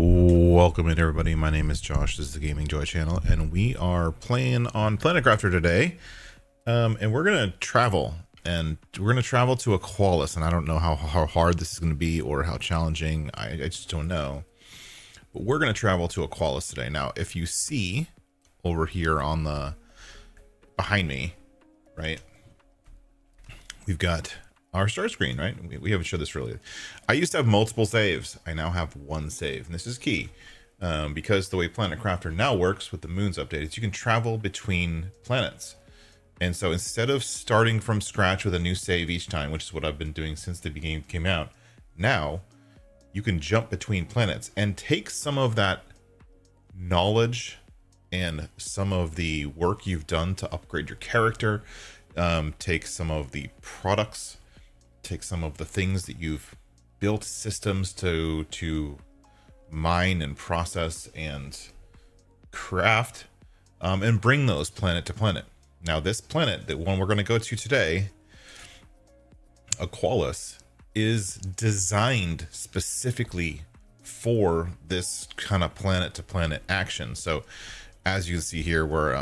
Welcome in everybody, my name is Josh, this is the Gaming Joy channel, and we are playing on Planet Crafter today, and we're going to travel, to Aqualis, and I don't know how hard this is going to be or how challenging, I just don't know, but we're going to travel to Aqualis today. Now, if you see over here on the, behind me, right, we've got our start screen, right? We haven't showed this really. I used to have multiple saves. I now have one save, and this is key because the way Planet Crafter now works with the moons updated, you can travel between planets. And so instead of starting from scratch with a new save each time, which is what I've been doing since the game came out, now you can jump between planets and take some of that knowledge and some of the work you've done to upgrade your character, take some of the products, take some of the things that you've built systems to mine and process and craft, and bring those planet to planet. Now this planet, the one we're going to go to today, Aqualis, is designed specifically for this kind of planet to planet action. So as you can see here, we're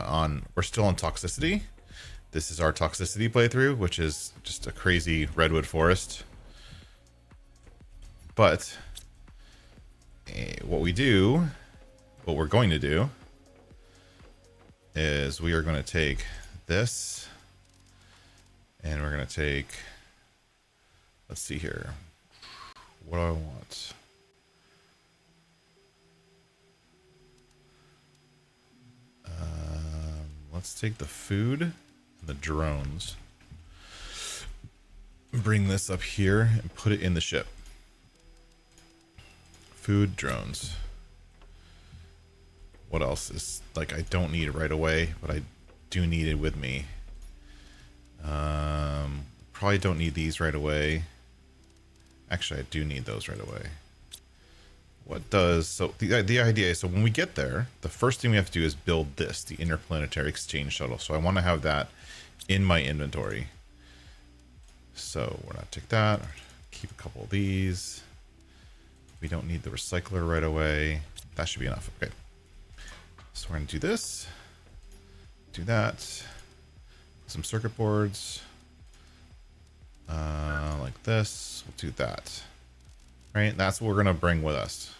still on toxicity. This is our toxicity playthrough, which is just a crazy redwood forest. But what we're going to do is we are going to take this and we're going to take, let's see here. What do I want? Let's take the food. The drones, bring this up here and put it in the ship. Food, drones. What else is, like, I don't need it right away, but I do need it with me. Probably don't need these right away. Actually, I do need those right away. What does, so the idea is, so when we get there, the first thing we have to do is build this, the interplanetary exchange shuttle. So I want to have that in my inventory. So we're not take that, keep a couple of these. We don't need the recycler right away. That should be enough. Okay. So we're going to do this, do that, some circuit boards, like this. We'll do that. Right, that's what we're gonna bring with us.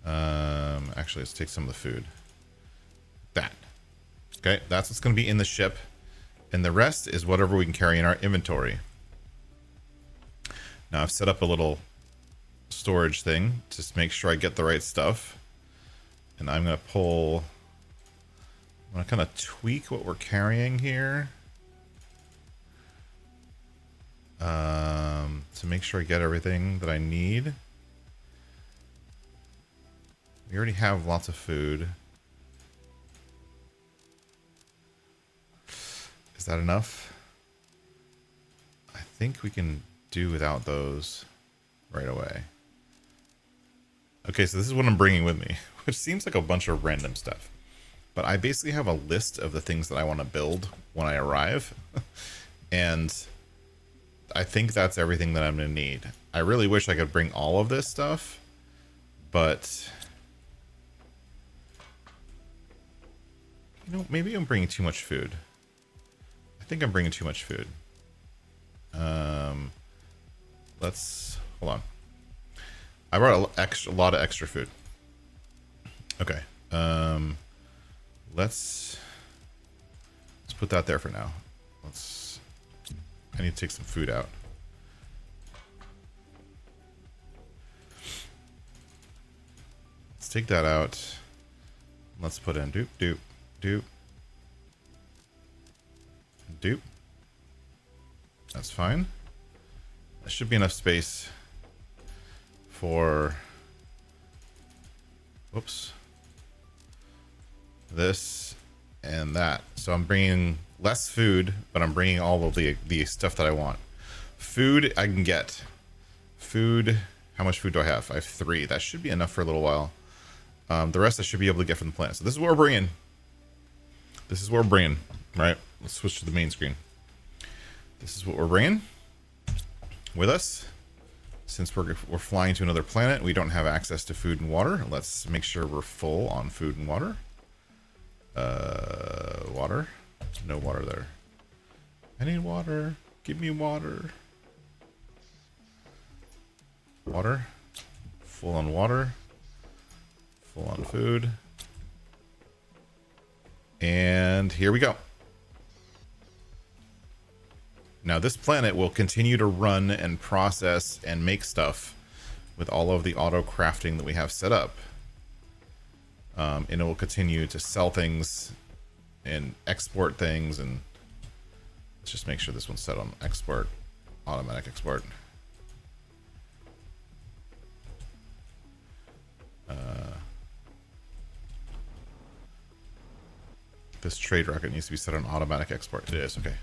Actually, let's take some of the food. That. Okay, that's what's gonna be in the ship, and the rest is whatever we can carry in our inventory. Now I've set up a little storage thing to make sure I get the right stuff, and I'm gonna kind of tweak what we're carrying here. To make sure I get everything that I need. We already have lots of food. Is that enough? I think we can do without those right away. Okay, so this is what I'm bringing with me, which seems like a bunch of random stuff. But I basically have a list of the things that I want to build when I arrive. And I think that's everything that I'm going to need. I really wish I could bring all of this stuff, but you know, maybe I'm bringing too much food. I think I'm bringing too much food. Let's hold on. I brought a lot of extra food. Okay. Let's put that there for now. I need to take some food out. Let's take that out. Let's put in doop, doop, doop, doop. That's fine. That should be enough space for, whoops, this and that. So I'm bringing less food, but I'm bringing all of the stuff that I want. Food I can get. Food, how much food do I have? I have 3. That should be enough for a little while. The rest I should be able to get from the planet. So this is what we're bringing. This is what we're bringing, right? Let's switch to the main screen. This is what we're bringing with us. Since we're flying to another planet, we don't have access to food and water. Let's make sure we're full on food and water. Water? No water there. I need water. Give me water. Water. Full on water. Full on food. And here we go. Now this planet will continue to run and process and make stuff with all of the auto crafting that we have set up. And it will continue to sell things and export things. And let's just make sure this one's set on export, automatic export. This trade rocket needs to be set on automatic export. It is, okay.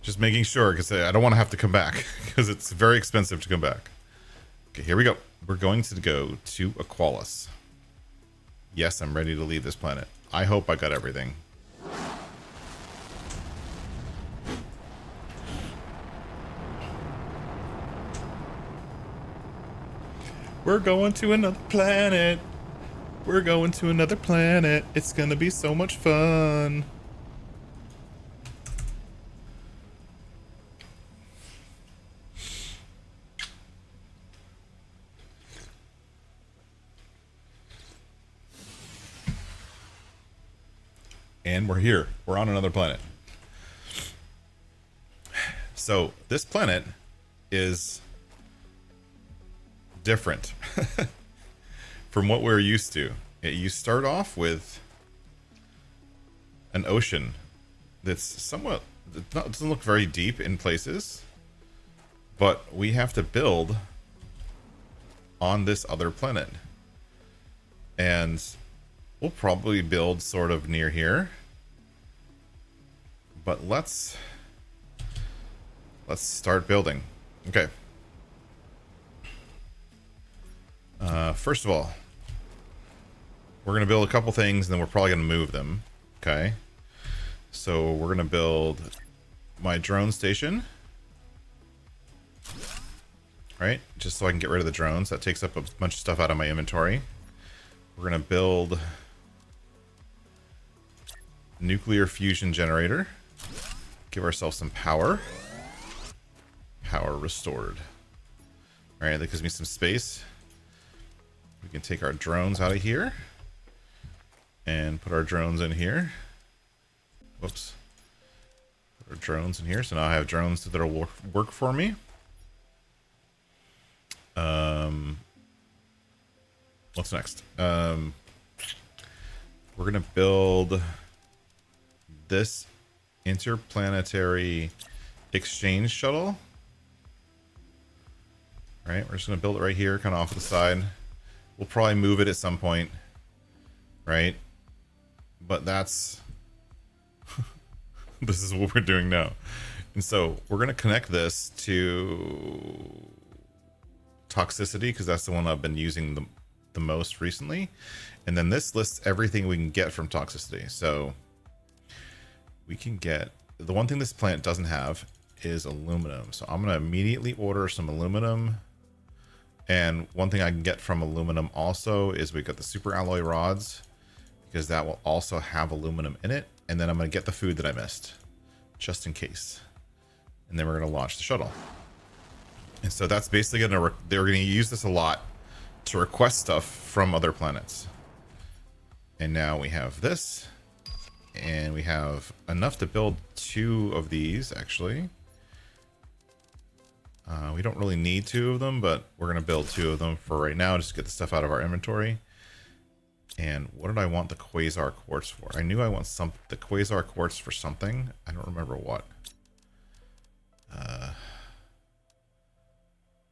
Just making sure, because I don't want to have to come back, because it's very expensive to come back. Okay, here we go. We're going to go to Aqualis. Yes, I'm ready to leave this planet. I hope I got everything. We're going to another planet. We're going to another planet. It's gonna be so much fun. And we're here. We're on another planet. So this planet is different from what we're used to. You start off with an ocean that's somewhat, doesn't look very deep in places, but we have to build on this other planet. And we'll probably build sort of near here. But let's start building. Okay. First of all, we're going to build a couple things and then we're probably going to move them. Okay. So we're going to build my drone station. Right? Just so I can get rid of the drones. That takes up a bunch of stuff out of my inventory. We're going to build nuclear fusion generator. Give ourselves some power. Power restored. All right, that gives me some space. We can take our drones out of here and put our drones in here. Whoops. Put our drones in here. So now I have drones that'll work for me. What's next? We're gonna build this interplanetary exchange shuttle. All right, we're just gonna build it right here, kind of off to the side. We'll probably move it at some point, right? But that's this is what we're doing now. And so we're gonna connect this to toxicity because that's the one I've been using the most recently. And then this lists everything we can get from toxicity. So we can get, the one thing this plant doesn't have is aluminum. So I'm going to immediately order some aluminum. And one thing I can get from aluminum also is we got the super alloy rods, because that will also have aluminum in it. And then I'm going to get the food that I missed just in case. And then we're going to launch the shuttle. And so that's basically going to, they're going to use this a lot to request stuff from other planets. And now we have this, and we have enough to build 2 of these actually. We don't really need 2 of them, but we're going to build 2 of them for right now, just to get the stuff out of our inventory. And what did I want the quasar quartz for? I knew I want the quasar quartz for something. I don't remember what.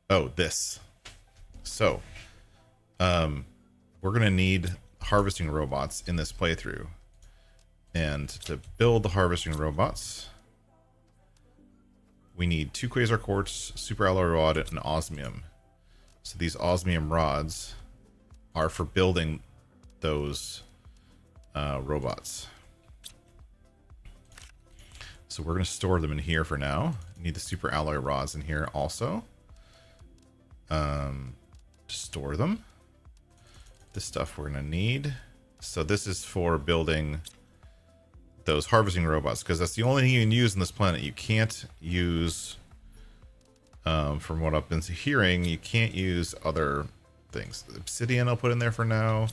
Oh, this. So, we're going to need harvesting robots in this playthrough. And to build the harvesting robots, we need 2 quasar quartz, super alloy rod, and osmium. So these osmium rods are for building those robots. So we're going to store them in here for now. Need the super alloy rods in here also. store them. This stuff we're gonna need. So this is for building those harvesting robots, because that's the only thing you can use on this planet. You can't use, from what I've been hearing, you can't use other things. Obsidian I'll put in there for now.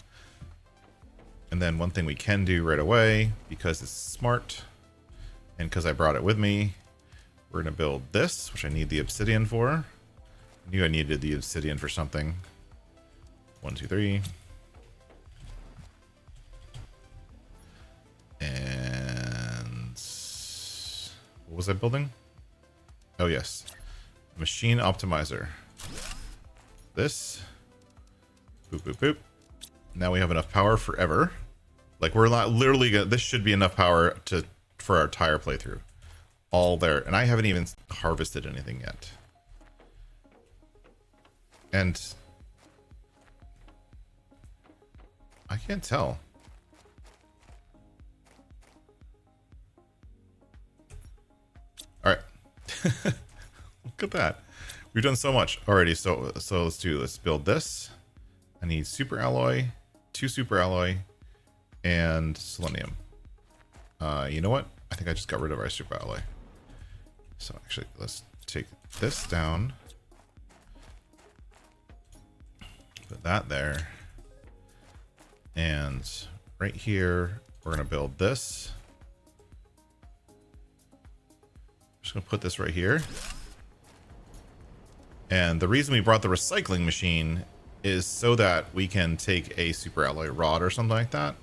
And then one thing we can do right away, because it's smart, and because I brought it with me, we're gonna build this, which I need the obsidian for. I knew I needed the obsidian for something. 1, 2, 3. And what was I building? Oh yes, machine optimizer. This. Boop boop boop. Now we have enough power forever. Like, we're not literally gonna, this should be enough power for our entire playthrough. All there, and I haven't even harvested anything yet. And I can't tell. All right. Look at that. We've done so much already. So let's build this. I need super alloy, 2 super alloy, and selenium. You know what? I think I just got rid of our super alloy. So actually, let's take this down. Put that there. And right here, we're going to build this. Just going to put this right here. And the reason we brought the recycling machine is so that we can take a super alloy rod or something like that.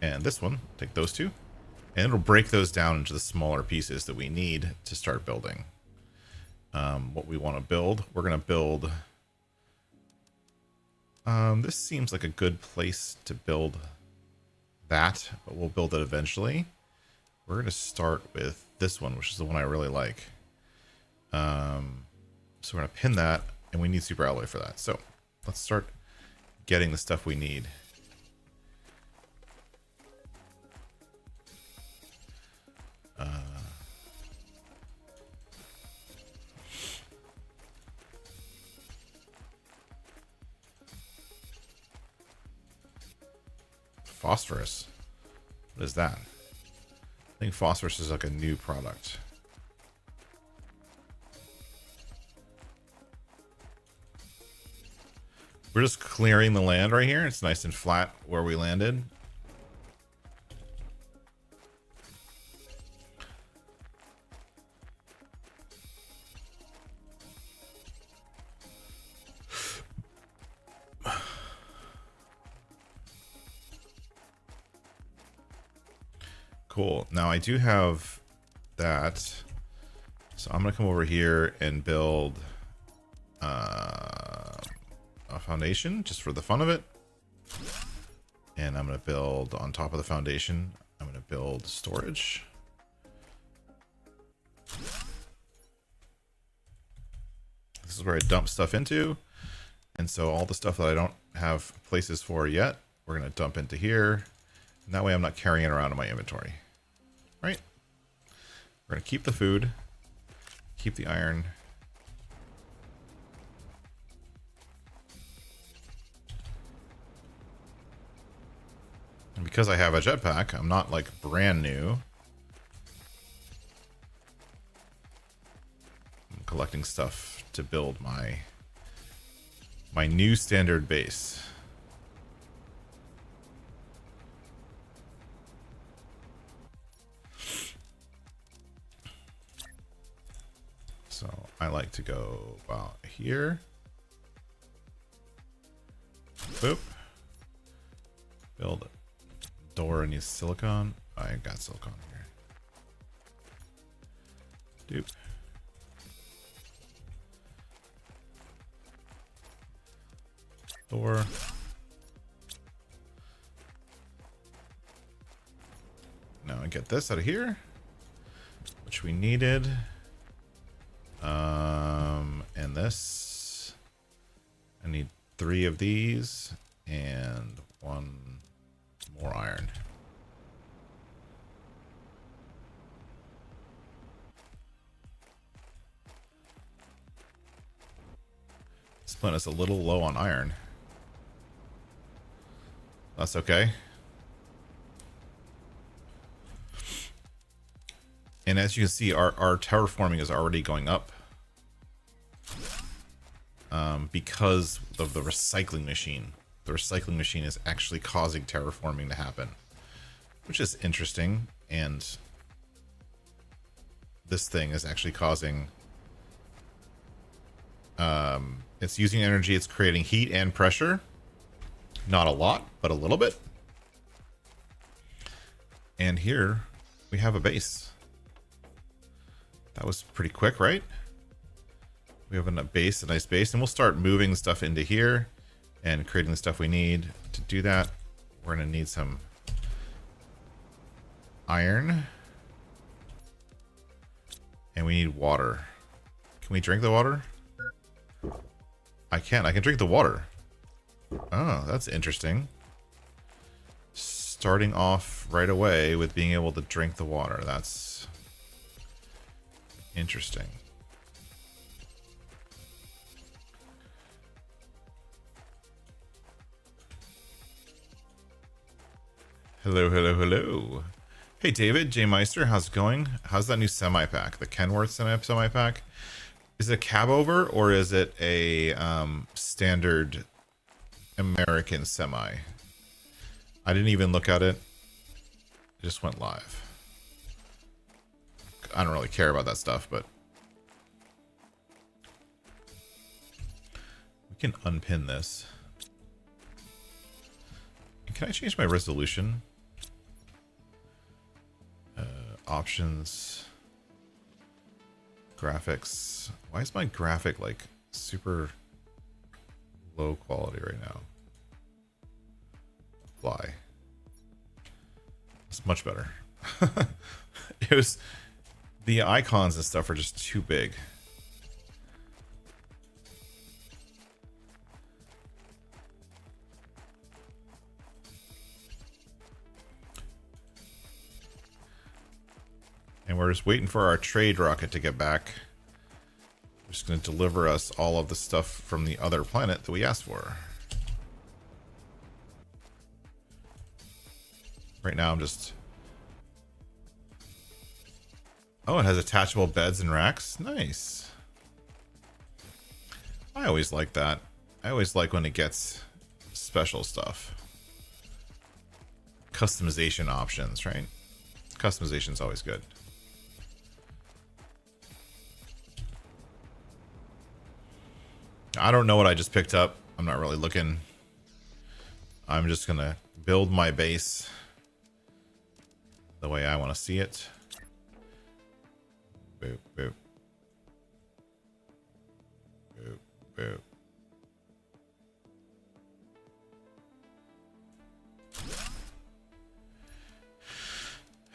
And this one, take those two. And it'll break those down into the smaller pieces that we need to start building. What we want to build, we're going to build... this seems like a good place to build that, but we'll build it eventually. We're going to start with this one, which is the one I really like. So we're going to pin that, and we need super alloy for that. So let's start getting the stuff we need. Phosphorus. What is that? I think phosphorus is like a new product. We're just clearing the land right here. It's nice and flat where we landed. Cool. Now I do have that. So I'm going to come over here and build a foundation just for the fun of it. And I'm going to build on top of the foundation. I'm going to build storage. This is where I dump stuff into. And so all the stuff that I don't have places for yet, we're going to dump into here. And that way I'm not carrying it around in my inventory. Right? We're going to keep the food, keep the iron. And because I have a jetpack, I'm not like brand new. I'm collecting stuff to build my new standard base. So I like to go about here. Boop. Build a door and use silicon. I got silicon here. Doop. Door. Now I get this out of here, which we needed. And this, I need 3 of these and 1 more iron. Putting us a little low on iron. That's okay. And as you can see, our terraforming is already going up. Because of the recycling machine. The recycling machine is actually causing terraforming to happen. Which is interesting. And this thing is actually causing... it's using energy, it's creating heat and pressure. Not a lot, but a little bit. And here we have a base. That was pretty quick, right? We have a base, a nice base, and we'll start moving stuff into here and creating the stuff we need. To do that, we're going to need some iron. And we need water. Can we drink the water? I can drink the water. Oh, that's interesting. Starting off right away with being able to drink the water. That's interesting. Hello, hello, hello. Hey, David, J Meister, how's it going? How's that new semi pack? The Kenworth semi pack? Is it a cab over or is it a standard American semi? I didn't even look at it. It just went live. I don't really care about that stuff, but we can unpin this. Can I change my resolution? Options, graphics. Why is my graphic like super low quality right now? Fly. It's much better. It was, the icons and stuff are just too big. And we're just waiting for our trade rocket to get back. We're just going to deliver us all of the stuff from the other planet that we asked for. Right now I'm just... Oh, it has attachable beds and racks. Nice. I always like that. I always like when it gets special stuff. Customization options, right? Customization is always good. I don't know what I just picked up. I'm not really looking. I'm just gonna build my base the way I want to see it. Boop, boop. Boop, boop.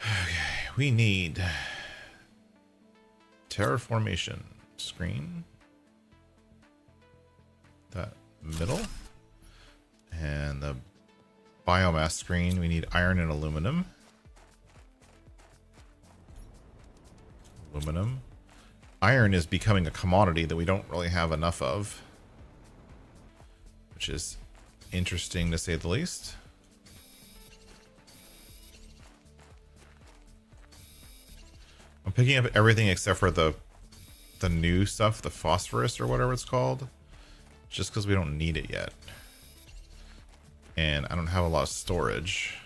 Okay, we need terraformation screen. That middle. And the biomass screen, we need iron and aluminum. Aluminum. Iron is becoming a commodity that we don't really have enough of, which is interesting to say the least. I'm picking up everything except for the new stuff, the phosphorus or whatever it's called, just because we don't need it yet. And I don't have a lot of storage.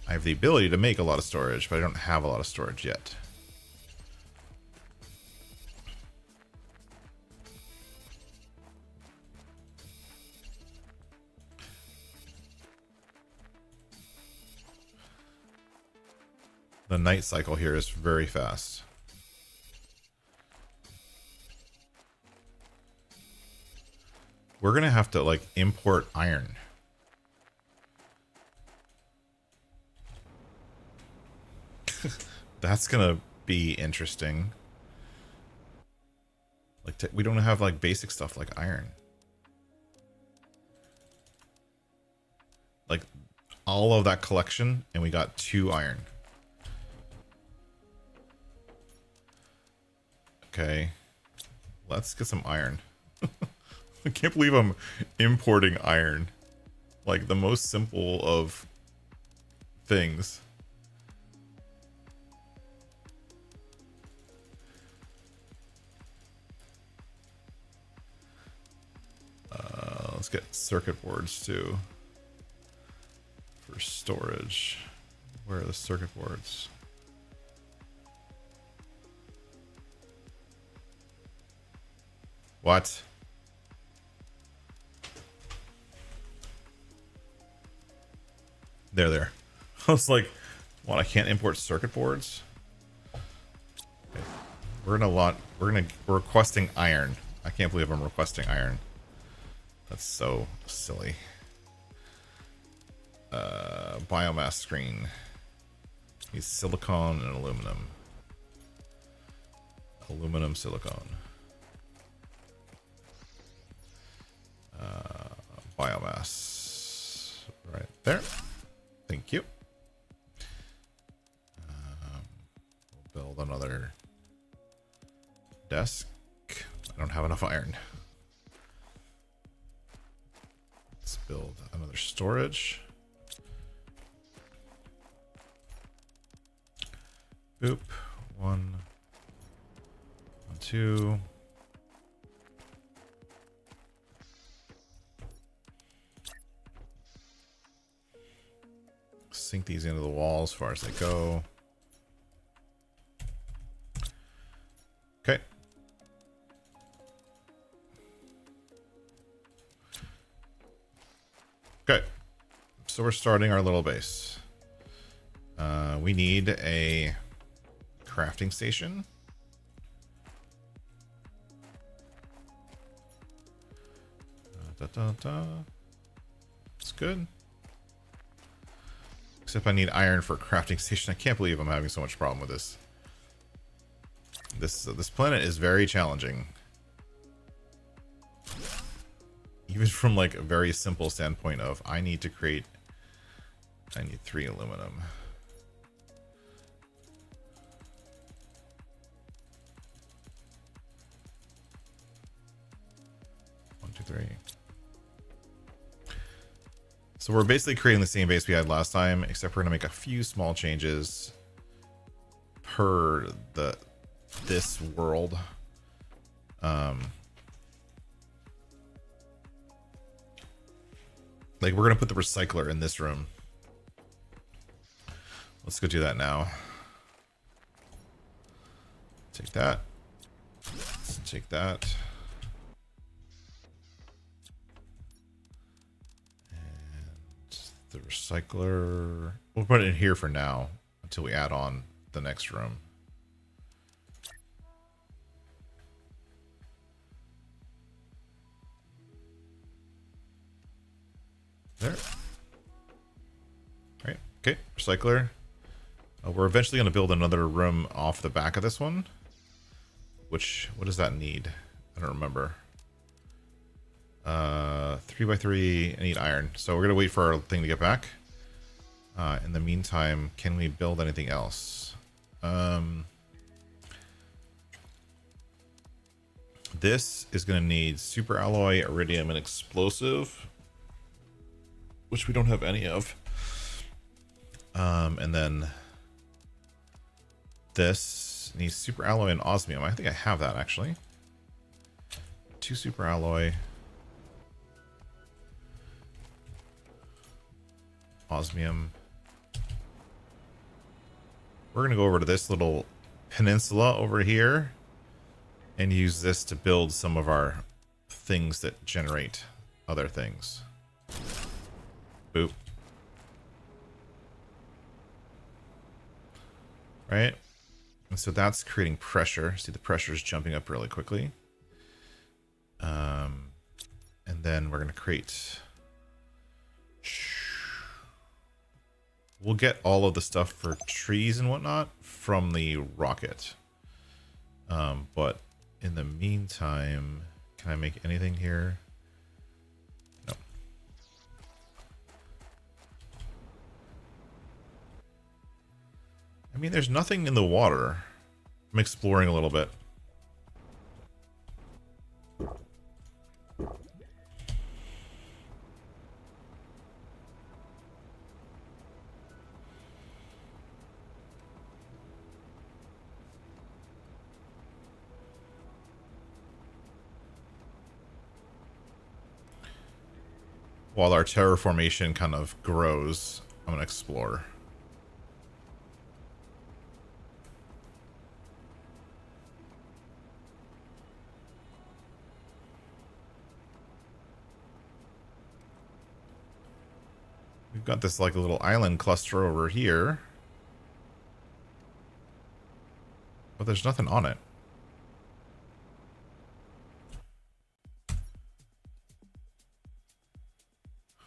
I have the ability to make a lot of storage, but I don't have a lot of storage yet. The night cycle here is very fast. We're gonna have to like import iron. That's gonna be interesting. Like we don't have like basic stuff like iron. Like all of that collection, and we got 2 iron. Okay, let's get some iron. I can't believe I'm importing iron. Like the most simple of things. Let's get circuit boards too for storage. Where are the circuit boards? What? There. I was like, what? I can't import circuit boards? Okay. We're requesting iron. I can't believe I'm requesting iron. That's so silly. Biomass screen. Need silicone and aluminum. Aluminum, silicone. Biomass. Right there. Thank you. We'll build another desk. I don't have enough iron. Let's build another storage. Boop. 1, 2. Sink these into the wall as far as they go. Okay. Okay. So we're starting our little base. We need a crafting station. It's good. Except I need iron for a crafting station. I can't believe I'm having so much problem with this. This planet is very challenging. Even from like a very simple standpoint of I need 3 aluminum. One, two, three. So we're basically creating the same base we had last time, except we're gonna make a few small changes per this world. Like we're gonna put the recycler in this room. Let's go do that now. Take that. Let's take that. The recycler, we'll put it in here for now until we add on the next room. There. Right. Okay. Recycler. We're eventually going to build another room off the back of this one. What does that need? I don't remember. 3x3. I need iron, so we're gonna wait for our thing to get back. In the meantime, can we build anything else? This is gonna need super alloy, iridium, and explosive, which we don't have any of. And then this needs super alloy and osmium. I think I have that actually. 2 super alloy. Osmium. We're gonna go over to this little peninsula over here and use this to build some of our things that generate other things. Boop. Right? And so that's creating pressure. See, the pressure is jumping up really quickly. And then we're gonna create. We'll get all of the stuff for trees and whatnot from the rocket. But in the meantime, can I make anything here? No. I mean, there's nothing in the water. I'm exploring a little bit. while our terraformation kind of grows, I'm gonna explore. We've got this like a little island cluster over here, but there's nothing on it.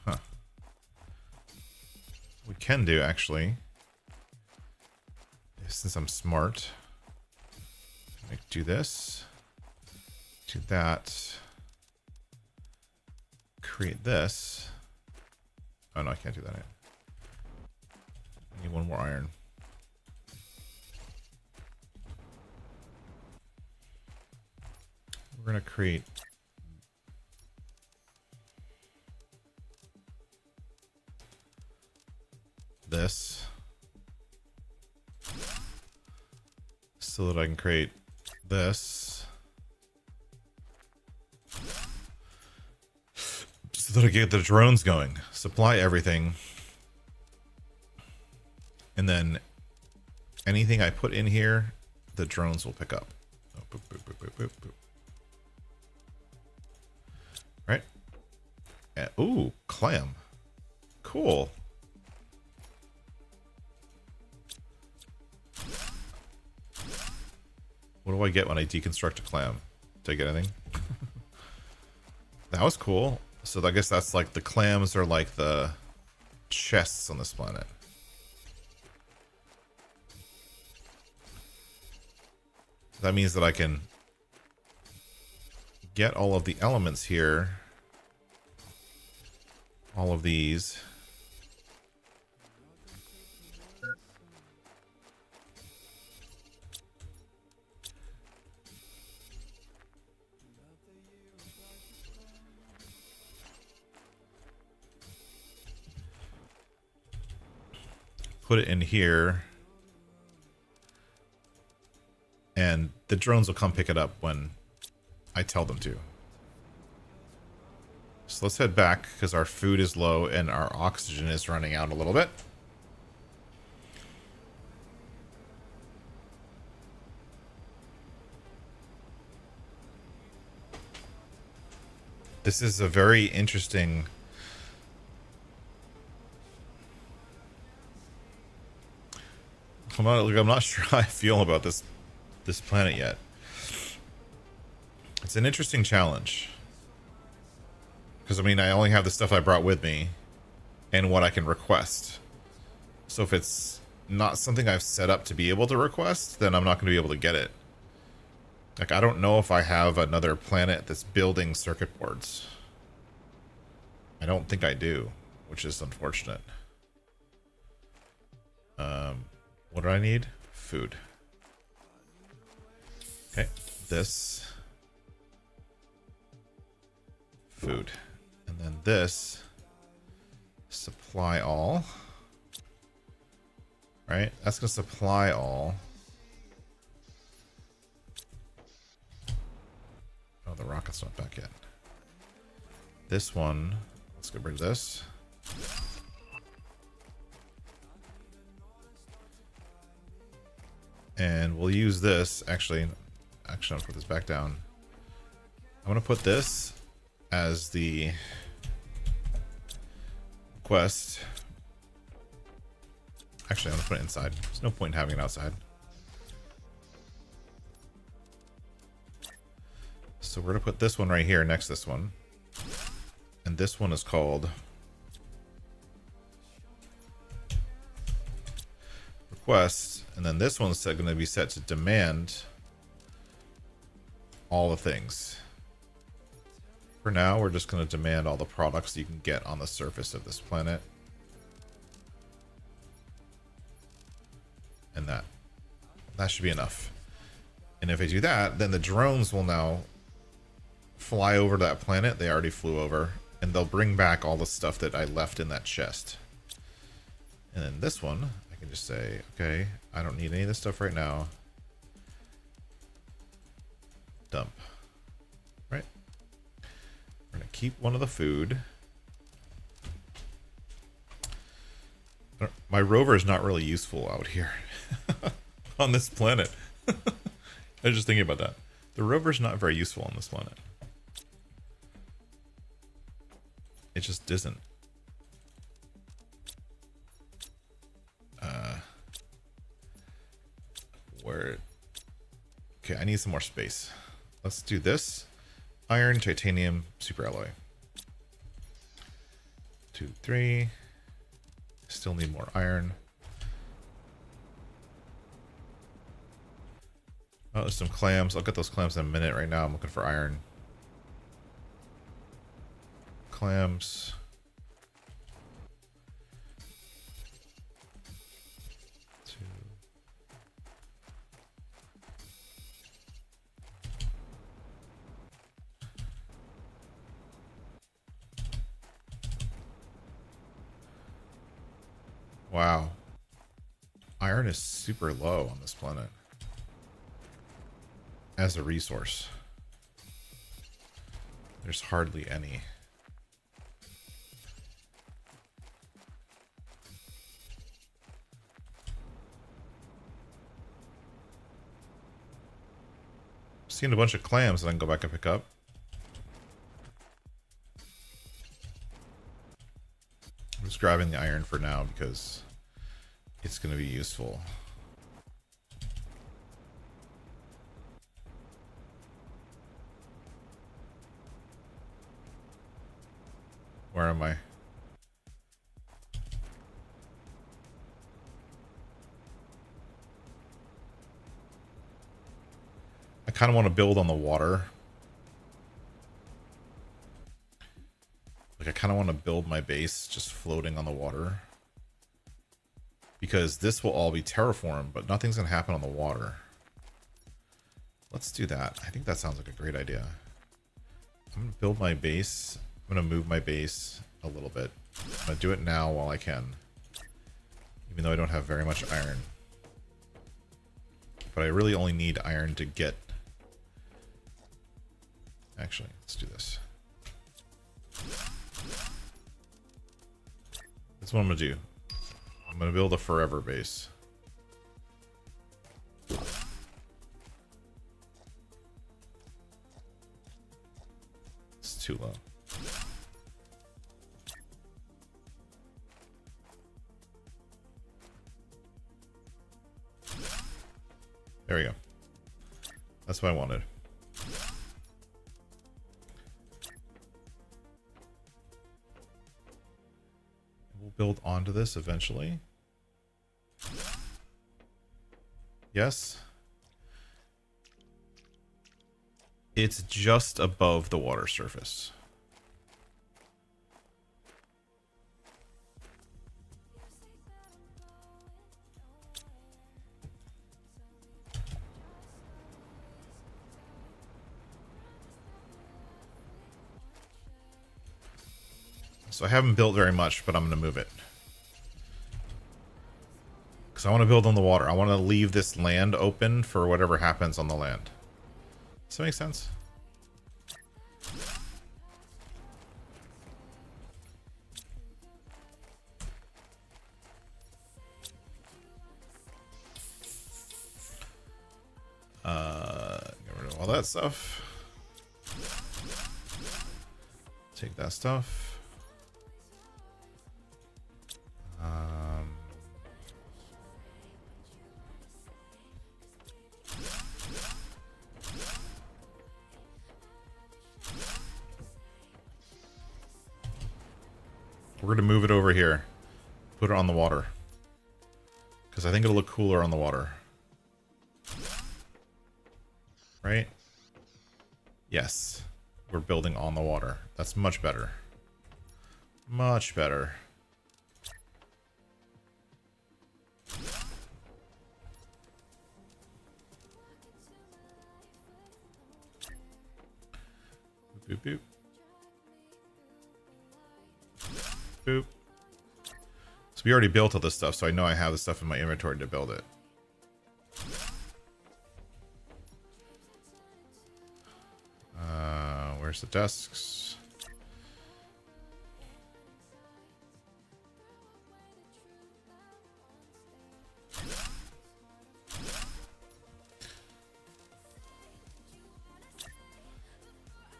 Huh. We can do, actually, since I'm smart, like do this, do that, create this. Oh no, I can't do that yet. I need one more iron. We're gonna create this so that I can create this so that I get the drones going, supply everything, and then anything I put in here, the drones will pick up. Oh, boop, boop, boop, boop, boop, boop. Right? And, ooh, clam. Cool. What do I get when I deconstruct a clam? Do I get anything? That was cool. So I guess that's like the clams are like the chests on this planet. That means that I can get all of the elements here. All of these. Put it in here, and the drones will come pick it up when I tell them to. So let's head back because our food is low and our oxygen is running out a little bit. This is a very interesting I'm not sure how I feel about this planet yet. It's an interesting challenge. Because, I mean, I only have the stuff I brought with me and what I can request. So if it's not something I've set up to be able to request, then I'm not going to be able to get it. Like, I don't know if I have another planet that's building circuit boards. I don't think I do, which is unfortunate. What do I need? Food. Okay, this. Food. And then this. Supply all. Right? That's going to supply all. Oh, the rocket's not back yet. This one. Let's get rid of this. And we'll use this. Actually, I'll put this back down. I'm going to put this as the quest. Actually, I'm going to put it inside. There's no point in having it outside. So we're going to put this one right here next to this one. And this one is called request, and then this one's going to be set to demand all the things. For now, we're just going to demand all the products you can get on the surface of this planet. And that should be enough. And if I do that, then the drones will now fly over to that planet they already flew over, and they'll bring back all the stuff that I left in that chest. And then this one, I can just say, okay, I don't need any of this stuff right now. Dump. Right? We're going to keep one of the food. My rover is not really useful out here on this planet. I was just thinking about that. The rover's not very useful on this planet. It just isn't. Where? Okay, I need some more space. Let's do this. Iron, titanium, super alloy. 2, 3. Still need more iron. Oh, there's some clams. I'll get those clams in a minute. Right now I'm looking for iron. Clams. Wow. Iron is super low on this planet as a resource. There's hardly any. Seen a bunch of clams that I can go back and pick up. I'm just grabbing the iron for now because it's going to be useful. Where am I? I kind of want to build on the water. Like, I kind of want to build my base just floating on the water. Because this will all be terraform, but nothing's going to happen on the water. Let's do that. I think that sounds like a great idea. I'm going to build my base. I'm going to move my base a little bit. I'm going to do it now while I can. Even though I don't have very much iron. But I really only need iron to get... Actually, let's do this. That's what I'm going to do. I'm going to build a forever base. It's too low. There we go. That's what I wanted. We'll build onto this eventually. Yes. It's just above the water surface. So I haven't built very much, but I'm going to move it. Because I want to build on the water. I want to leave this land open for whatever happens on the land. Does that make sense? Get rid of all that stuff. Take that stuff. We're going to move it over here. Put it on the water. Because I think it'll look cooler on the water. Right? Yes. We're building on the water. That's much better. Much better. Boop, boop, boop. Boop. So we already built all this stuff, so I know I have the stuff in my inventory to build it. Where's the desks?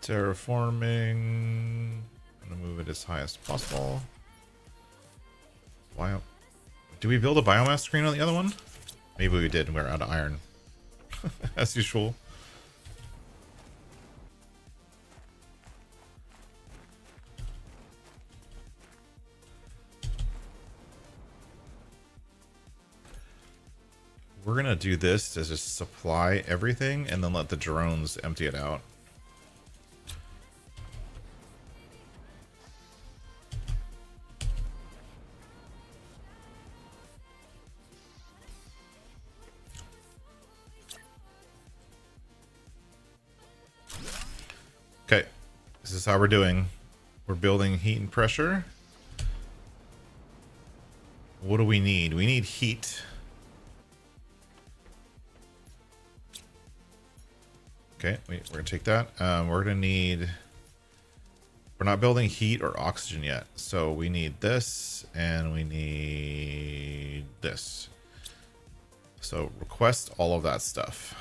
Terraforming. I'm gonna move it as high as possible. Why? Do we build a biomass screen on the other one? Maybe we did and we're out of iron. As usual. We're gonna do this to just supply everything and then let the drones empty it out. Okay, this is how we're doing. We're building heat and pressure. What do we need? We need heat. Okay, wait, we're gonna take that. We're gonna need... We're not building heat or oxygen yet. So we need this and we need this. So request all of that stuff.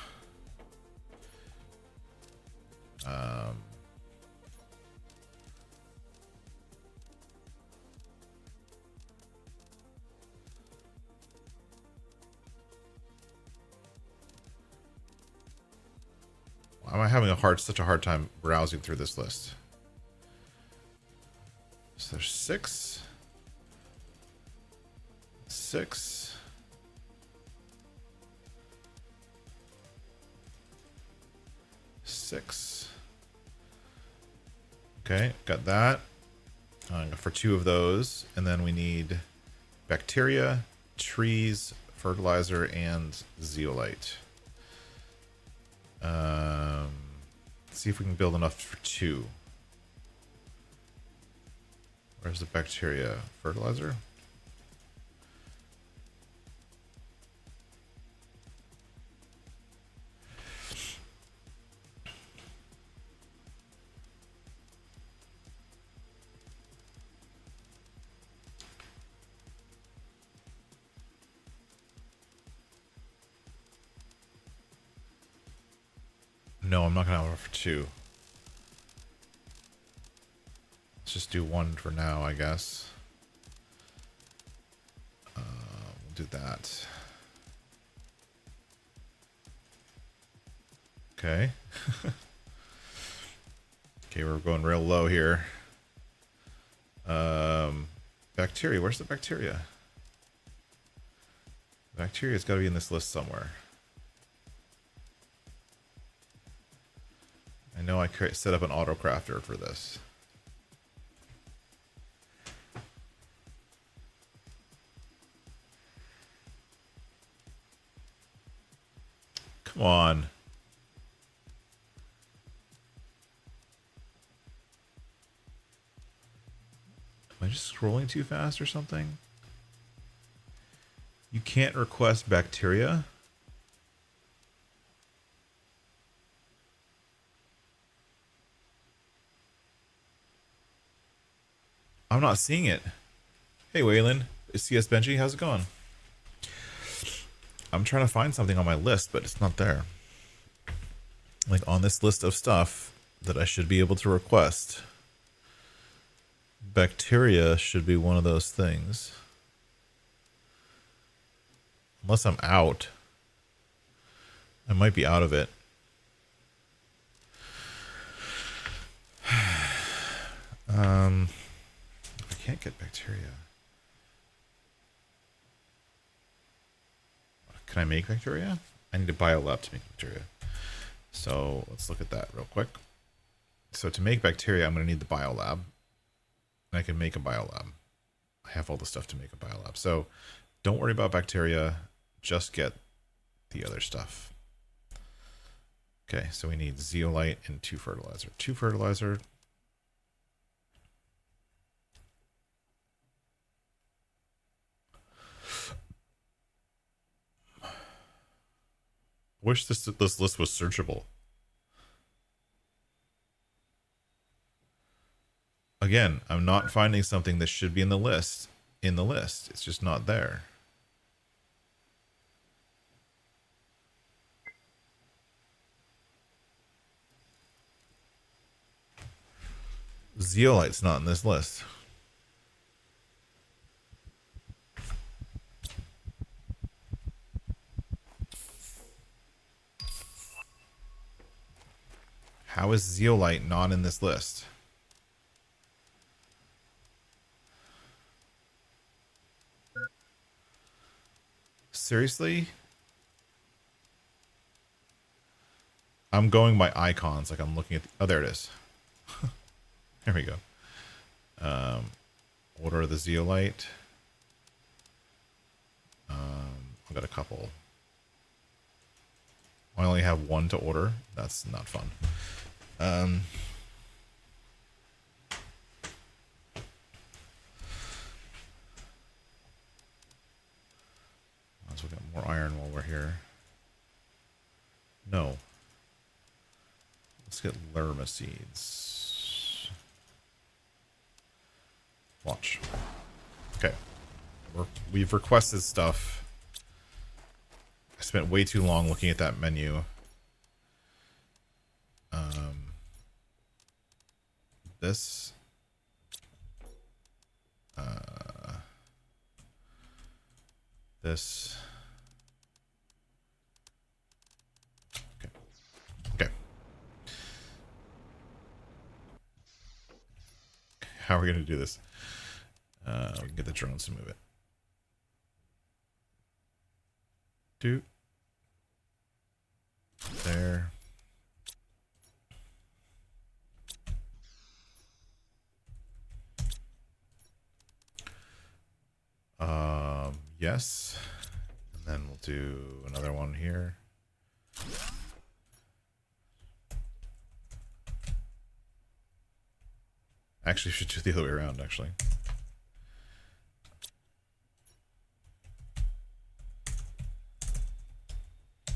Why am I having such a hard time browsing through this list? So there's 6. 6. Okay, got that. For 2 of those. And then we need bacteria, trees, fertilizer, and zeolite. Let's see if we can build enough for 2. Where's the bacteria? Fertilizer? No, I'm not gonna have enough for 2. Let's just do 1 for now, I guess. We'll do that. Okay. Okay, we're going real low here. Bacteria. Where's the bacteria? Bacteria's got to be in this list somewhere. I know I set up an auto crafter for this. Come on. Am I just scrolling too fast or something? You can't request bacteria? I'm not seeing it. Hey, Waylon. CS Benji, how's it going? I'm trying to find something on my list, but it's not there. Like on this list of stuff that I should be able to request. Bacteria should be one of those things. Unless I'm out. I might be out of it. I can't get bacteria. Can I make bacteria? I need a biolab to make bacteria. So let's look at that real quick. So to make bacteria, I'm going to need the biolab. And I can make a biolab. I have all the stuff to make a biolab. So don't worry about bacteria. Just get the other stuff. Okay, so we need zeolite and 2 fertilizer. 2 fertilizer. Wish this list was searchable. Again, I'm not finding something that should be in the list. It's just not there. Zeolite's not in this list. How is zeolite not in this list? Seriously? I'm going by icons, like I'm looking at oh, there it is. Here we go. Order of the zeolite. I've got a couple. I only have one to order. That's not fun. Let's look at more iron while we're here. No. Let's get lerma seeds. Watch. Okay. We've requested stuff. I spent way too long looking at that menu. This. This. Okay. Okay. How are we going to do this? We can get the drones to move it. Do. There. Yes. And then we'll do another one here. Actually, we should do the other way around, actually.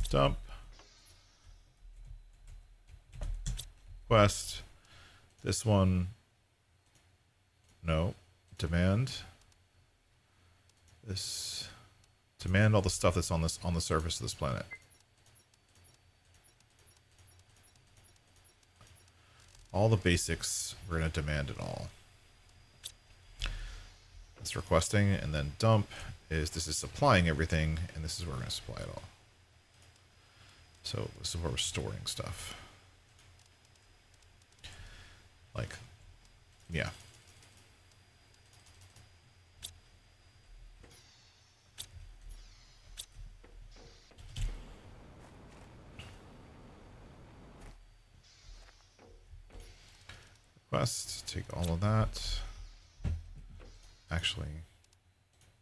Dump. Quest. This one. No. Demand. This. Demand all the stuff that's on the surface of this planet. All the basics, we're going to demand it all. That's requesting, and then dump is this is supplying everything, and this is where we're going to supply it all. So this is where we're storing stuff. Like, yeah. Request, take all of that. Actually,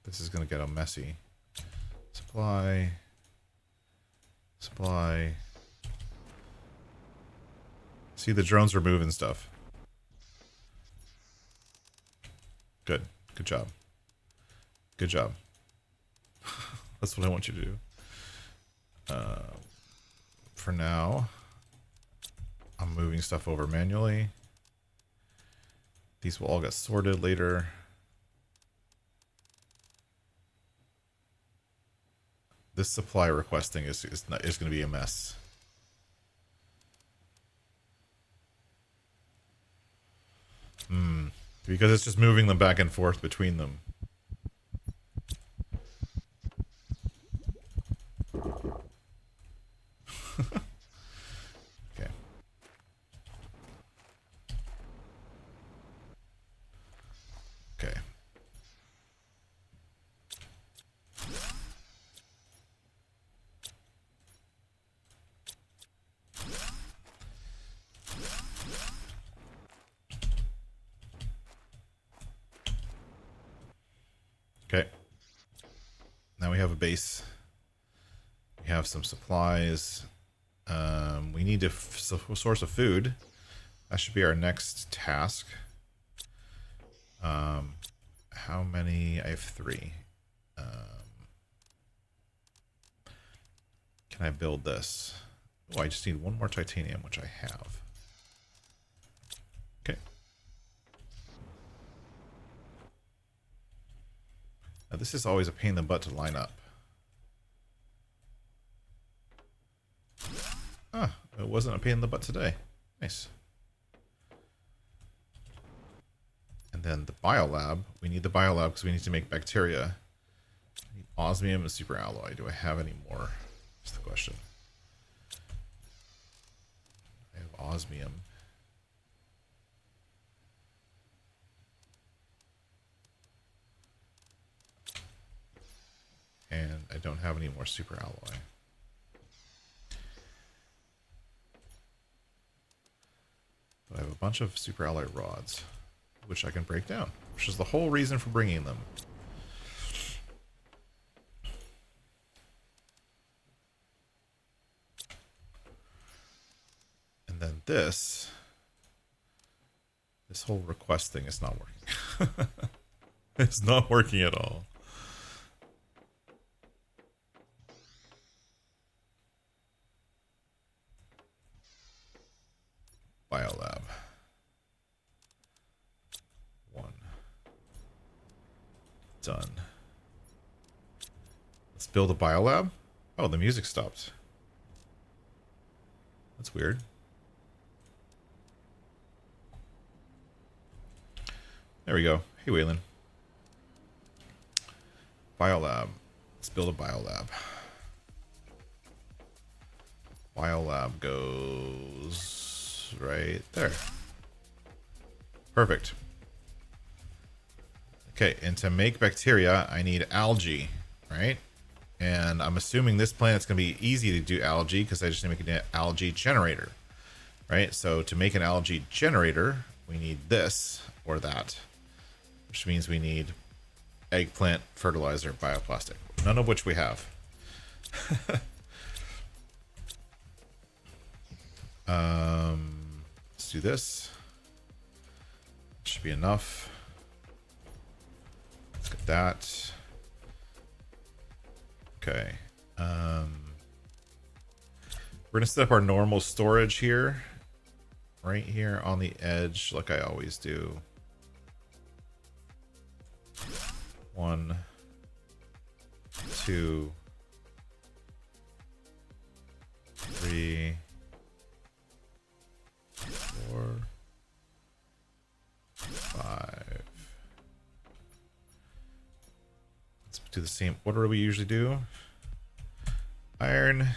this is going to get a messy. Supply. Supply. See, the drones are moving stuff. Good. Good job. Good job. That's what I want you to do. For now, I'm moving stuff over manually. These will all get sorted later. This supply requesting is going to be a mess. Because it's just moving them back and forth between them. Okay. Okay. Okay. Now we have a base. We have some supplies. We need a source of food. That should be our next task. How many? I have 3. Can I build this? Oh, I just need 1 more titanium, which I have. Okay. Now, this is always a pain in the butt to line up. Ah, it wasn't a pain in the butt today. Nice. And then the biolab. We need the biolab because we need to make bacteria. I need osmium and super alloy. Do I have any more? That's the question. I have osmium. And I don't have any more super alloy. But I have a bunch of super alloy rods, which I can break down, which is the whole reason for bringing them. And then this whole request thing is not working. It's not working at all. Biolab. 1. Done. Let's build a biolab. Oh, the music stopped. That's weird. There we go. Hey, Waylon. Biolab. Let's build a biolab. Biolab goes right there. Perfect. Okay, and to make bacteria, I need algae, right? And I'm assuming this planet's going to be easy to do algae because I just need to make an algae generator, right? So to make an algae generator, we need this or that, which means we need eggplant fertilizer bioplastic, none of which we have. Let's do this. Should be enough. Let's get that. Okay. We're gonna set up our normal storage here, right here on the edge, like I always do. 1, 2, 3, 4, 5. Let's do the same order we usually do. Iron,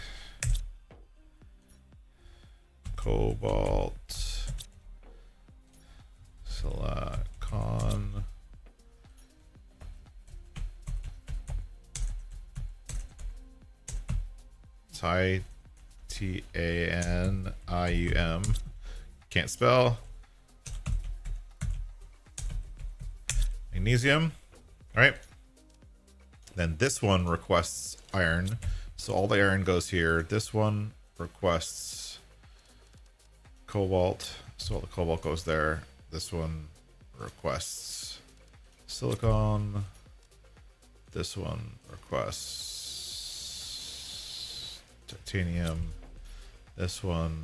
cobalt, silicon, tanium. Can't spell. Magnesium. All right. Then this one requests iron. So all the iron goes here. This one requests cobalt. So all the cobalt goes there. This one requests silicon. This one requests titanium. This one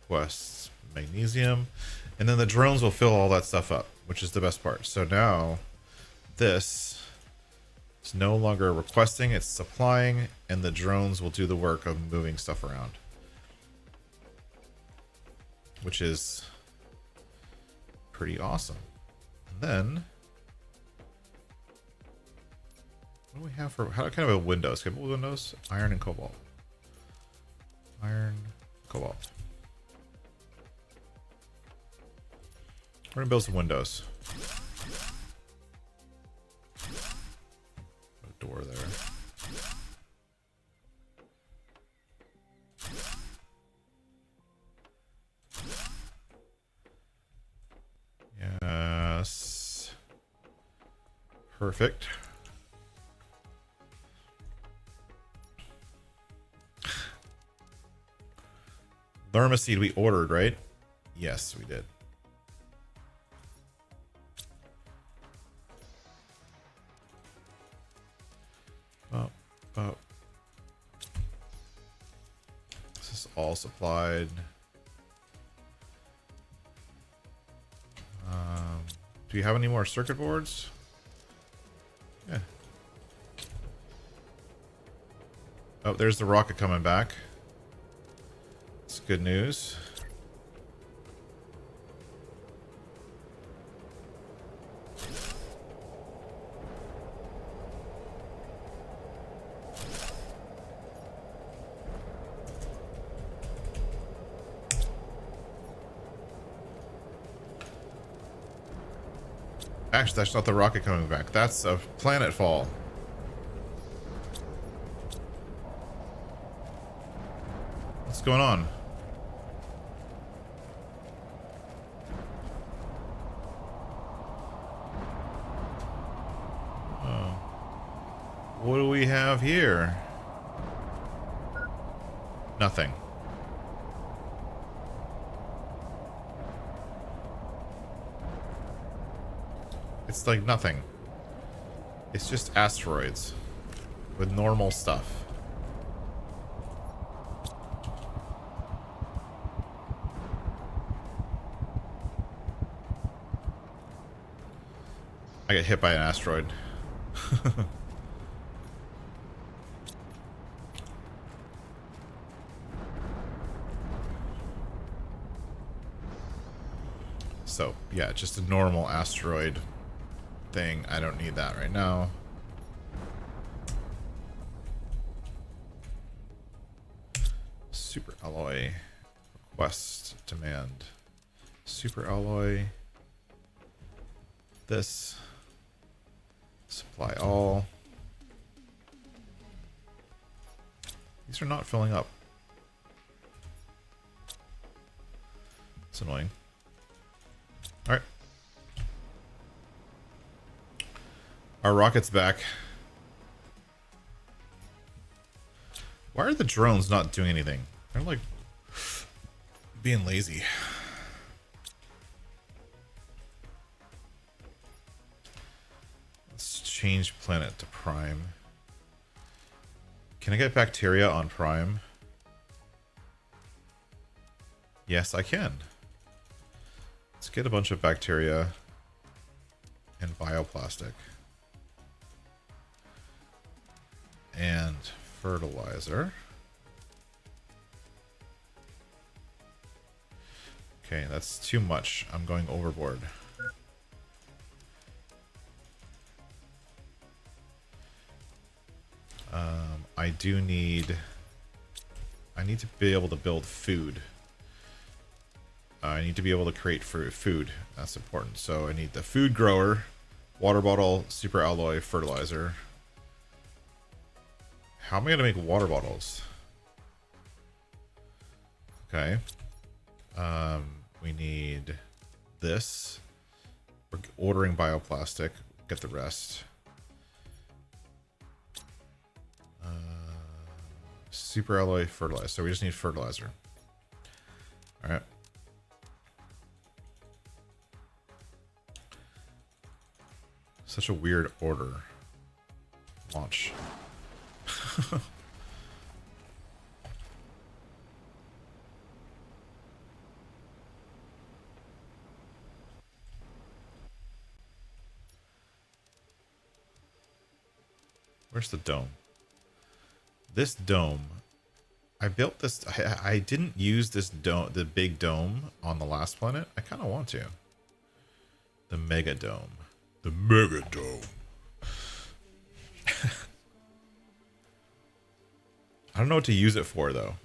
requests magnesium. And then the drones will fill all that stuff up, which is the best part. So now this is no longer requesting, it's supplying, and the drones will do the work of moving stuff around, which is pretty awesome. And then what do we have for how kind of a windows? Couple of windows, iron and cobalt. Iron, cobalt. We're gonna build some windows. Put a door there. Yes. Perfect. Thermoseed we ordered, right? Yes, we did. This is all supplied. Do you have any more circuit boards? Yeah. Oh, there's the rocket coming back. It's good news. Actually, that's not the rocket coming back. That's a planet fall. What's going on? Oh. What do we have here? Nothing. It's like nothing. It's just asteroids with normal stuff. I get hit by an asteroid. So, yeah, just a normal asteroid thing. I don't need that right now. Super alloy. Request demand. Super alloy. This. Supply all. These are not filling up. It's annoying. Alright. Our rocket's back. Why are the drones not doing anything? They're like being lazy. Let's change planet to Prime. Can I get bacteria on Prime? Yes, I can. Let's get a bunch of bacteria and bioplastic. And fertilizer. Okay, that's too much. I'm going overboard. I need to be able to build food. I need to be able to create food. That's important. So I need the food grower, water bottle, super alloy, fertilizer. How am I going to make water bottles? Okay. We need this. We're ordering bioplastic. Get the rest. Super alloy, fertilizer. So we just need fertilizer. All right. Such a weird order. Launch. Where's the dome? This dome. I built this. I didn't use this dome, the big dome on the last planet. I kind of want to. The mega dome. The mega dome. I don't know what to use it for, though.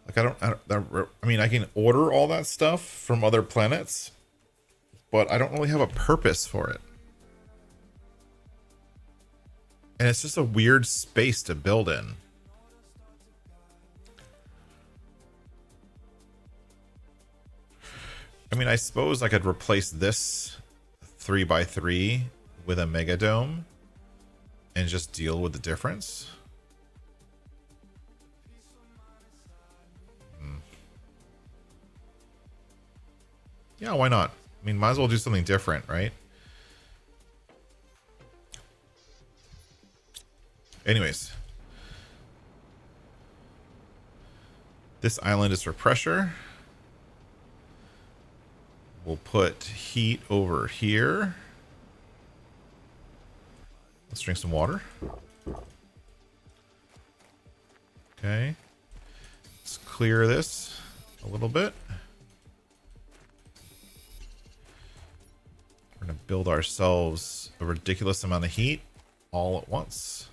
Like, I mean, I can order all that stuff from other planets, but I don't really have a purpose for it. And it's just a weird space to build in. I mean, I suppose I could replace this 3x3 with a mega dome and just deal with the difference. Yeah, why not? I mean, might as well do something different, right? Anyways. This island is for pressure. We'll put heat over here. Let's drink some water. Okay. Let's clear this a little bit. We're going to build ourselves a ridiculous amount of heat all at once.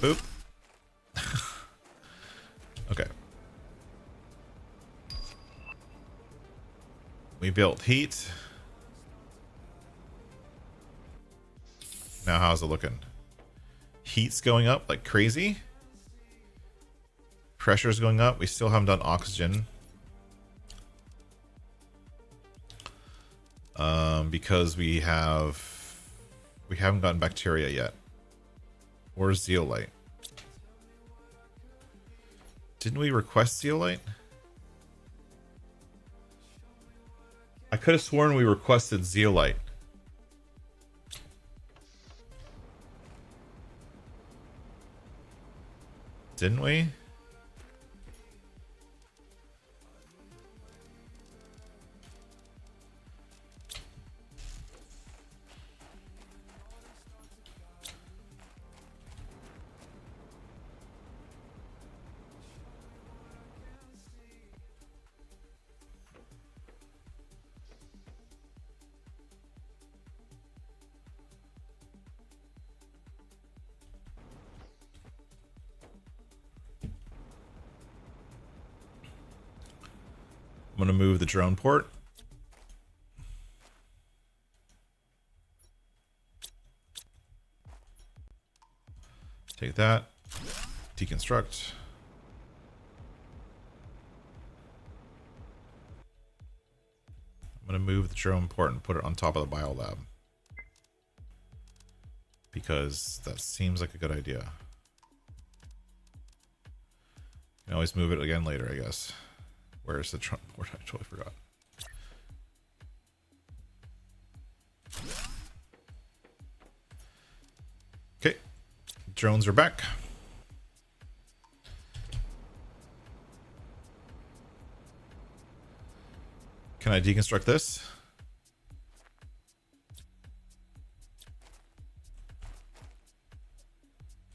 Boop. Okay. We built heat. Now how's it looking? Heat's going up like crazy. Pressure's going up. We still haven't done oxygen. Because we haven't gotten bacteria yet. Or zeolite. Didn't we request zeolite? I could have sworn we requested zeolite. Didn't we? I'm going to move the drone port. Take that. Deconstruct. I'm going to move the drone port and put it on top of the biolab. Because that seems like a good idea. You can always move it again later, I guess. Where's the drone port? I totally forgot. Okay. Drones are back. Can I deconstruct this?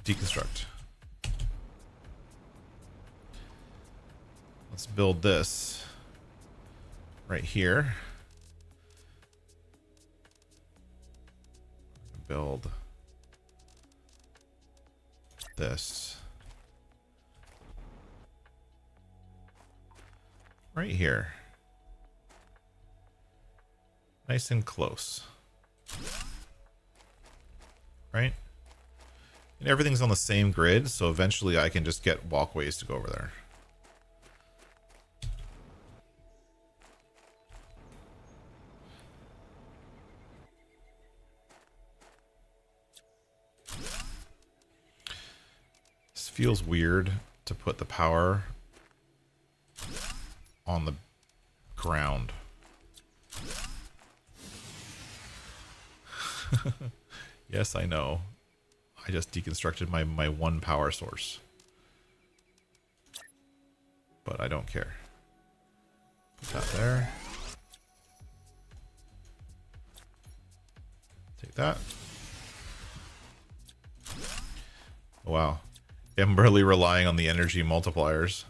Deconstruct. Let's build this right here. Build this right here. Nice and close. Right? And everything's on the same grid, so eventually I can just get walkways to go over there. This feels weird to put the power on the ground. Yes, I know. I just deconstructed my one power source. But I don't care. Put that there. Take that. Oh, wow. I'm really relying on the energy multipliers.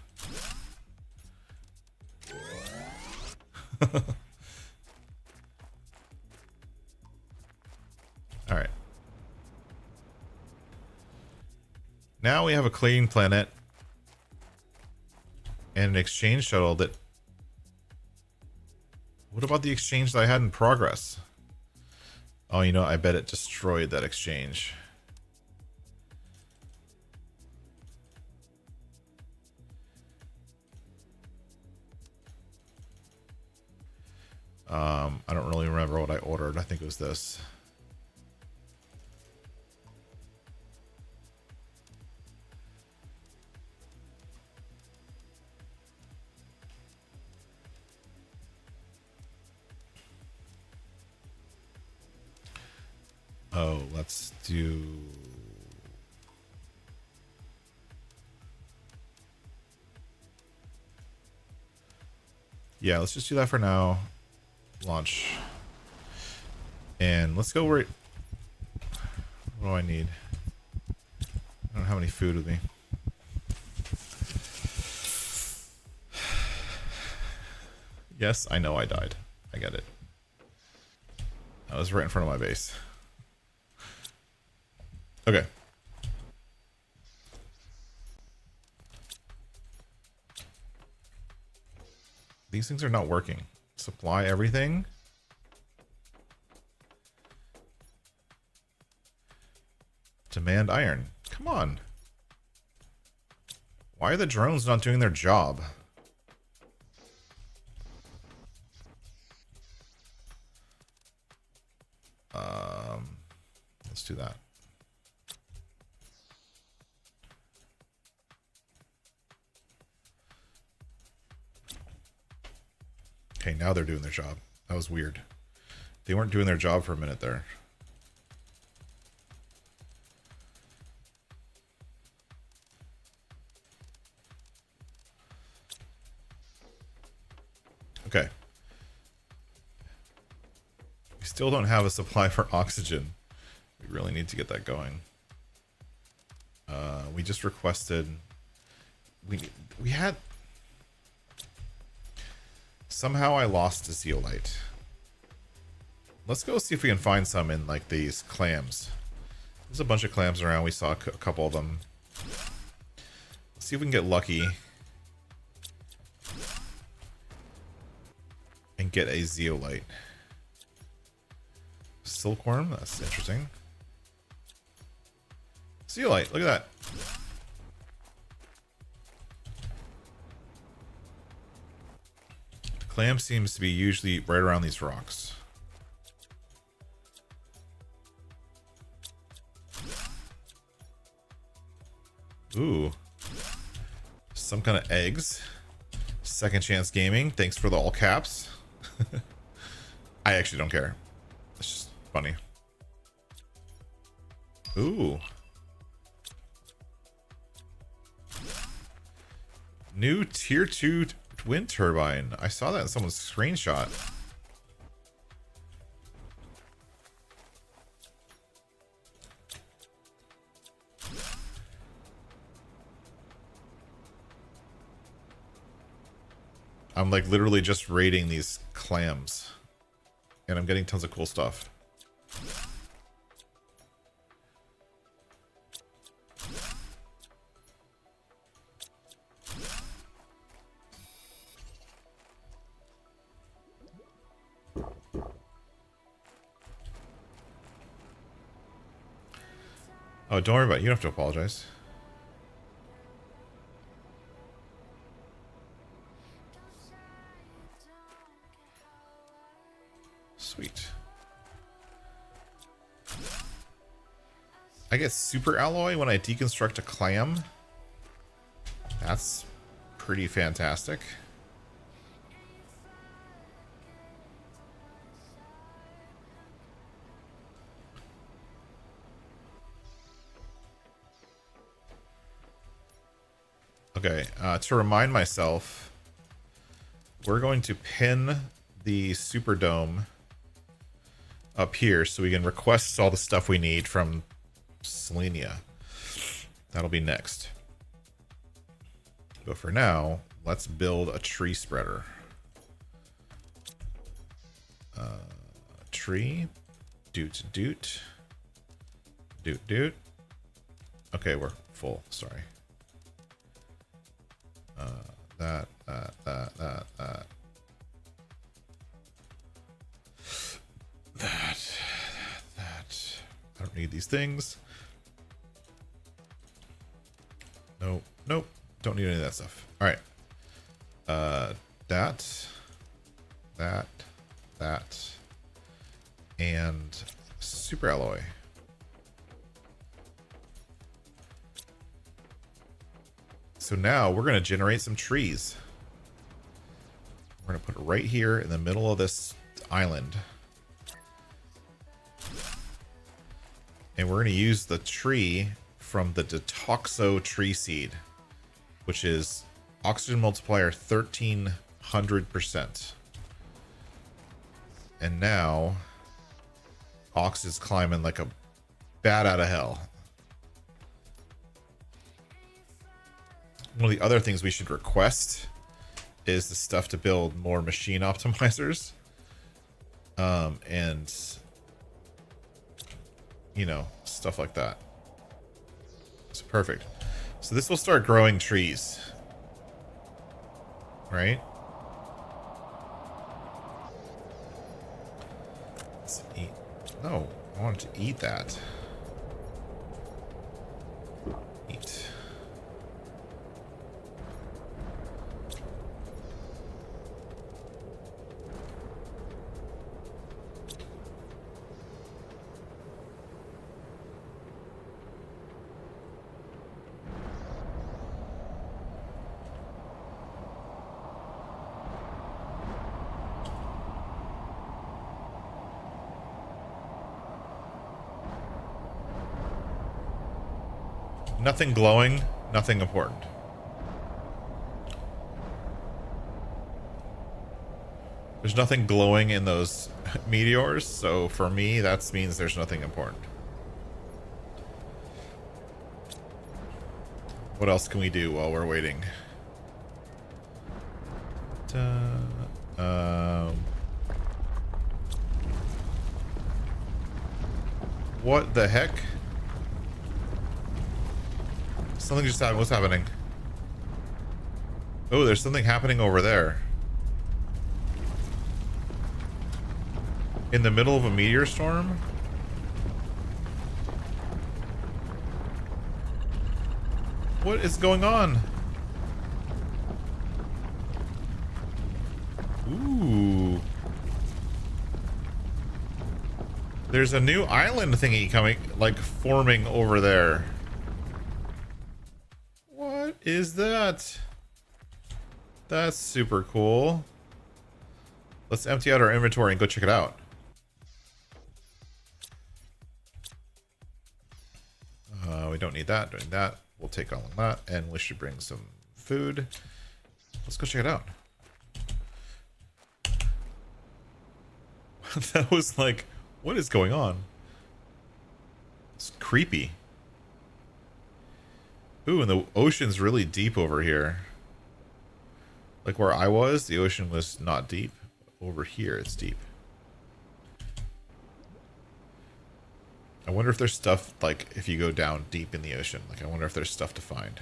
Alright. Now we have a clean planet and an exchange shuttle that... What about the exchange that I had in progress? Oh, you know, I bet it destroyed that exchange. I don't really remember what I ordered. I think it was this. Oh, let's do... Yeah, let's just do that for now. Launch. And let's go right... What do I need? I don't have any food with me. Yes, I know I died. I get it. I was right in front of my base. Okay. These things are not working. Supply everything. Demand iron. Come on. Why are the drones not doing their job? Let's do that. Okay, now they're doing their job. That was weird. They weren't doing their job for a minute there. Okay. We still don't have a supply for oxygen. We really need to get that going. We just requested... We had... Somehow I lost a zeolite. Let's go see if we can find some in, like, these clams. There's a bunch of clams around. We saw a couple of them. Let's see if we can get lucky. And get a zeolite. Silkworm, that's interesting. Zeolite, look at that. The clam seems to be usually right around these rocks. Ooh. Some kind of eggs. Second Chance Gaming, thanks for the all caps. I actually don't care. It's just funny. Ooh. New tier 2 wind turbine. I saw that in someone's screenshot. I'm like literally just raiding these clams. And I'm getting tons of cool stuff. Oh, don't worry about it. You don't have to apologize. Sweet. I get super alloy when I deconstruct a clam. That's pretty fantastic. Okay, to remind myself, we're going to pin the Superdome up here so we can request all the stuff we need from Selenia. That'll be next. But for now, let's build a tree spreader. Tree. Doot. Okay, we're full. Sorry. That. I don't need these things. Nope. Don't need any of that stuff. All right. That, and super alloy. So now we're going to generate some trees. We're going to put it right here in the middle of this island. And we're going to use the tree from the Detoxo tree seed, which is oxygen multiplier 1300%. And now Ox is climbing like a bat out of hell. One of the other things we should request is the stuff to build more machine optimizers. And, you know, stuff like that. So perfect. So this will start growing trees. Right? Let's eat. No, I wanted to eat that. Eat. Nothing glowing, nothing important. There's nothing glowing in those meteors, so for me, that means there's nothing important. What else can we do while we're waiting? What the heck? Something just happened. What's happening? Oh, there's something happening over there. In the middle of a meteor storm? What is going on? Ooh. There's a new island thingy coming, like, forming over there. What is that? That's super cool. Let's empty out our inventory and go check it out. We don't need that. Doing that. We'll take all of that, and we should bring some food. Let's go check it out. That was like, what is going on? It's creepy. Ooh, and the ocean's really deep over here. Like where I was, the ocean was not deep. Over here, it's deep. I wonder if there's stuff, like, if you go down deep in the ocean. Like, I wonder if there's stuff to find.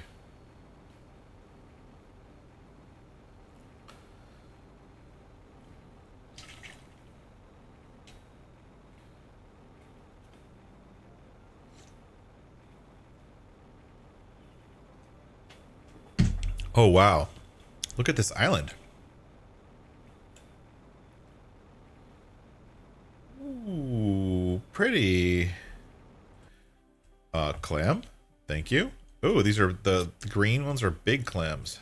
Oh, wow. Look at this island. Ooh, pretty. Clam. Thank you. Oh, these are the green ones are big clams.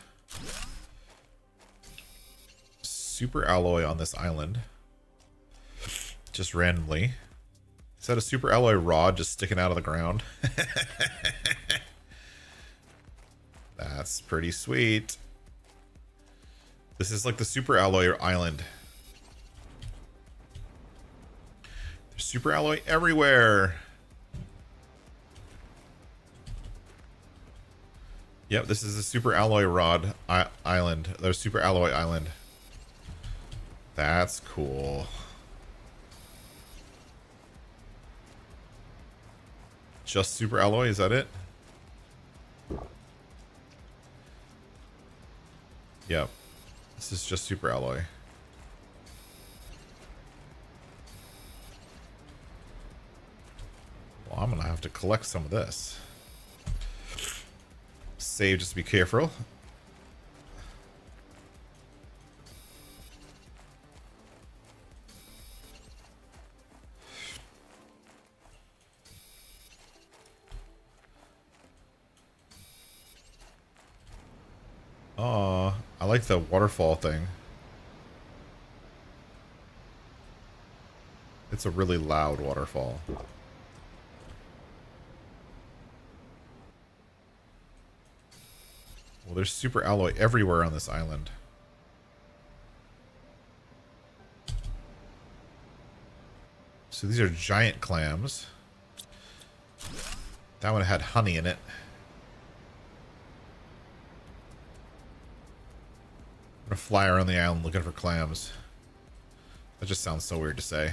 Super alloy on this island. Just randomly. Is that a super alloy rod just sticking out of the ground? That's pretty sweet. This is like the super alloy island. There's super alloy everywhere. Yep, this is the super alloy rod island. There's super alloy island. That's cool. Just super alloy, is that it? Yep. This is just super alloy. Well, I'm gonna have to collect some of this. Save, just be careful. Oh, I like the waterfall thing. It's a really loud waterfall. Well, there's super alloy everywhere on this island. So these are giant clams. That one had honey in it. I'm gonna fly around the island looking for clams. That just sounds so weird to say.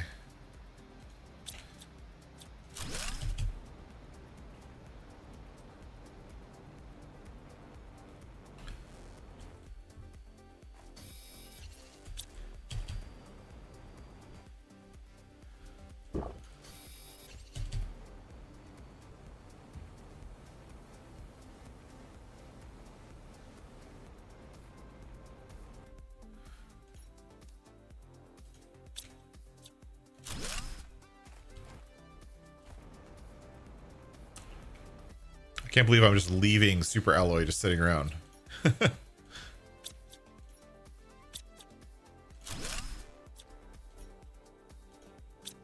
I can't believe I'm just leaving super alloy just sitting around.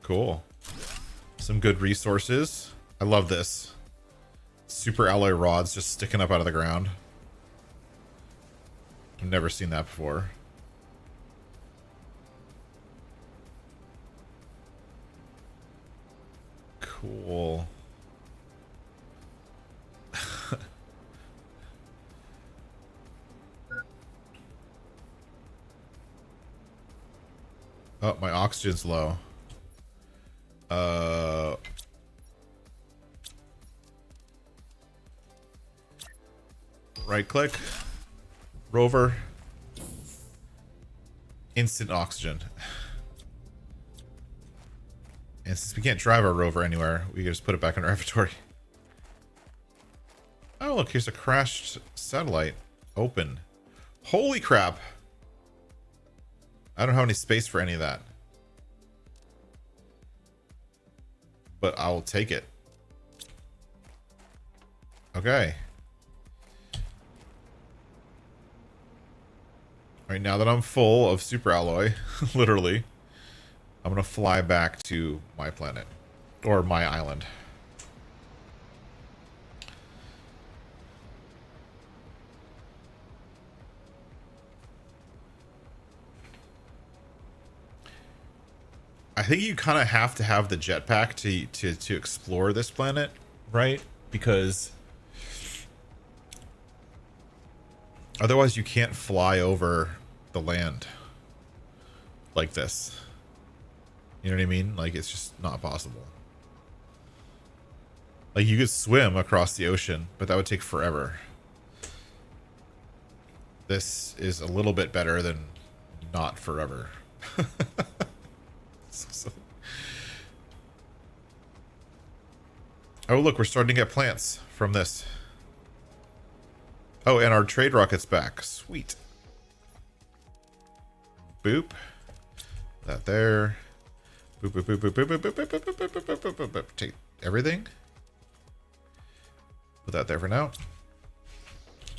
Cool. Some good resources. I love this. Super alloy rods just sticking up out of the ground. I've never seen that before. Cool. Oh, my oxygen's low. Right click. Rover. Instant oxygen. And since we can't drive our rover anywhere, we can just put it back in our inventory. Oh, look, here's a crashed satellite. Open. Holy crap. I don't have any space for any of that. But I'll take it. Okay. Alright, now that I'm full of super alloy, literally, I'm gonna fly back to my planet. Or my island. I think you kind of have to have the jetpack to explore this planet, right? Because otherwise you can't fly over the land like this. You know what I mean? Like, it's just not possible. Like, you could swim across the ocean, but that would take forever. This is a little bit better than not forever. Oh, look, we're starting to get plants from this. Oh, and our trade rocket's back. Sweet. Boop. That there. Boop, boop, boop, boop, boop, boop, boop, boop, boop, boop, boop, boop, boop, boop, boop. Take everything. Put that there for now.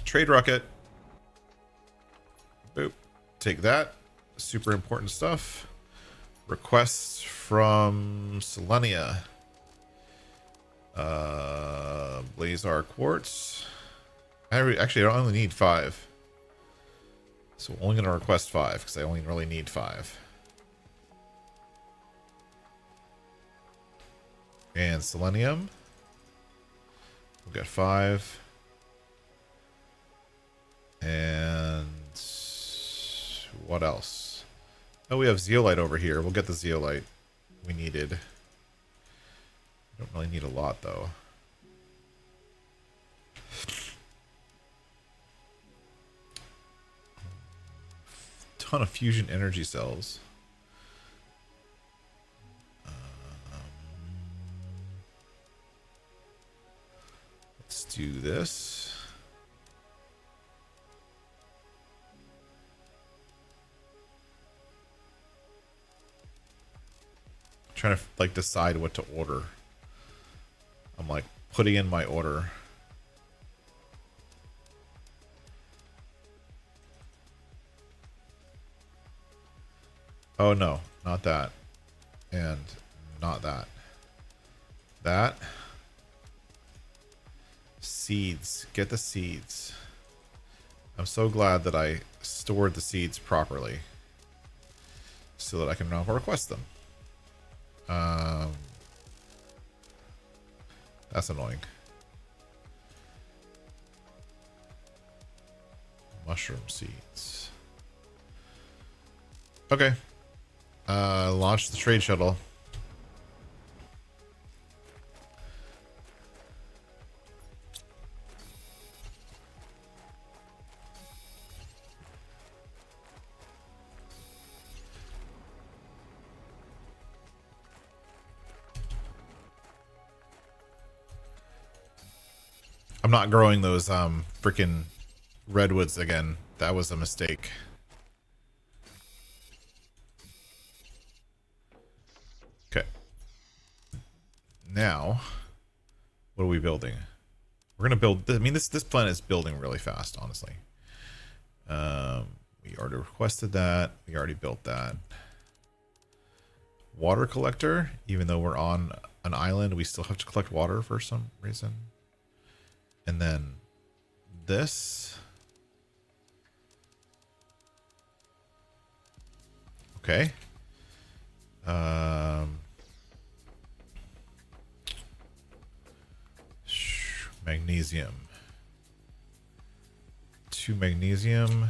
Trade rocket. Boop. Take that. Super important stuff. Requests from Selenia. Blazar quartz. Actually, I only need 5. So I'm only going to request 5 because I only really need 5. And selenium. We'll get 5. And what else? Oh, we have zeolite over here. We'll get the zeolite we needed. Don't really need a lot, though. Ton of fusion energy cells. Let's do this. I'm trying to like decide what to order. I'm like putting in my order. Oh no, not that. And not that. That. Seeds. Get the seeds. I'm so glad that I stored the seeds properly. So that I can now request them. That's annoying. Mushroom seeds. Okay. Launch the trade shuttle. I'm not growing those freaking redwoods again. That was a mistake. Okay. Now, what are we building? We're gonna build. I mean, this planet is building really fast, honestly. We already requested that. We already built that. Water collector. Even though we're on an island, we still have to collect water for some reason. And then this. Okay. Magnesium. 2 magnesium.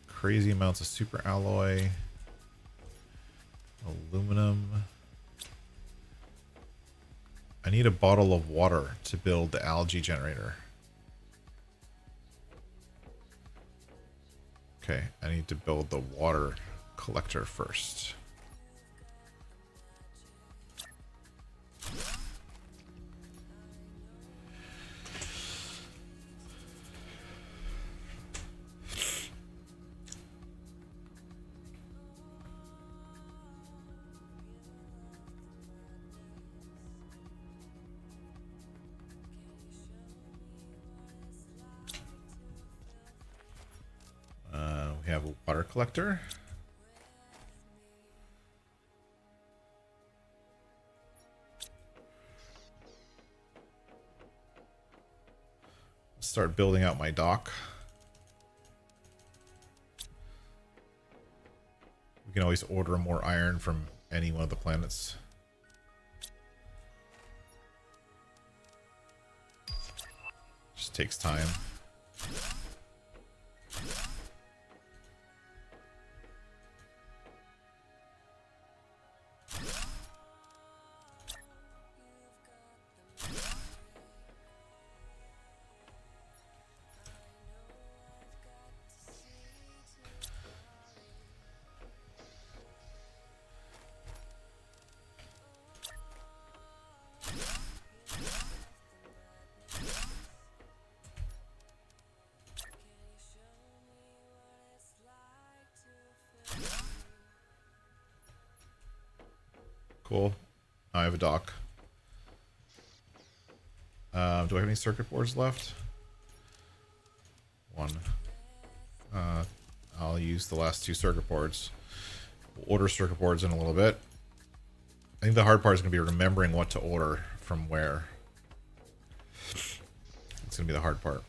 Crazy amounts of super alloy. Aluminum. I need a bottle of water to build the algae generator. Okay, I need to build the water collector first. We have a water collector. Start building out my dock. We can always order more iron from any one of the planets. Just takes time. Cool. I have a dock. Do I have any circuit boards left? 1. I'll use the last 2 circuit boards. We'll order circuit boards in a little bit. I think the hard part is going to be remembering what to order from where. It's going to be the hard part.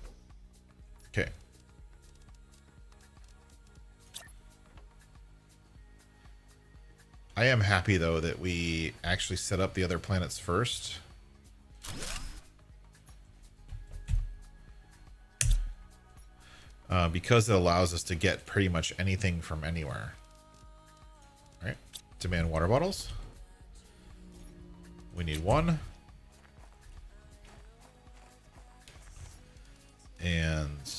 Okay. I am happy, though, that we actually set up the other planets first. Because it allows us to get pretty much anything from anywhere. All right. Demand water bottles. We need 1. And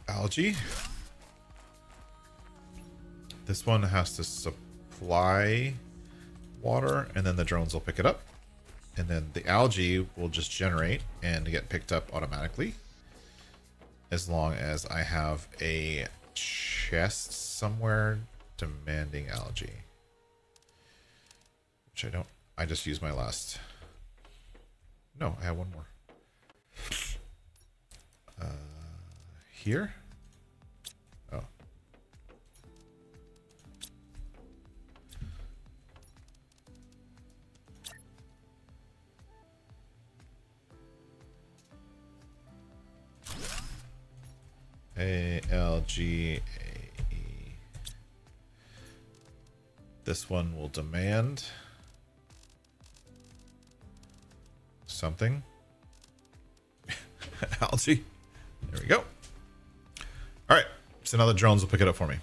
algae. This one has to supply water, and then the drones will pick it up. And then the algae will just generate and get picked up automatically. As long as I have a chest somewhere demanding algae. Which I don't. I just used my last. No, I have one more. Here? Oh. ALGAE. This one will demand something. Algae. There we go. All right. So now the drones will pick it up for me.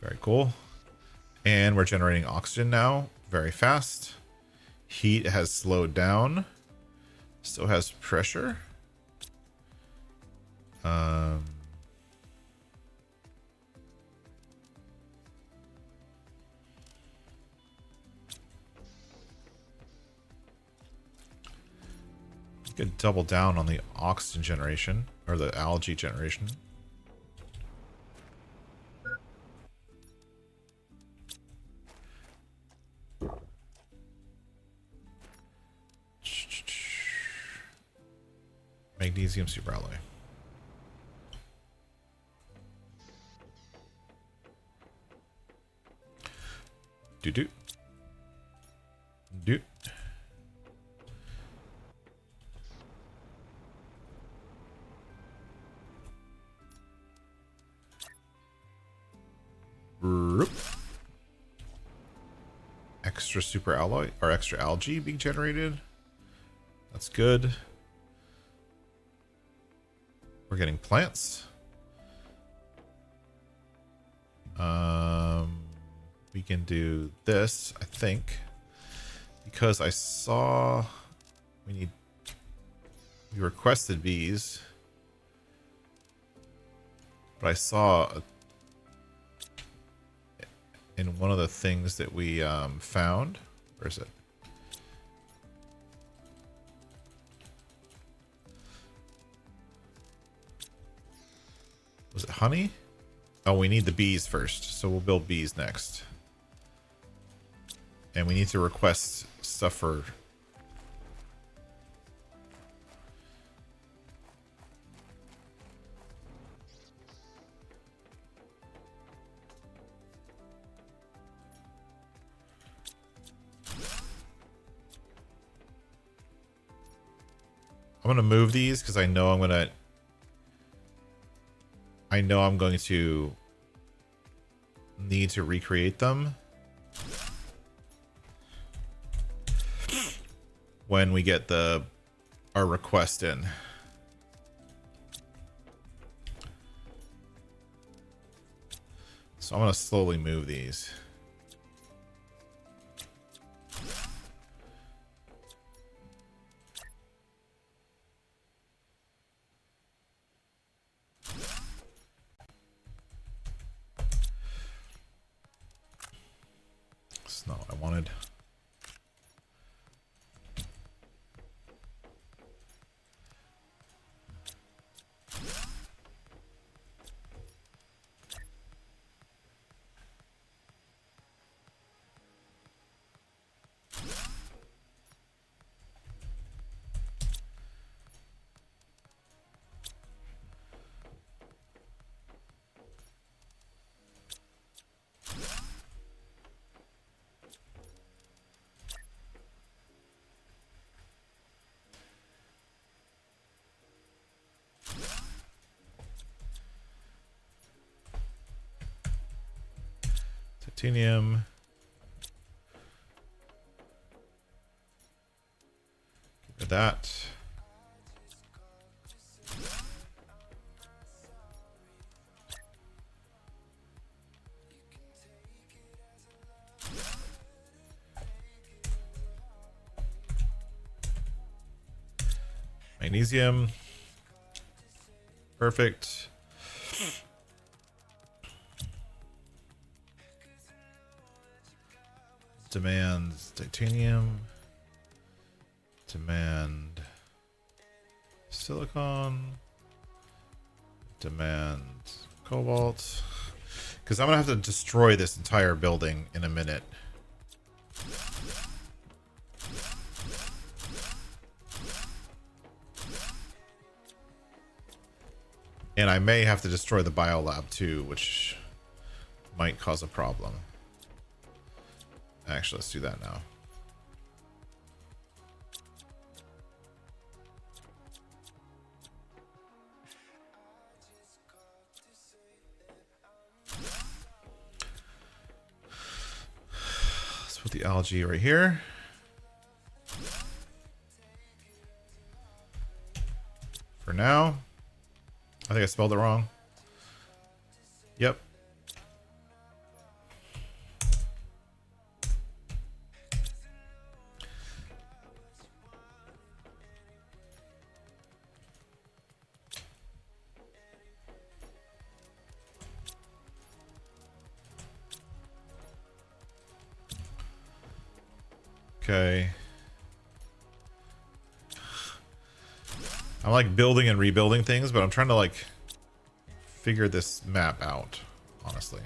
Very cool. And we're generating oxygen now very fast. Heat has slowed down. Still has pressure. You could double down on the oxygen generation or the algae generation. Magnesium superalloy. Do. Extra super alloy or extra algae being generated. That's good. We're getting plants. We can do this, I think, because I saw we requested bees, but I saw in one of the things that we found. Where is it? Was it honey? Oh, we need the bees first, so we'll build bees next. And we need to request stuff for... I'm going to move these because I know I'm going to need to recreate them when we get our request in. So I'm going to slowly move these. That's not what I wanted. Titanium. Get rid of that. Magnesium. Perfect. Demand titanium. Demand silicon. Demand cobalt. Because I'm going to have to destroy this entire building in a minute. And I may have to destroy the biolab too, which might cause a problem. Actually, let's do that now. Let's put the algae right here. For now. I think I spelled it wrong. Yep. Okay. I'm like building and rebuilding things, but I'm trying to like figure this map out, honestly.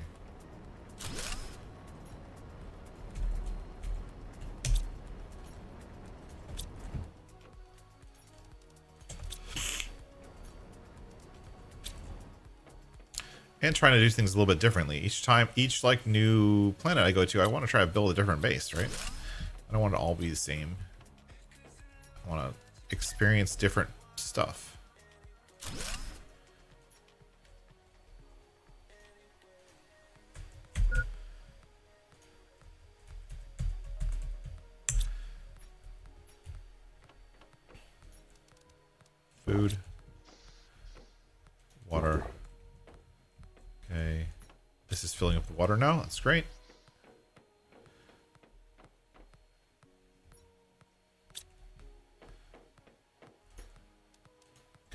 And trying to do things a little bit differently. Each like new planet I go to, I want to try to build a different base, right? I don't want it to all be the same. I want to experience different stuff. Food. Water. Okay. This is filling up the water now. That's great.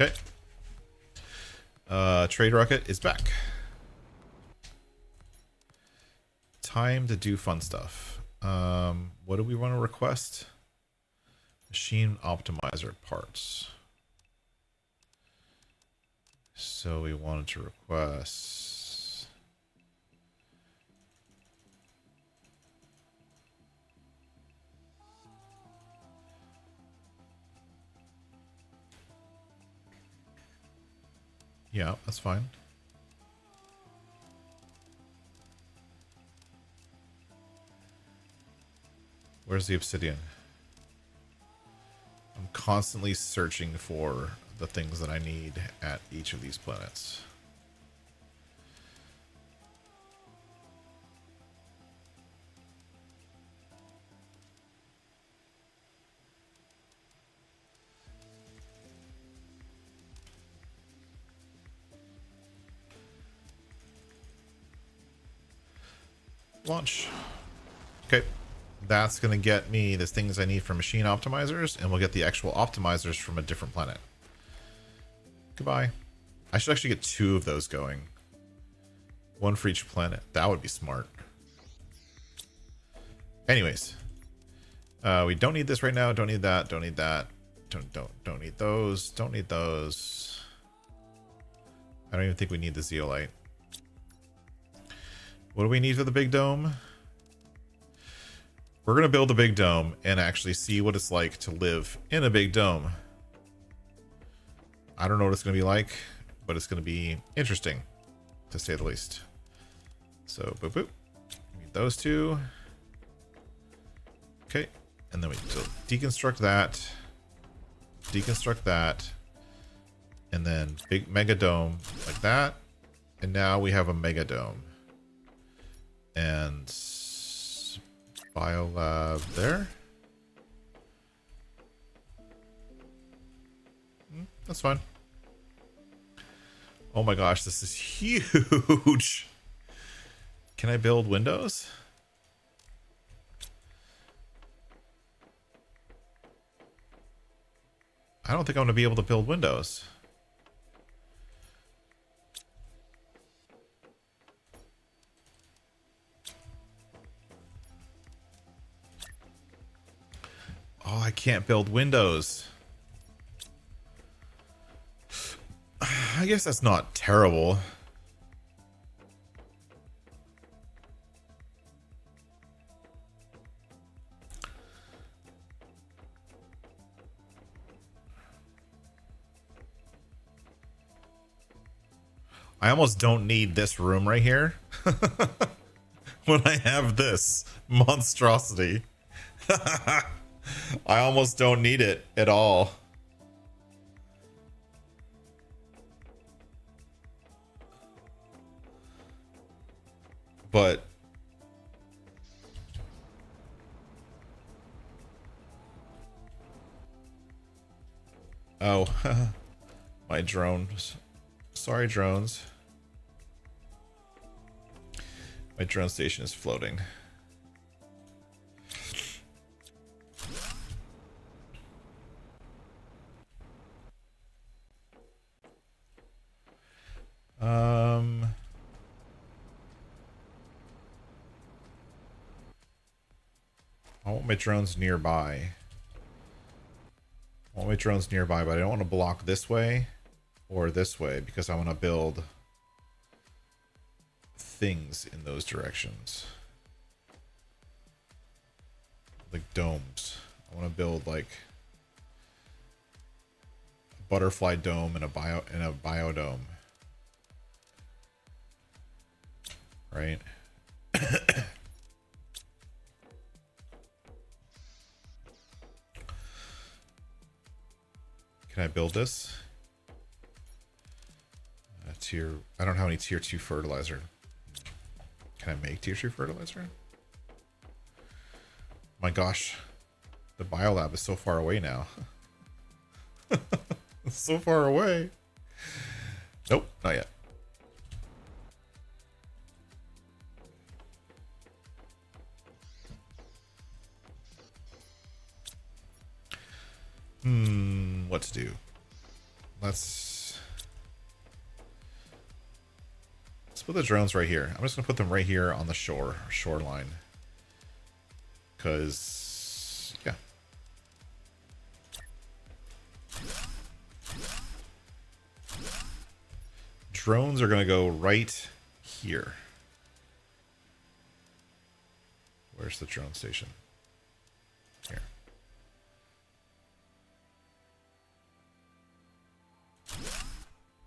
Okay. Trade rocket is back. Time to do fun stuff. What do we want to request? Machine optimizer parts. So we wanted to request. Yeah, that's fine. Where's the obsidian? I'm constantly searching for the things that I need at each of these planets. Launch. Okay. That's going to get me the things I need for machine optimizers, and we'll get the actual optimizers from a different planet. Goodbye. I should actually get 2 of those going. 1 for each planet. That would be smart. Anyways. We don't need this right now. Don't need that. Don't need that. Don't need those. Don't need those. I don't even think we need the zeolite. What do we need for the big dome? We're going to build a big dome and actually see what it's like to live in a big dome. I don't know what it's going to be like, but it's going to be interesting, to say the least. So, boop, boop. Need those 2. Okay. And then we deconstruct that. Deconstruct that. And then big mega dome like that. And now we have a mega dome. And biolab there. That's fine. Oh my gosh, this is huge. Can I build windows? I don't think I'm going to be able to build windows. Oh, I can't build windows. I guess that's not terrible. I almost don't need this room right here when I have this monstrosity. I almost don't need it at all. But oh, my drones. Sorry, drones. My drone station is floating. I want my drones nearby. I want my drones nearby, but I don't want to block this way or this way because I want to build things in those directions. Like domes. I want to build like a butterfly dome and a biodome. right? Can I build this? I don't have any tier 2 fertilizer. Can I make tier 2 fertilizer? My gosh, the biolab is so far away now. It's so far away. Nope, not yet. What to do? Let's put the drones right here. I'm just gonna put them right here on the shoreline. Because yeah. Drones are gonna go right here. Where's the drone station? Here.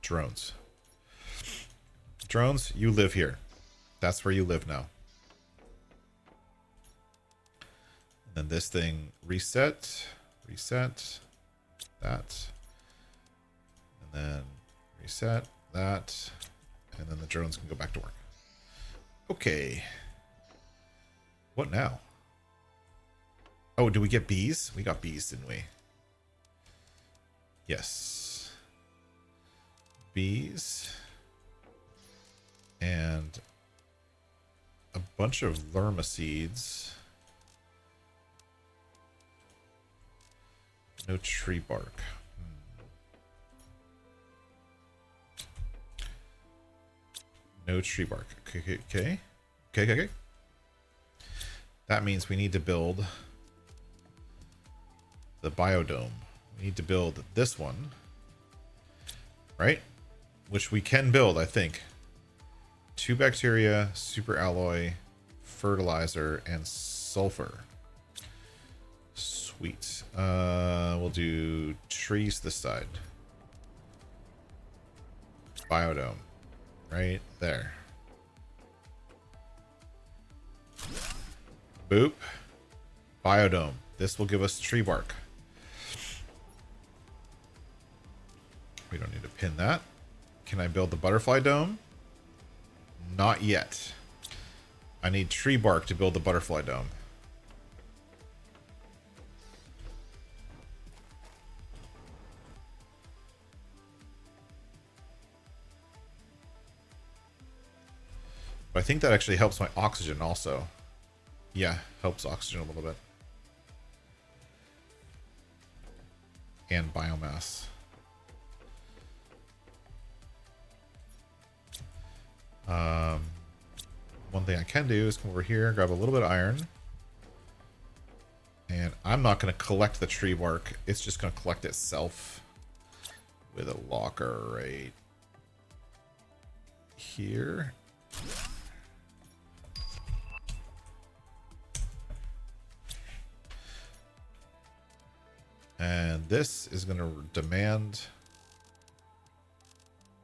Drones. Drones, you live here. That's where you live now. And then this thing reset, that, and then reset that, and then the drones can go back to work. Okay. What now? Oh, do we get bees? We got bees, didn't we? Yes. Bees. And a bunch of lerma seeds. No tree bark. No tree bark. Okay. That means we need to build the biodome. We need to build this one. Right? Which we can build, I think. 2 bacteria, super alloy, fertilizer, and sulfur. Sweet. We'll do trees this side. Biodome. Right there. Boop. Biodome. This will give us tree bark. We don't need to pin that. Can I build the butterfly dome? Not yet. I need tree bark to build the butterfly dome. But I think that actually helps my oxygen also. Yeah, helps oxygen a little bit. And biomass. One thing I can do is come over here, grab a little bit of iron. And I'm not going to collect the tree bark. It's just going to collect itself with a locker right here. And this is going to demand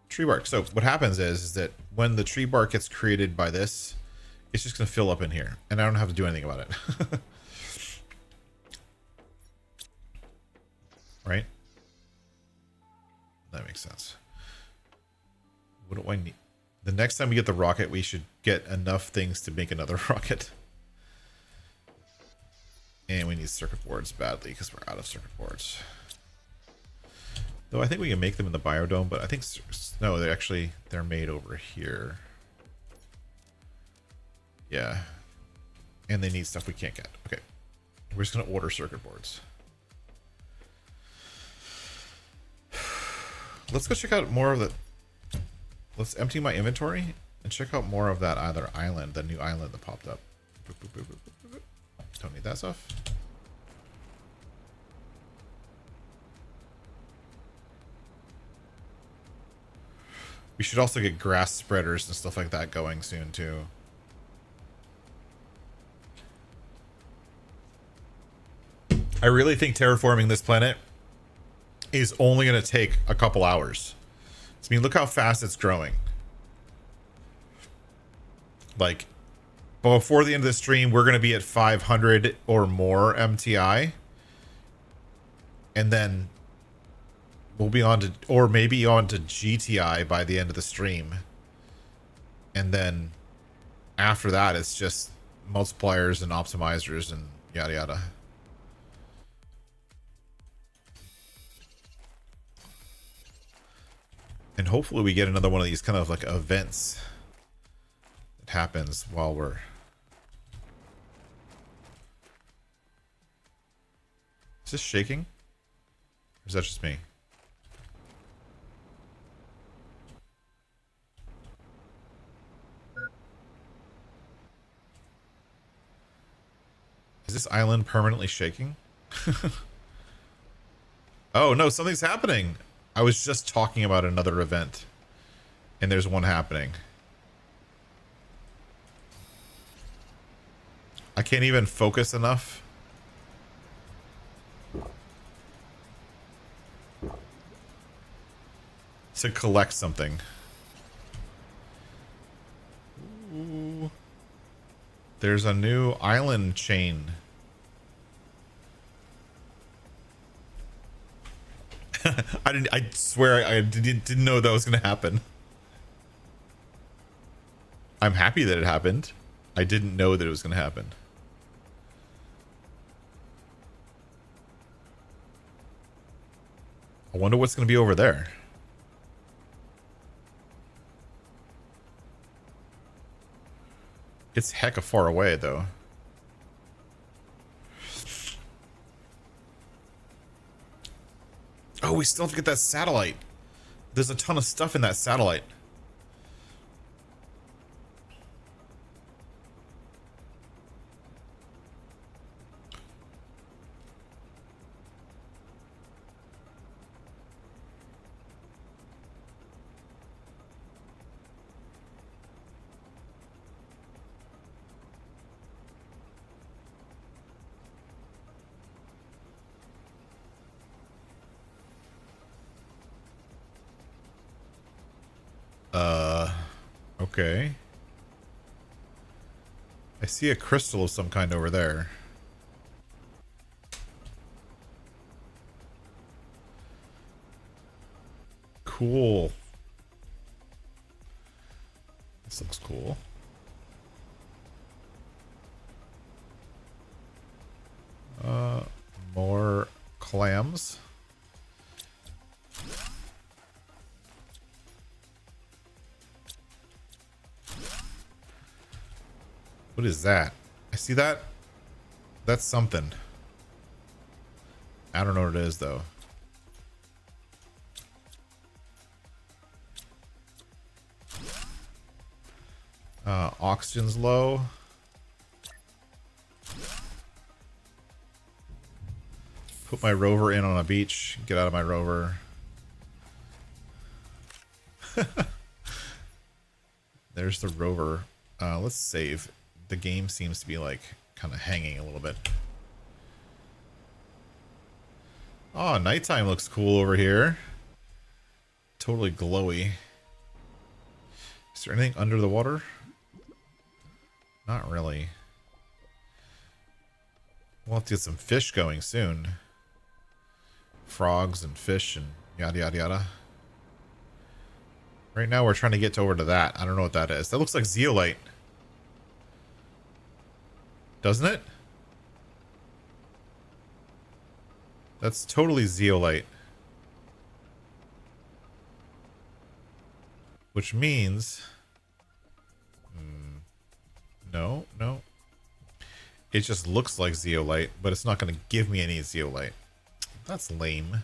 tree bark. So what happens is that when the tree bark gets created by this, it's just going to fill up in here. And I don't have to do anything about it. Right? That makes sense. What do I need? The next time we get the rocket, we should get enough things to make another rocket. And we need circuit boards badly because we're out of circuit boards. Though I think we can make them in the biodome, but I think no, they're made over here. Yeah. And they need stuff we can't get. Okay. We're just going to order circuit boards. Let's go check out more of the... Let's empty my inventory and check out more of that other island, the new island that popped up. Don't need that stuff. We should also get grass spreaders and stuff like that going soon too. I really think terraforming this planet is only going to take a couple hours. I mean, look how fast it's growing. Like, before the end of the stream, we're going to be at 500 or more MTI. And then we'll be on to, or maybe on to GTI by the end of the stream. And then after that, it's just multipliers and optimizers and yada yada. And hopefully we get another one of these kind of like events that happens while we're... Is this shaking? Or is that just me? Is this island permanently shaking? Oh no, something's happening. I was just talking about another event, and there's one happening. I can't even focus enough. To collect something. Ooh. There's a new island chain. I swear I didn't know that was gonna happen. I'm happy that it happened. I didn't know that it was gonna happen. I wonder what's gonna be over there. It's hecka far away though. Oh, we still have to get that satellite. There's a ton of stuff in that satellite. Okay. I see a crystal of some kind over there. Cool. This looks cool. More clams. What is that? I see that. That's something. I don't know what it is though. Oxygen's low. Put my rover in on a beach. Get out of my rover. There's the rover. Let's save. The game seems to be like kind of hanging a little bit. Oh, nighttime looks cool over here. Totally glowy. Is there anything under the water? Not really. We'll have to get some fish going soon. Frogs and fish and yada yada yada. Right now we're trying to get over to that. I don't know what that is. That looks like zeolite. Doesn't it? That's totally zeolite. Which means... no. It just looks like zeolite, but it's not going to give me any zeolite. That's lame.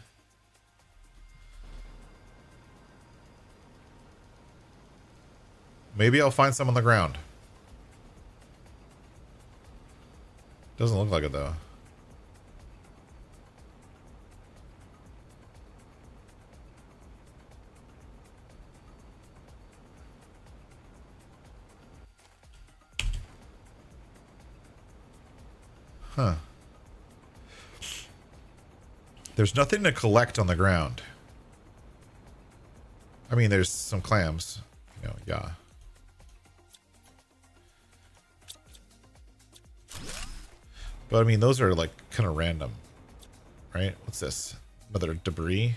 Maybe I'll find some on the ground. Doesn't look like it though. Huh. There's nothing to collect on the ground. I mean, there's some clams. You know, yeah. But I mean, those are like kind of random, right? What's this? Another debris.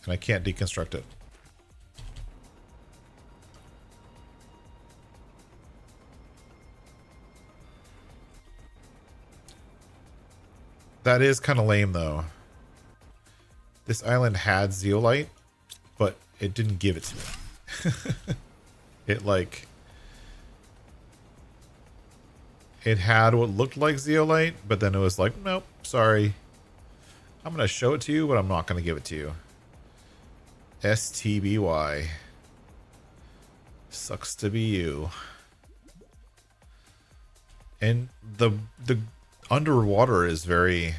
And I can't deconstruct it. That is kind of lame, though. This island had zeolite, but it didn't give it to me. It, like... It had what looked like zeolite, but then it was like, nope, sorry. I'm going to show it to you, but I'm not going to give it to you. STBY. Sucks to be you. And the underwater is very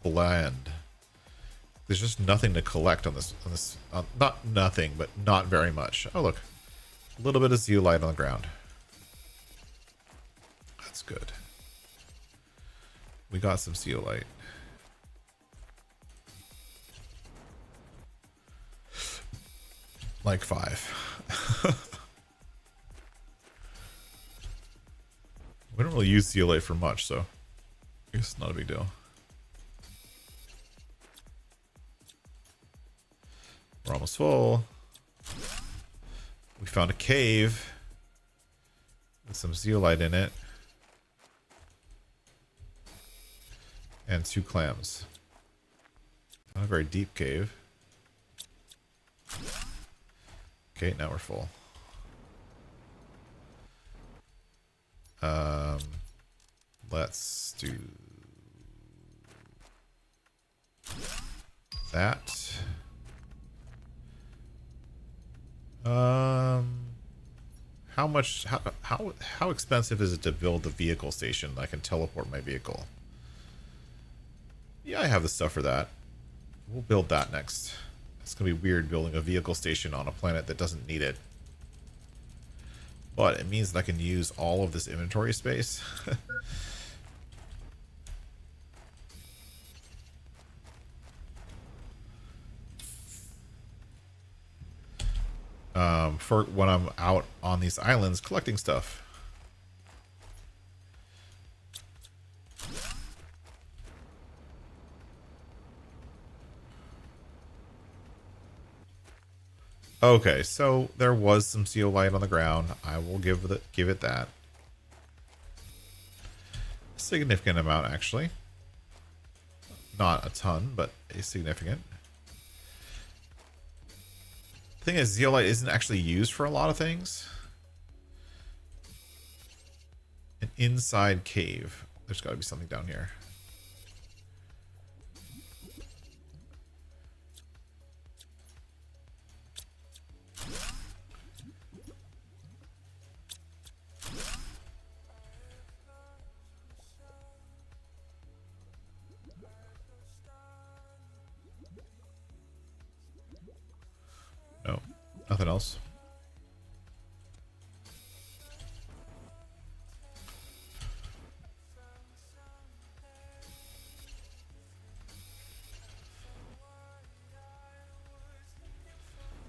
bland. There's just nothing to collect on this. Not nothing, but not very much. Oh, look. A little bit of zeolite on the ground. That's good. We got some zeolite. Like 5. We don't really use zeolite for much, so I guess it's not a big deal. We're almost full. We found a cave with some zeolite in it. And 2 clams. Not a very deep cave. Okay, now we're full. Let's do that. How expensive is it to build the vehicle station that I can teleport my vehicle? Yeah, I have the stuff for that. We'll build that next. It's gonna be weird building a vehicle station on a planet that doesn't need it. But it means that I can use all of this inventory space. For when I'm out on these islands collecting stuff. Okay, so there was some zeolite on the ground. I will give it that. A significant amount, actually. Not a ton, but a significant. The thing is, zeolite isn't actually used for a lot of things. An inside cave. There's got to be something down here. No, nothing else.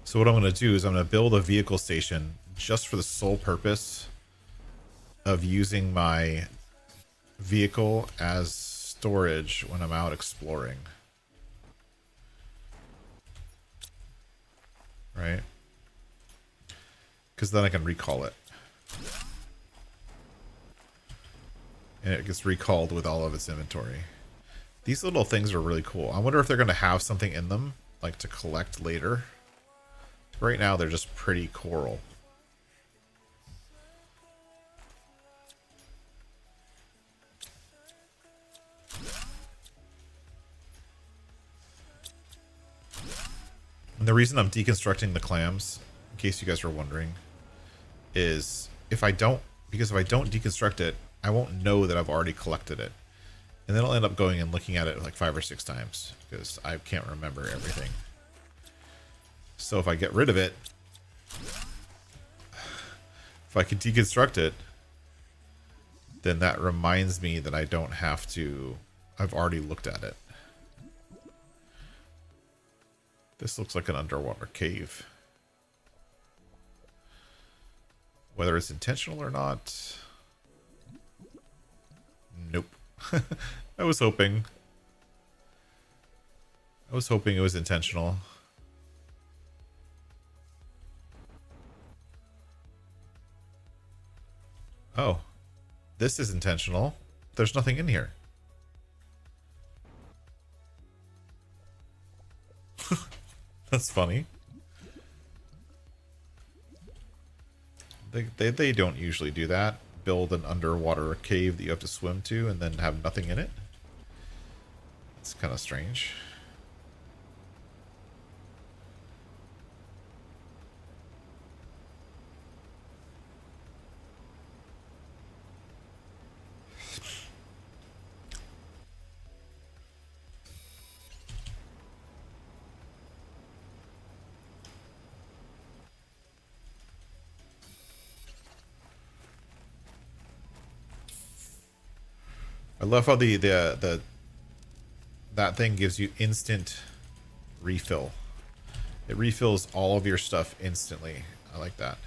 So what I'm going to do is I'm going to build a vehicle station just for the sole purpose of using my vehicle as storage when I'm out exploring. Right? Because then I can recall it. And it gets recalled with all of its inventory. These little things are really cool. I wonder if they're going to have something in them, like to collect later. Right now, they're just pretty coral. And the reason I'm deconstructing the clams, in case you guys are wondering, is because if I don't deconstruct it, I won't know that I've already collected it. And then I'll end up going and looking at it like 5 or 6 times because I can't remember everything. So if I get rid of it, if I can deconstruct it, then that reminds me that I don't have to, I've already looked at it. This looks like an underwater cave. Whether it's intentional or not. Nope. I was hoping. I was hoping it was intentional. Oh, this is intentional. There's nothing in here. That's funny. They don't usually do that. Build an underwater cave that you have to swim to and then have nothing in it. It's kind of strange. I love how that thing gives you instant refill. It refills all of your stuff instantly. I like that.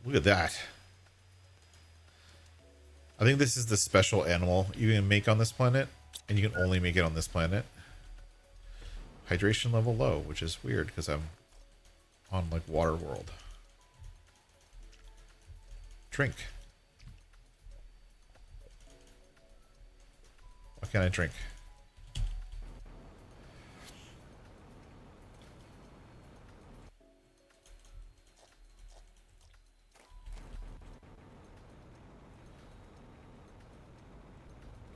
Look at that. I think this is the special animal you can make on this planet, and you can only make it on this planet. Hydration level low, which is weird because I'm on like water world. Drink. What can I drink?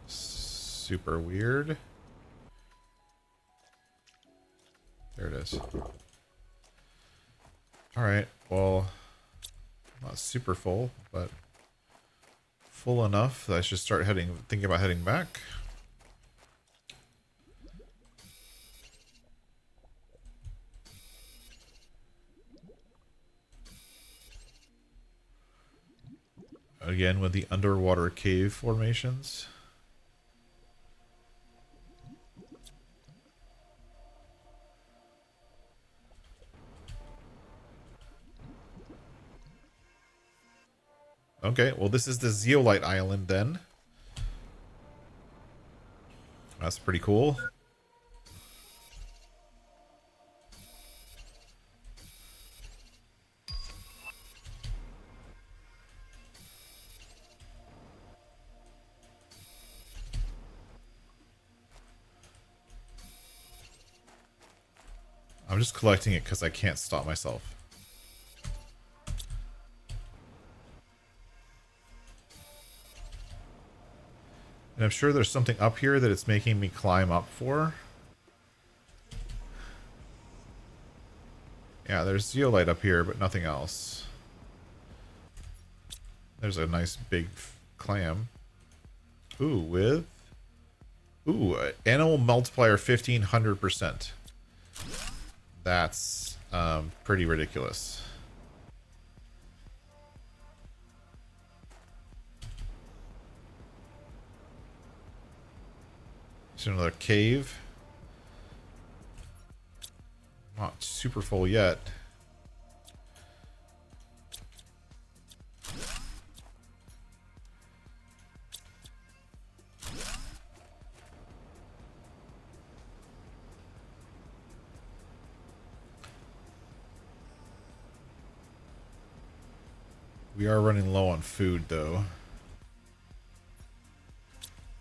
Super weird. There it is. Alright, well, not super full, but full enough that I should start thinking about heading back. Again with the underwater cave formations. Okay, well this is the zeolite island then. That's pretty cool. I'm just collecting it because I can't stop myself. And I'm sure there's something up here that it's making me climb up for. Yeah, there's zeolite up here, but nothing else. There's a nice big clam. Ooh, with... Ooh, animal multiplier 1500%. That's pretty ridiculous. There's another cave. Not super full yet. We are running low on food, though.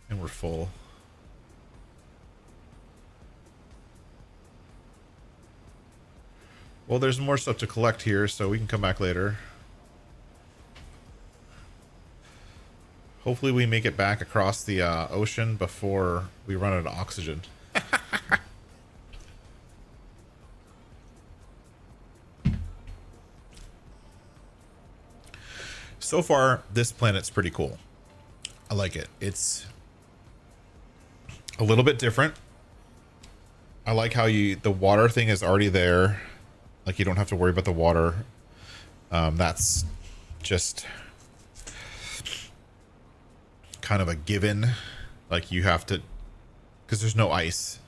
And we're full. Well, there's more stuff to collect here, so we can come back later. Hopefully we make it back across the ocean before we run out of oxygen. So far, this planet's pretty cool. I like it. It's a little bit different. I like how the water thing is already there. Like, you don't have to worry about the water. That's just kind of a given. Like, you have to, because there's no ice.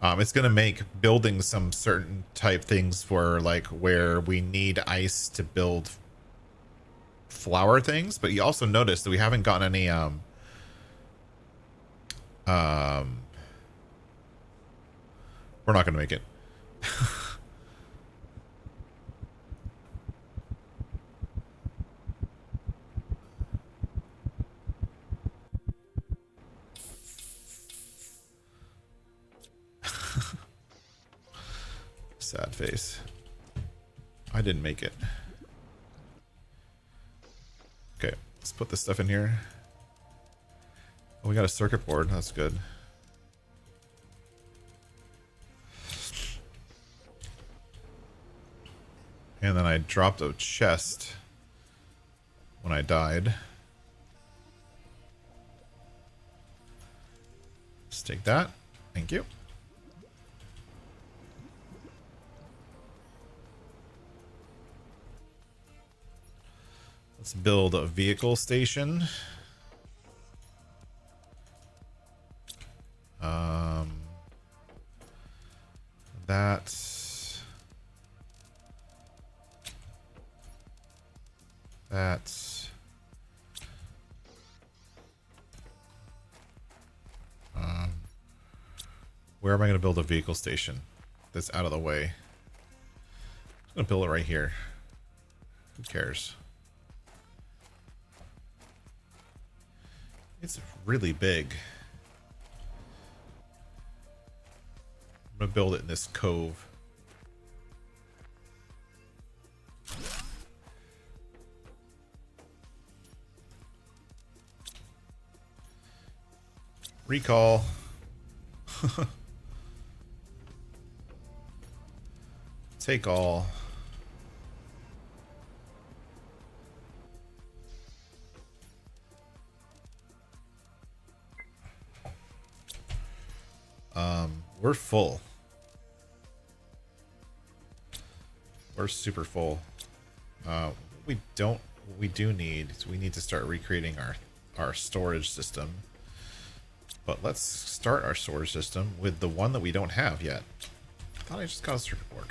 It's going to make building some certain type things for like where we need ice to build flower things. But you also notice that we haven't gotten any we're not going to make it. Sad face. I didn't make it. Okay, let's put this stuff in here. Oh, we got a circuit board. That's good. And then I dropped a chest when I died. Let's take that. Thank you. Let's build a vehicle station. That's where am I going to build a vehicle station that's out of the way? I'm going to build it right here. Who cares? It's really big. I'm going to build it in this cove. Recall. Take all. We're full. We're super full. We do need, so we need to start recreating our storage system. But let's start our storage system with the one that we don't have yet. I thought I just got a circuit board.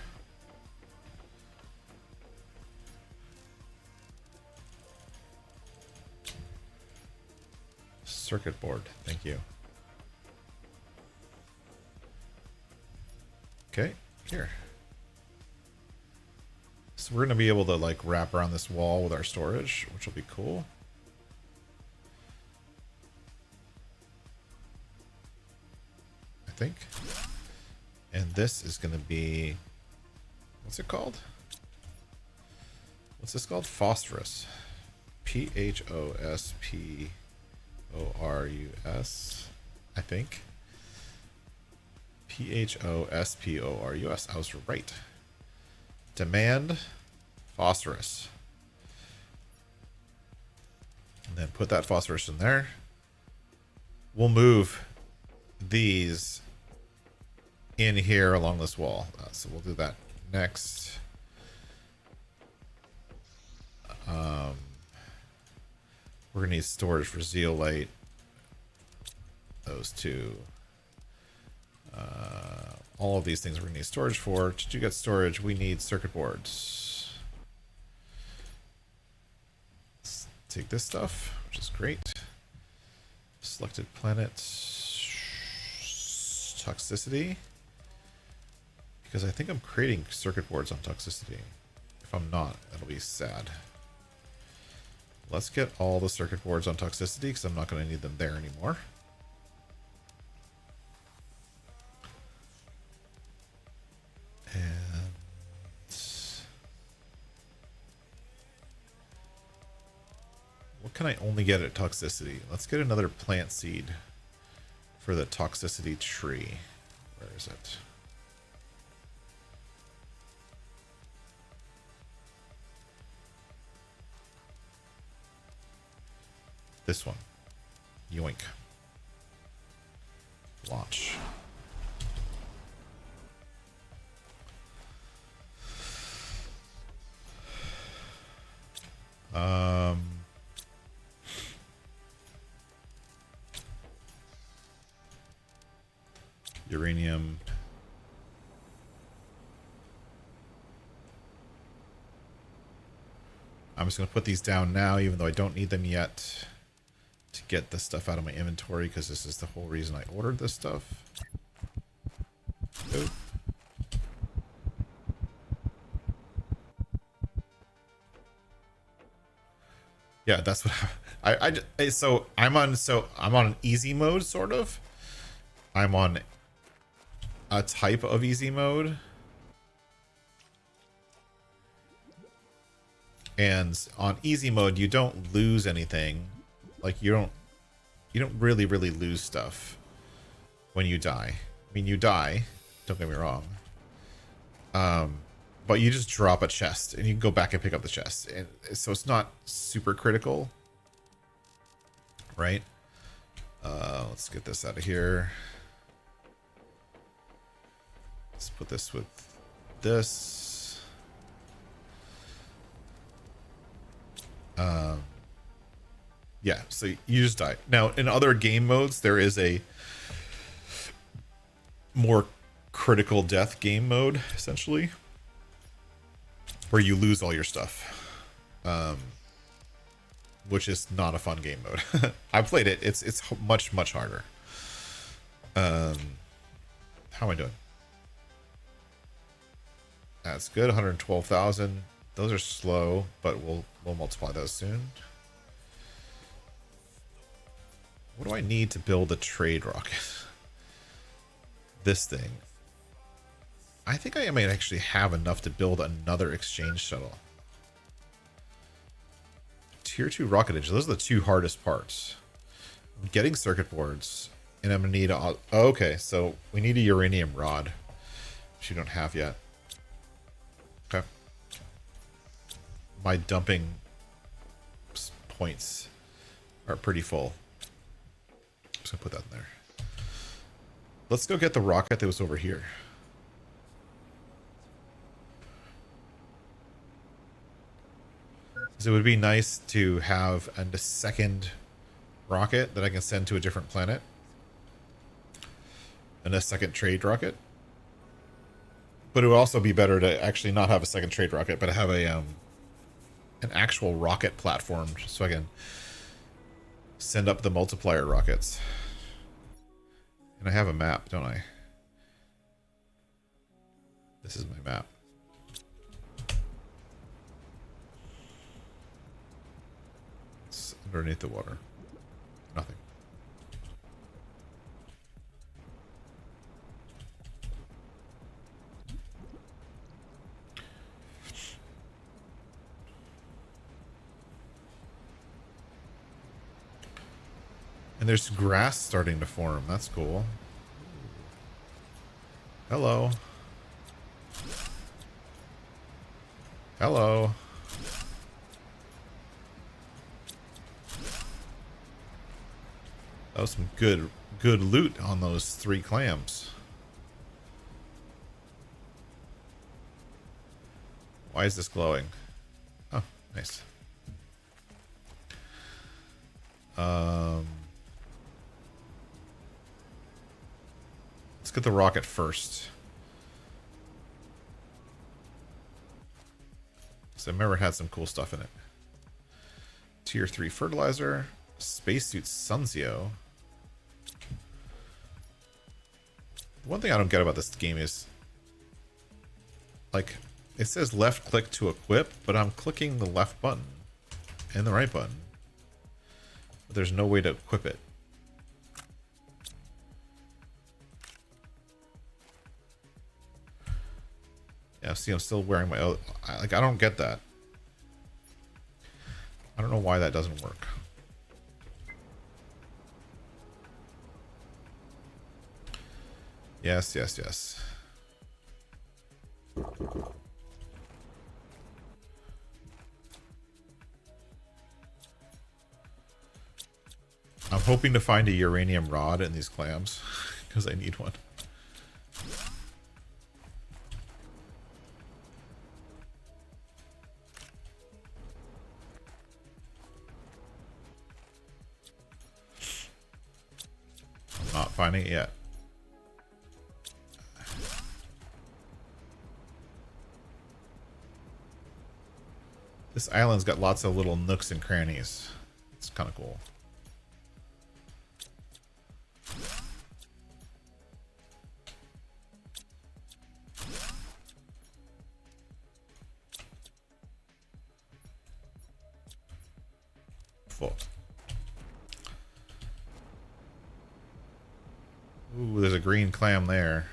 Circuit board, thank you. Okay, here. So we're gonna be able to like wrap around this wall with our storage, which will be cool. I think. And this is gonna be, what's it called? What's this called? Phosphorus. P-H-O-S-P-O-R-U-S, I think. P-H-O-S-P-O-R-U-S. I was right. Demand phosphorus. And then put that phosphorus in there. We'll move these in here along this wall. So we'll do that next. We're gonna need storage for zeolite. Those two. All of these things we're gonna need storage for. To get storage, we need circuit boards. Let's take this stuff, which is great. Selected planet. Toxicity. Because I think I'm creating circuit boards on toxicity. If I'm not, that'll be sad. Let's get all the circuit boards on toxicity because I'm not going to need them there anymore. And what can I only get at toxicity? Let's get another plant seed for the toxicity tree. Where is it? This one. Yoink. Launch. Uranium, I'm just going to put these down now, even though I don't need them yet, to get the stuff out of my inventory, because this is the whole reason I ordered this stuff. Oop. Yeah, that's what so I'm on easy mode, sort of. I'm on a type of easy mode. And on easy mode, you don't lose anything. Like you don't really lose stuff when you die. I mean, you die, don't get me wrong. But you just drop a chest and you can go back and pick up the chest. And so it's not super critical. Right? Let's get this out of here. Let's put this with this. Yeah, so you just die. Now, in other game modes, there is a more critical death game mode, essentially, where you lose all your stuff, which is not a fun game mode. I played it. It's much harder. How am I doing? That's good. 112,000. Those are slow, but we'll multiply those soon. What do I need to build a trade rocket? This thing. I think I might actually have enough to build another exchange shuttle. Tier 2 rocket engine. Those are the two hardest parts. I'm getting circuit boards, and I'm gonna need a, okay, so we need a uranium rod, which you don't have yet. Okay. My dumping points are pretty full. I'm just gonna put that in there. Let's go get the rocket that was over here. So it would be nice to have a second rocket that I can send to a different planet. And a second trade rocket. But it would also be better to actually not have a second trade rocket, but have a an actual rocket platform so I can send up the multiplier rockets. And I have a map, don't I? This is my map. It's underneath the water. Nothing. And there's grass starting to form. That's cool. Hello. Hello. That was some good loot on those 3 clams. Why is this glowing? Oh, nice. Let's get the rocket first. So I remember it had some cool stuff in it. Tier 3 fertilizer. Spacesuit Sunzio. One thing I don't get about this game is, like, it says left click to equip, but I'm clicking the left button and the right button. But there's no way to equip it. Yeah, see, I'm still wearing my own. I don't get that. I don't know why that doesn't work. Yes, yes, yes. I'm hoping to find a uranium rod in these clams, because I need one. I'm not finding it yet. This island's got lots of little nooks and crannies. It's kind of cool. Full. Ooh, there's a green clam there.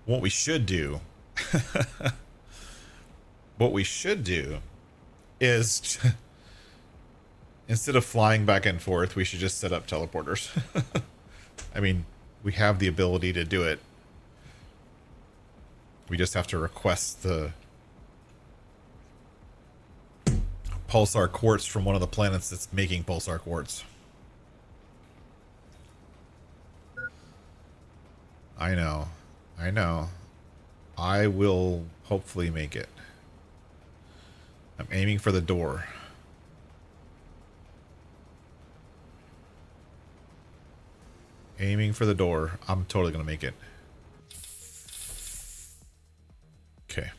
What we should do, is instead of flying back and forth, we should just set up teleporters. I mean, we have the ability to do it. We just have to request the pulsar quartz from one of the planets that's making pulsar quartz. I know. I know. I will hopefully make it. I'm aiming for the door. Aiming for the door. I'm totally going to make it. Okay.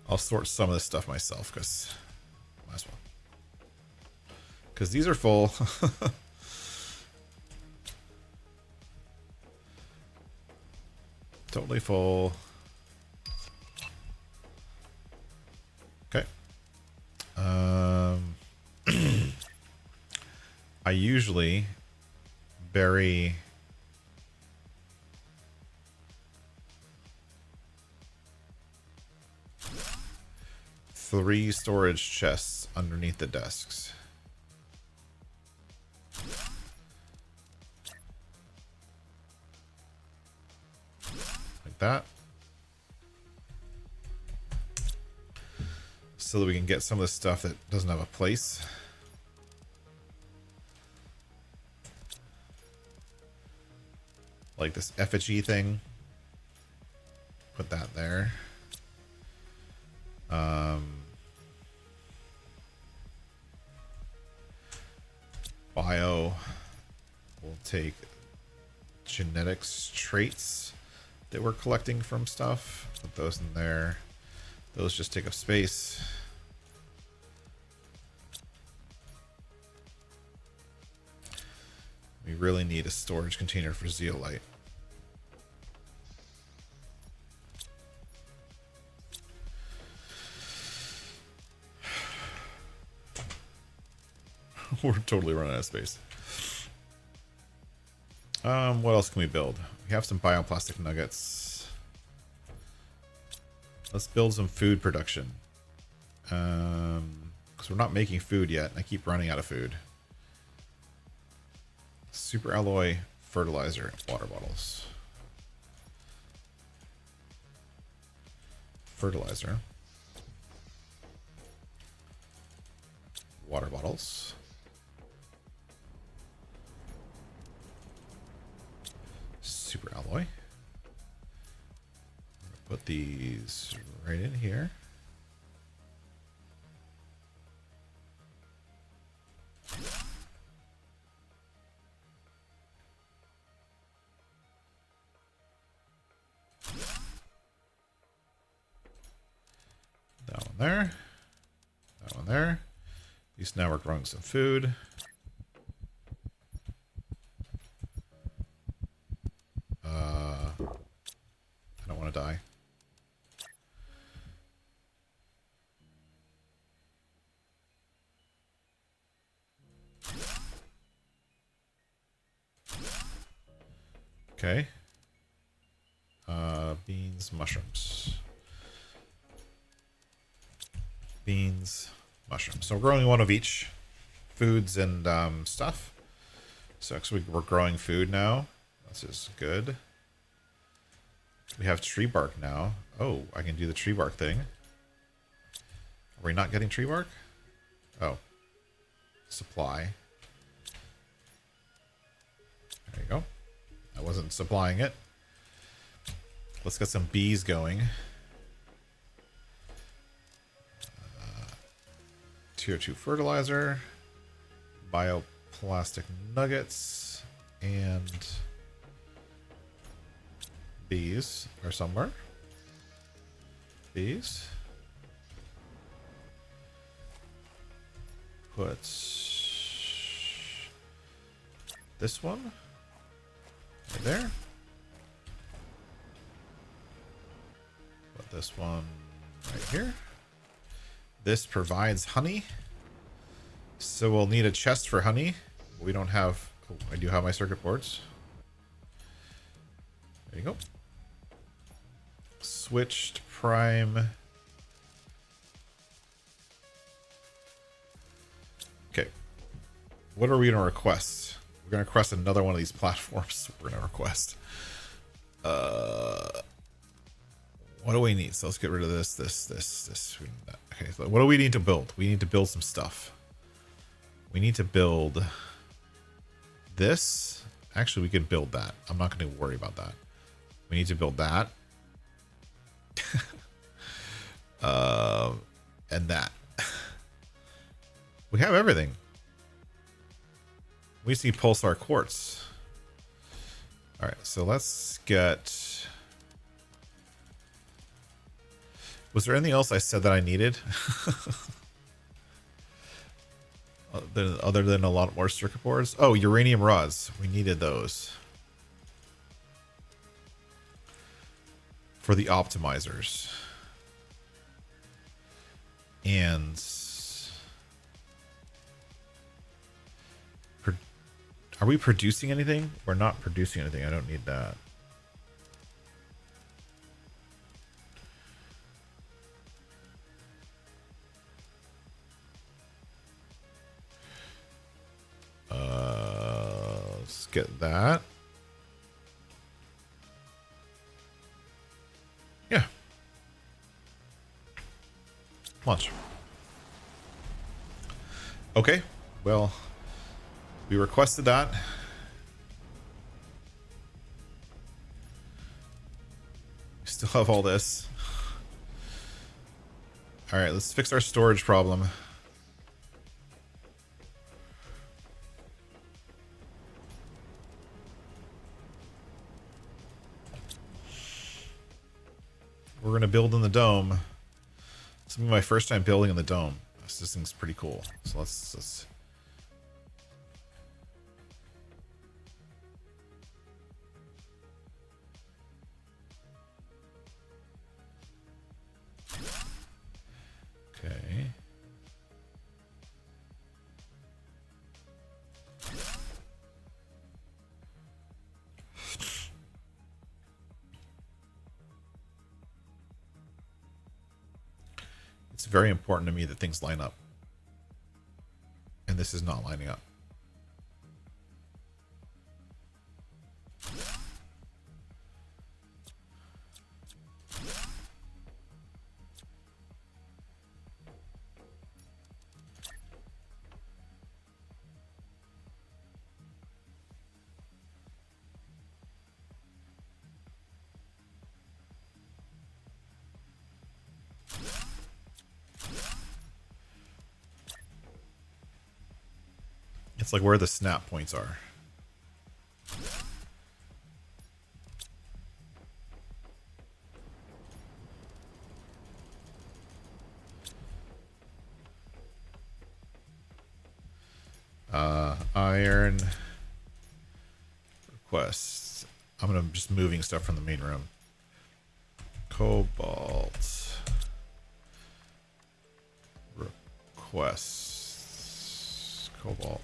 I'll sort some of this stuff myself, because might as well. Because these are full. Totally full. Okay. I usually bury three storage chests underneath the desks. Like that. So that we can get some of the stuff that doesn't have a place. Like this effigy thing. Put that there. Bio. We'll take genetics traits that we're collecting from stuff. Put those in there. Those just take up space. We really need a storage container for zeolite. We're totally running out of space. What else can we build? We have some bioplastic nuggets. Let's build some food production. Because we're not making food yet. I keep running out of food. Super alloy fertilizer, water bottles. Fertilizer. Water bottles. Super alloy. Put these right in here. That one there. That one there. At least now we're growing some food. I don't want to die. Okay. Beans, mushrooms. Beans, mushrooms. So we're growing one of each. Foods and stuff. So actually we're growing food now. This is good. We have tree bark now. Oh, I can do the tree bark thing. Are we not getting tree bark? Oh. Supply. There you go. I wasn't supplying it. Let's get some bees going. Tier 2 fertilizer, bioplastic nuggets, and bees are somewhere. Bees. Put this one right there. Put this one right here. This provides honey. So we'll need a chest for honey. We don't have... Oh, I do have my circuit boards. There you go. Switched prime. Okay. What are we going to request? We're going to request another one of these platforms. We're going to request. What do we need? So let's get rid of this. Okay, so what do we need to build? We need to build some stuff. We need to build this. Actually, we can build that. I'm not going to worry about that. We need to build that. And that. We have everything. We see pulsar quartz. All right, so let's get... Was there anything else I said that I needed? Other than a lot more circuit boards? Oh, uranium rods. We needed those. For the optimizers. And... Are we producing anything? We're not producing anything. I don't need that. Let's get that. Yeah. Launch. Okay. Well, we requested that. We still have all this. All right, let's fix our storage problem. We're going to build in the dome. This will be my first time building in the dome. This thing's pretty cool. So let's... Okay. It's very important to me that things line up. And this is not lining up. It's like where the snap points are. Iron requests. I'm gonna just moving stuff from the main room. Cobalt requests. Cobalt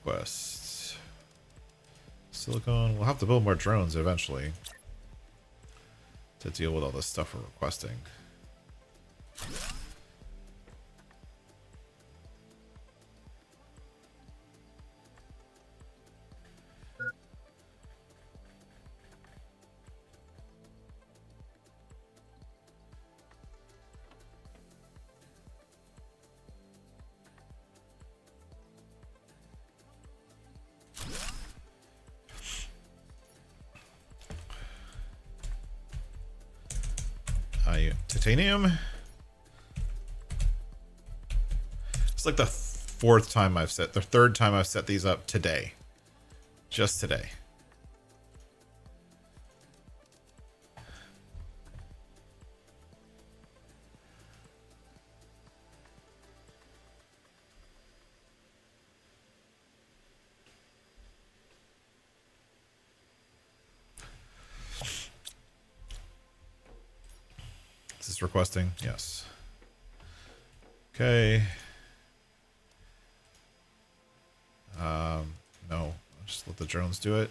requests. Silicon. We'll have to build more drones eventually to deal with all this stuff we're requesting. Titanium. It's like the third time I've set these up today. Just today. Is this requesting? Yes. Okay. No. Just let the drones do it.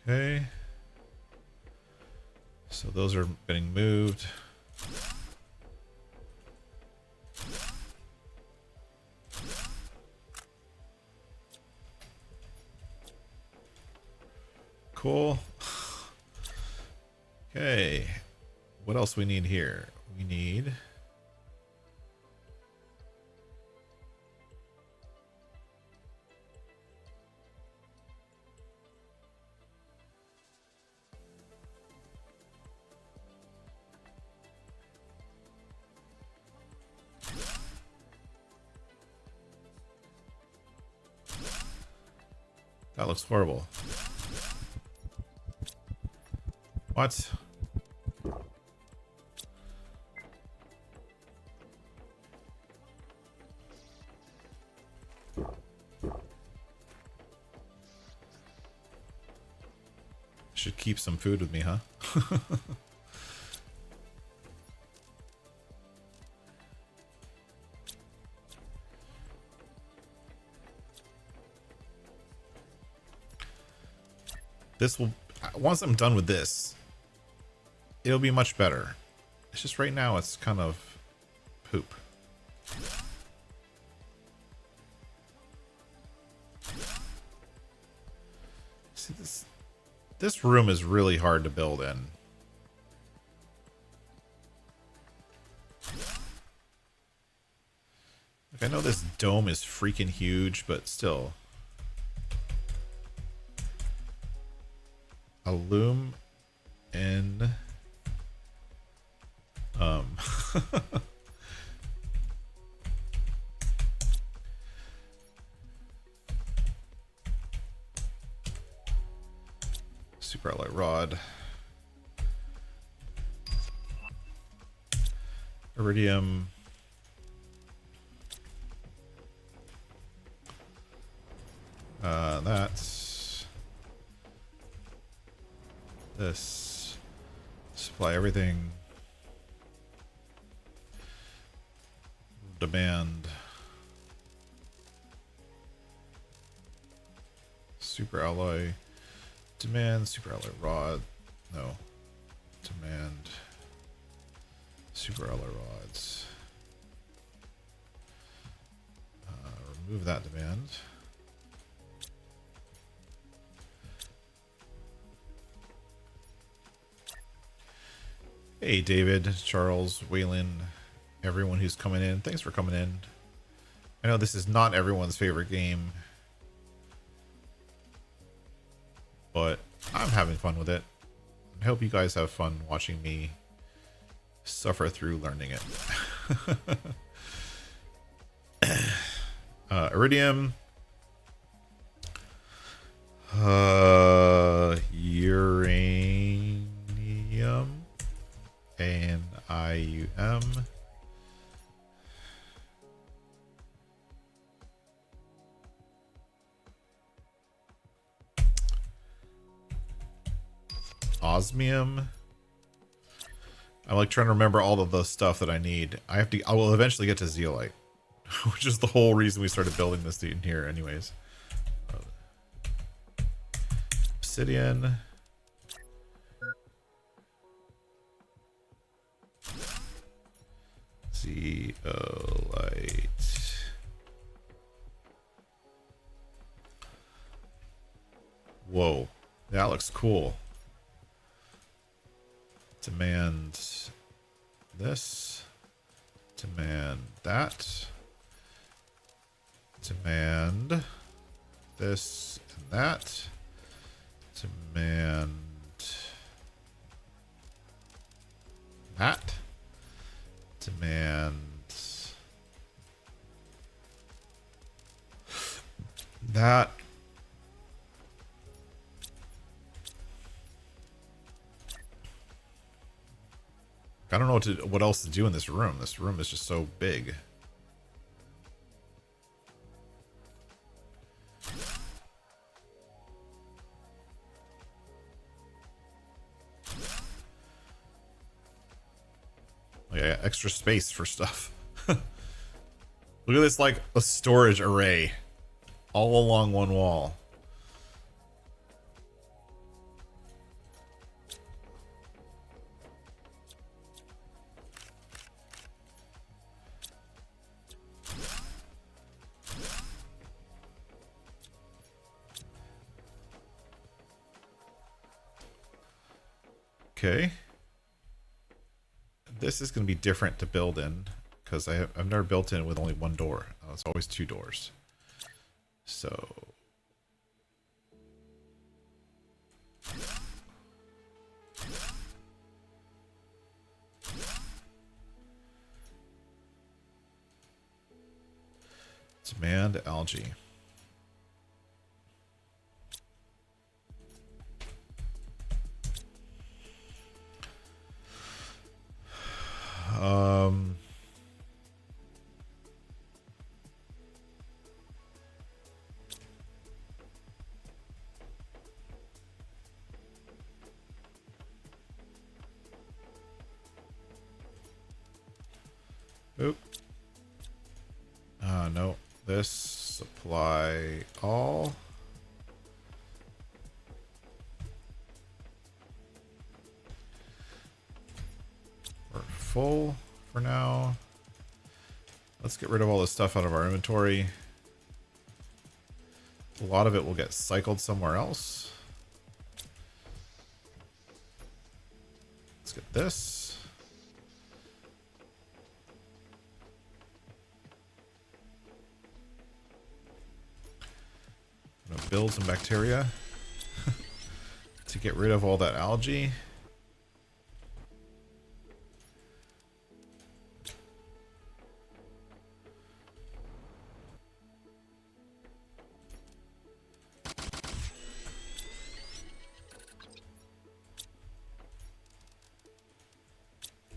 Okay. So those are getting moved. Cool. Okay. What else we need here? We need... That looks horrible. What? Should keep some food with me, huh? This will, once I'm done with this, it'll be much better. It's just right now it's kind of poop. See, this room is really hard to build in. Like, I know this dome is freaking huge, but still. A loom in super alloy rod, iridium, that's this, supply everything, demand, super alloy, demand, super alloy rod, no, demand, super alloy rods, remove that demand. Hey, David, Charles, Waylon, everyone who's coming in. Thanks for coming in. I know this is not everyone's favorite game, but I'm having fun with it. I hope you guys have fun watching me suffer through learning it. Iridium. Uranium. And IUM. Osmium. I'm like trying to remember all of the stuff that I need. I will eventually get to zeolite, which is the whole reason we started building this in here anyways. Obsidian. Zeolite. Whoa, that looks cool. Demand this. Demand that. Demand this and that. Demand that. Demand that. I don't know what else to do in this room. This room is just so big. Like, I got extra space for stuff. Look at this, like a storage array all along one wall. Okay. This is going to be different to build in because I've never built in with only one door. It's always two doors. So demand algae. Oop. No. This supply all. We're full for now. Let's get rid of all this stuff out of our inventory. A lot of it will get cycled somewhere else. Let's get this. I'm gonna build some bacteria to get rid of all that algae.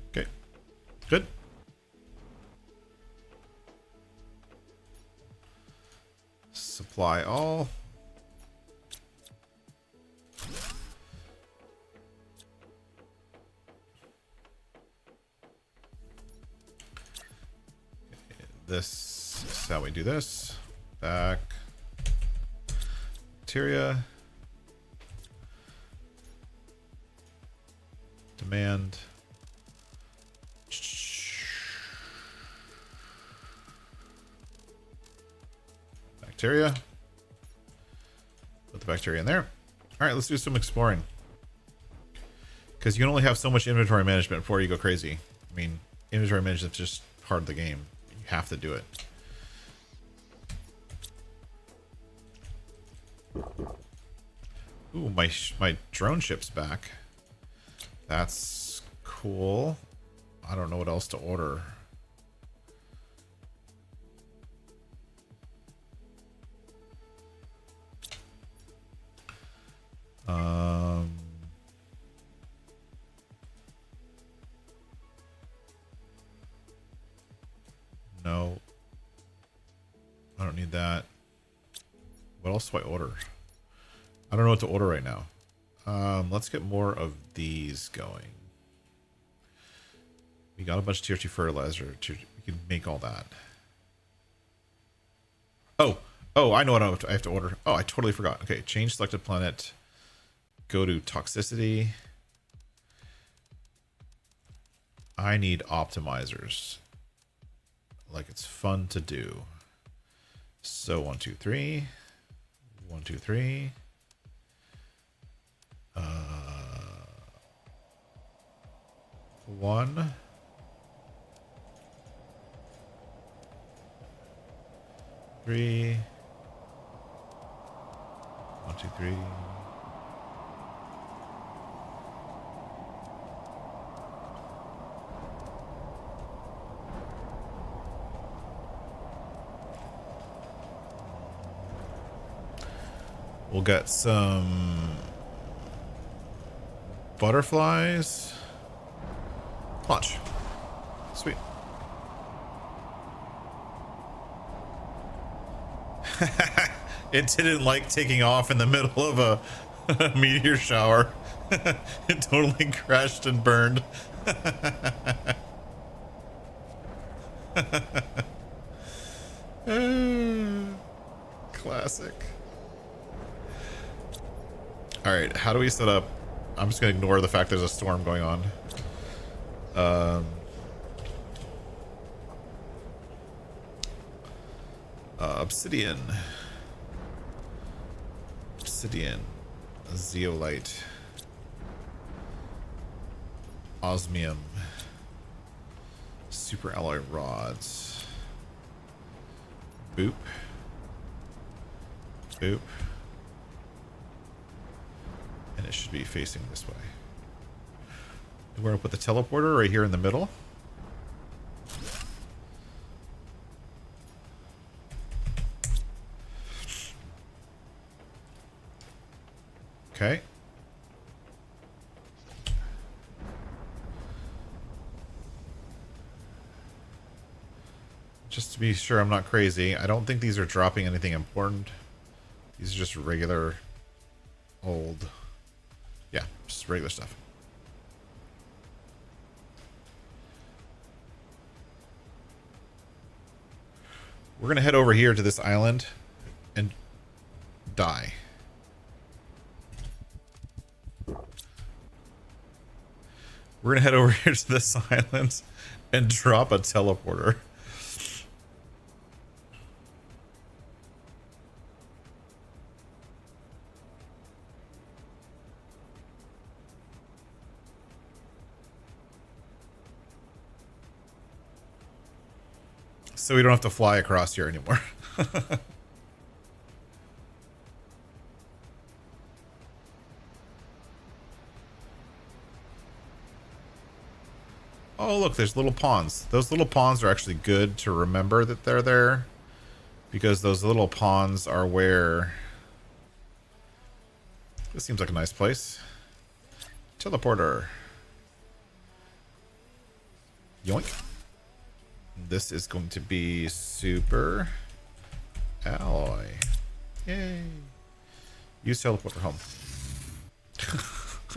Okay, good. Supply all. This is how we do this. Back. Bacteria. Demand. Bacteria. Put the bacteria in there. All right, let's do some exploring. Because you can only have so much inventory management before you go crazy. I mean, inventory management is just part of the game. You have to do it. Ooh, my drone ship's back. That's cool. I don't know what else to order. No. I don't need that. What else do I order? I don't know what to order right now. Let's get more of these going. We got a bunch of tier 2 fertilizer. We can make all that. Oh, I know what I have to order. Oh, I totally forgot. Okay, change selected planet. Go to toxicity. I need optimizers. Like it's fun to do. So 1, 2, 3. 1, 2, 3. 1. 3. 1, 2, 3. We'll get some butterflies. Watch. Sweet. It didn't like taking off in the middle of a meteor shower. It totally crashed and burned. Classic. All right, how do we set up? I'm just gonna ignore the fact there's a storm going on. Obsidian, zeolite, osmium, super alloy rods, boop, boop, and it should be facing this way. We're gonna put the teleporter right here in the middle. Okay. Just to be sure I'm not crazy, I don't think these are dropping anything important. These are just regular old, yeah, just regular stuff. We're gonna head over here to this island and die. We're gonna head over here to this island and drop a teleporter. So we don't have to fly across here anymore. Oh, look, there's little ponds. Those little ponds are actually good to remember that they're there, because those little ponds are where... This seems like a nice place. Teleporter. Yoink. This is going to be super alloy. Yay. Use teleporter home.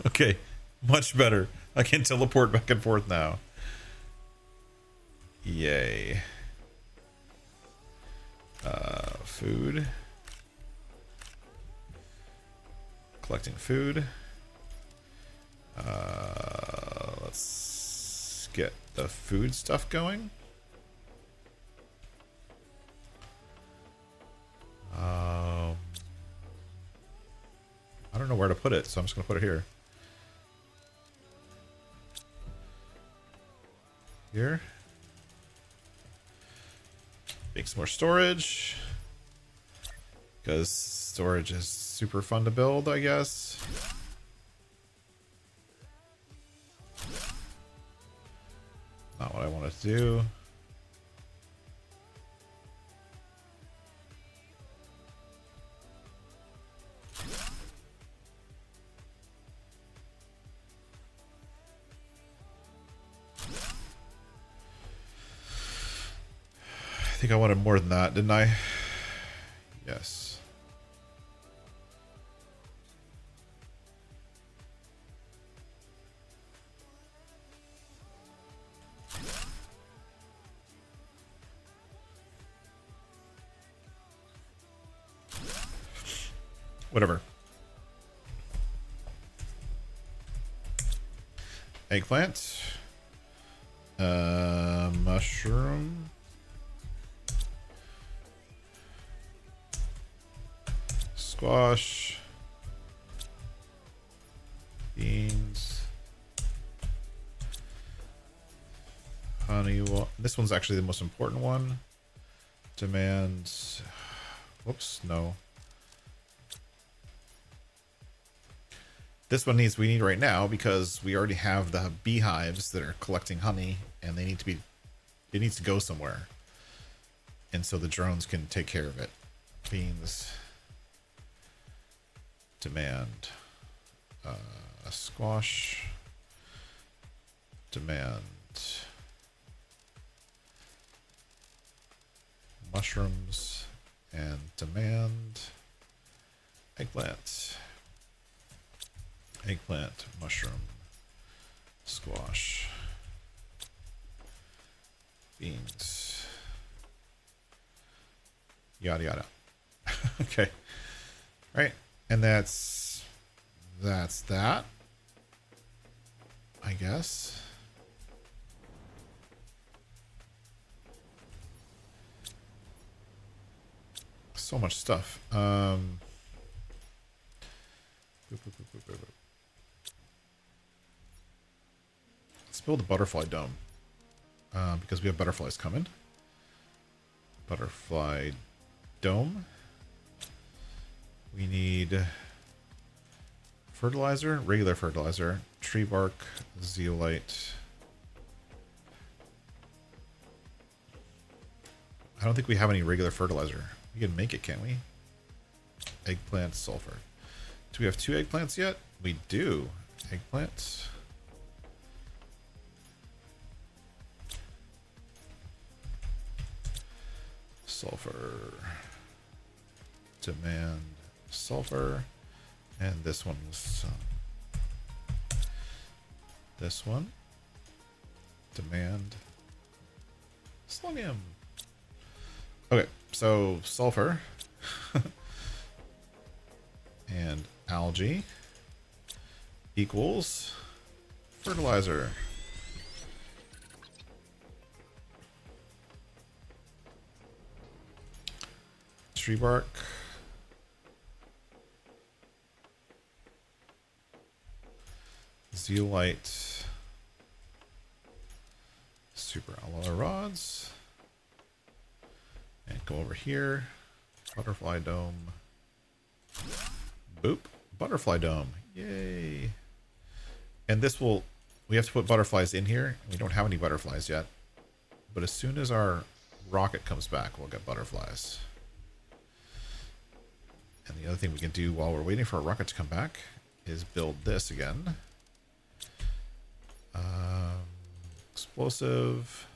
Okay, much better. I can teleport back and forth now. Yay. Food. Collecting food. Let's get the food stuff going. I don't know where to put it, so I'm just gonna put it here. Here. Make some more storage. Because storage is super fun to build, I guess. Not what I wanted to do. I think I wanted more than that, didn't I? Yes. Whatever. Eggplant. Mushroom. Squash. Beans. Honey. This one's actually the most important one. Demand. Whoops, no. This one we need right now because we already have the beehives that are collecting honey, and it needs to go somewhere. And so the drones can take care of it. Beans. Demand. A squash. Demand. Mushrooms. And demand. Eggplant. Eggplant. Mushroom. Squash. Beans. Yada yada. Okay. Right. And that's that. I guess. So much stuff. Let's build a butterfly dome. Because we have butterflies coming. Butterfly dome. We need fertilizer, regular fertilizer, tree bark, zeolite. I don't think we have any regular fertilizer. We can make it, can't we? Eggplant, sulfur. Do we have 2 eggplants yet? We do. Eggplants. Sulfur. Demand sulfur. And this one was this one. Demand slug-him. Okay, so sulfur and algae equals fertilizer. Tree bark. Zeolite. Super alloy rods. And go over here. Butterfly dome. Boop. Butterfly dome. Yay. And this will... We have to put butterflies in here. We don't have any butterflies yet. But as soon as our rocket comes back, we'll get butterflies. And the other thing we can do while we're waiting for our rocket to come back is build this again. Explosive.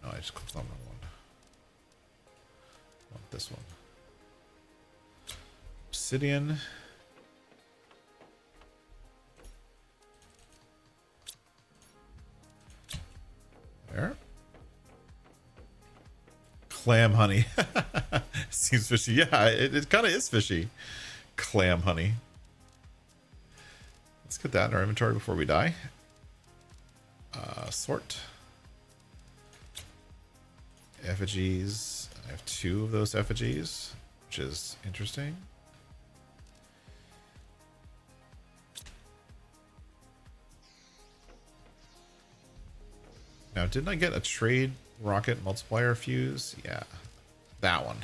No, I just clicked on the wrong one. I want this one. Obsidian. There. Clam honey. Seems fishy. Yeah, it kind of is fishy. Clam honey. Let's get that in our inventory before we die. Sort. Effigies. I have 2 of those effigies, which is interesting. Now, didn't I get a trade rocket multiplier fuse? Yeah, that one.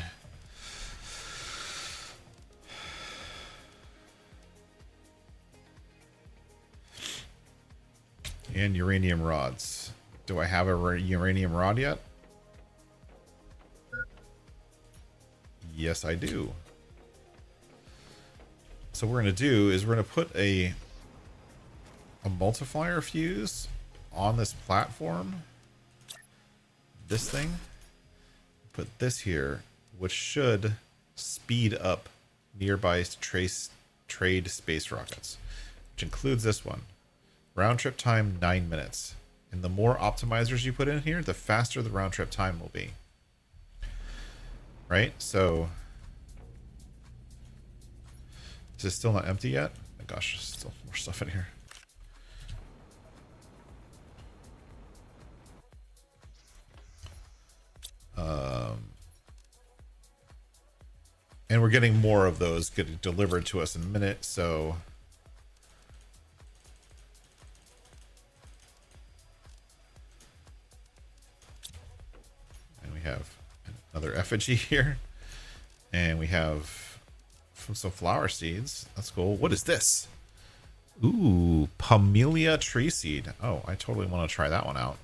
And uranium rods. Do I have a uranium rod yet? Yes, I do. So what we're going to do is we're going to put a multiplier fuse on this platform. This thing. Put this here, which should speed up nearby trade space rockets, which includes this one. Round trip time 9 minutes. And the more optimizers you put in here, the faster the round trip time will be. Right? So is it still not empty yet? Oh my gosh, there's still more stuff in here. And we're getting more of those getting delivered to us in a minute, so another effigy here. And we have some flower seeds. That's cool. What is this? Ooh, Pamelia tree seed. Oh, I totally want to try that one out.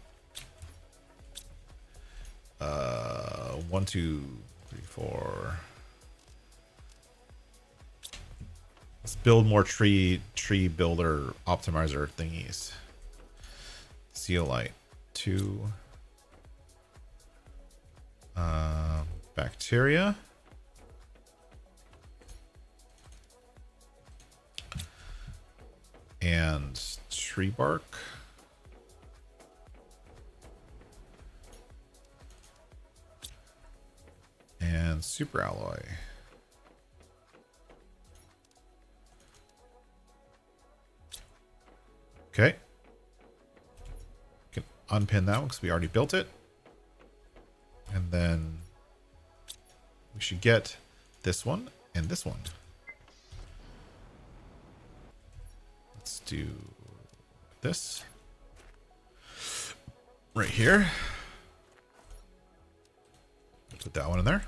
1, 2, 3, 4. Let's build more tree builder optimizer thingies. Zeolite 2. Bacteria. And tree bark. And super alloy. Okay. Can unpin that one because we already built it. And then we should get this one and this one. Let's do this right here. Put that one in there.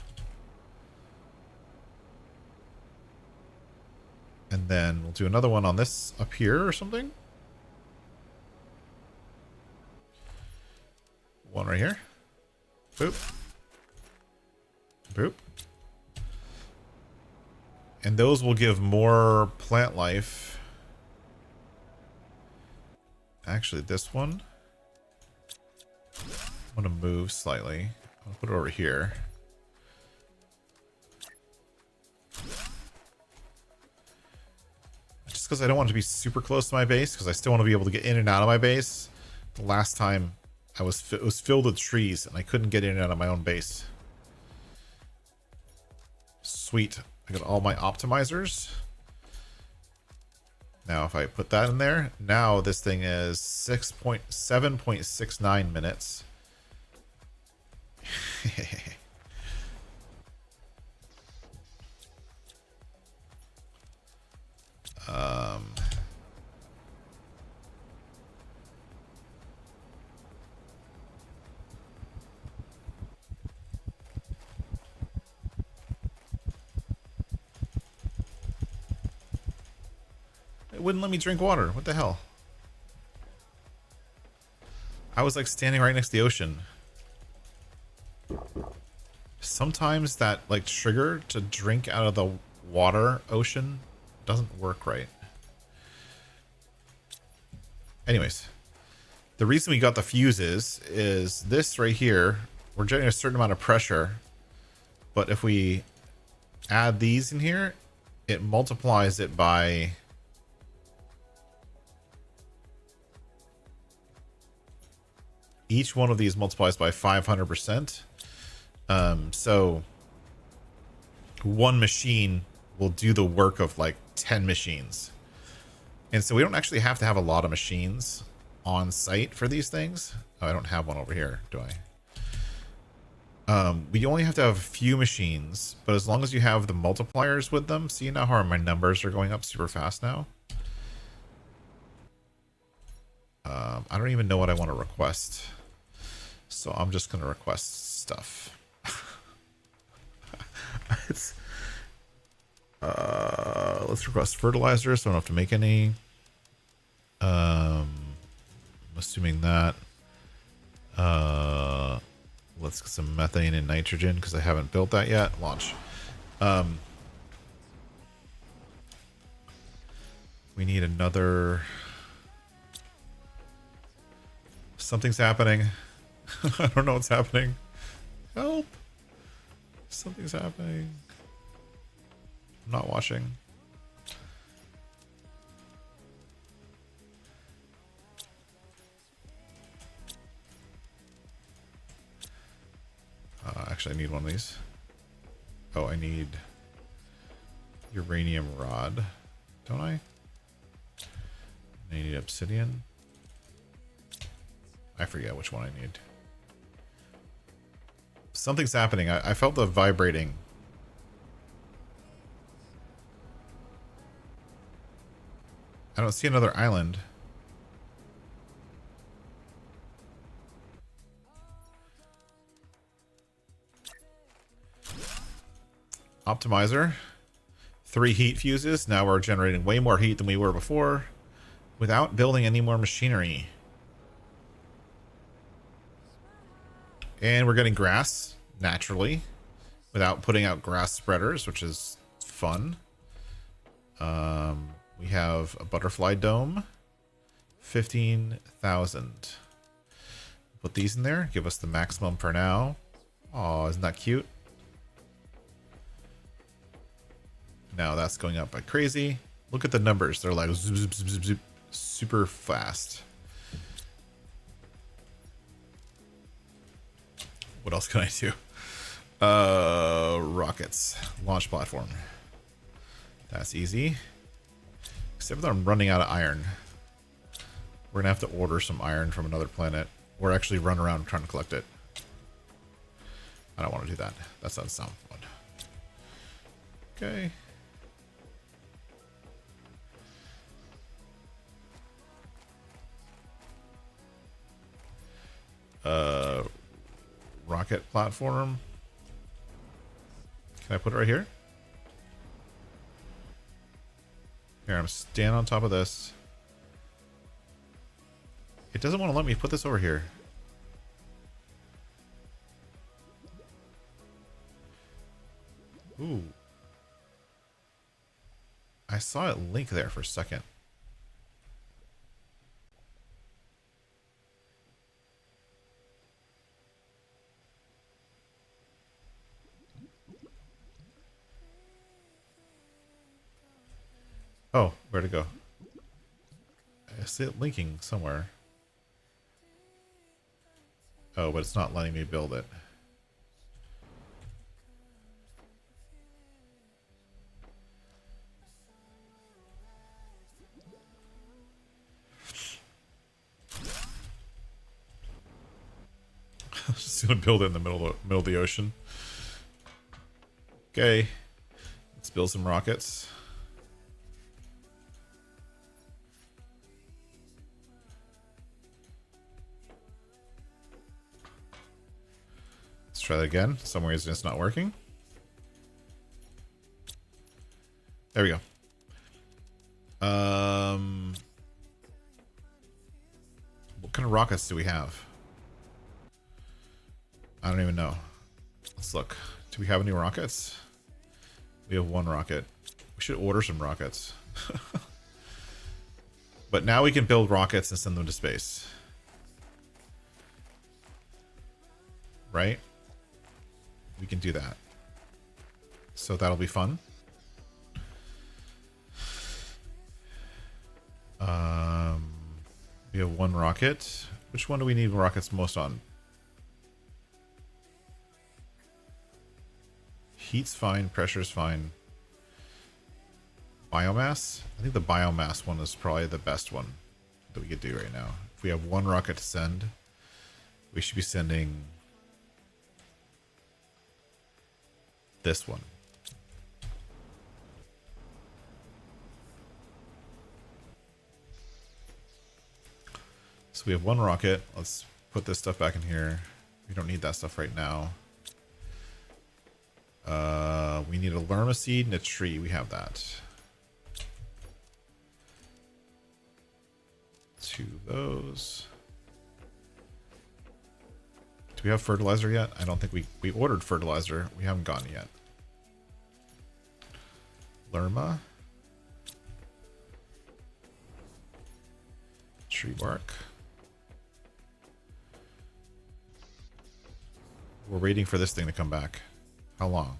And then we'll do another one on this up here or something. One right here. Boop. Boop. And those will give more plant life. Actually, this one, I'm going to move slightly. I'll put it over here. Just because I don't want it to be super close to my base, because I still want to be able to get in and out of my base. The last time it was filled with trees, and I couldn't get in and out of my own base. Sweet. I got all my optimizers. Now, if I put that in there, now this thing is 7.69 minutes. It wouldn't let me drink water. What the hell? I was like standing right next to the ocean. Sometimes that like trigger to drink out of the water ocean doesn't work right. Anyways, the reason we got the fuses is this right here. We're getting a certain amount of pressure, but if we add these in here, it multiplies it by each one of these multiplies by 500%. So one machine will do the work of like 10 machines. And so we don't actually have to have a lot of machines on site for these things. Oh, I don't have one over here, do I? We only have to have a few machines, but as long as you have the multipliers with them, see now how my numbers are going up super fast now? I don't even know what I want to request. So I'm just going to request stuff. It's, let's request fertilizer, so I don't have to make any. I'm assuming that. Let's get some methane and nitrogen because I haven't built that yet. Launch. We need another. Something's happening. I don't know what's happening. Help. Something's happening. I'm not watching. Actually, I need one of these. Oh, I need uranium rod, don't I? I need obsidian. I forget which one I need. Something's happening. I felt the vibrating. I don't see another island. Optimizer. 3 heat fuses. Now we're generating way more heat than we were before without building any more machinery. And we're getting grass naturally without putting out grass spreaders, which is fun. We have a butterfly dome. 15,000. Put these in there. Give us the maximum for now. Oh, isn't that cute? Now that's going up like crazy. Look at the numbers. They're like zoop, zoop, zoop, zoop, zoop, super fast. What else can I do? Rockets. Launch platform. That's easy. Except that I'm running out of iron. We're gonna have to order some iron from another planet. Or actually run around trying to collect it. I don't want to do that. That doesn't sound fun. Okay. Rocket platform. Can I put it right here? Here, I'm stand on top of this. It doesn't want to let me put this over here. Ooh. I saw it link there for a second. Oh, where'd it go? I see it linking somewhere. Oh, but it's not letting me build it. Just gonna build it in the middle of the ocean. Okay, let's build some rockets. Let's try that again. Some reason it's not working. There we go. What kind of rockets do we have? I don't even know. Let's look. Do we have any rockets? We have 1 rocket. We should order some rockets. But now we can build rockets and send them to space. Right? We can do that. So that'll be fun. We have 1 rocket. Which one do we need rockets most on? Heat's fine, pressure's fine. Biomass? I think the biomass one is probably the best one that we could do right now. If we have 1 rocket to send, we should be sending this one. So we have 1 rocket. Let's put this stuff back in here. We don't need that stuff right now. We need a lerma seed and a tree. We have that. 2 of those. Do we have fertilizer yet? I don't think we ordered fertilizer. We haven't gotten it yet. Lerma. Tree bark. We're waiting for this thing to come back. How long?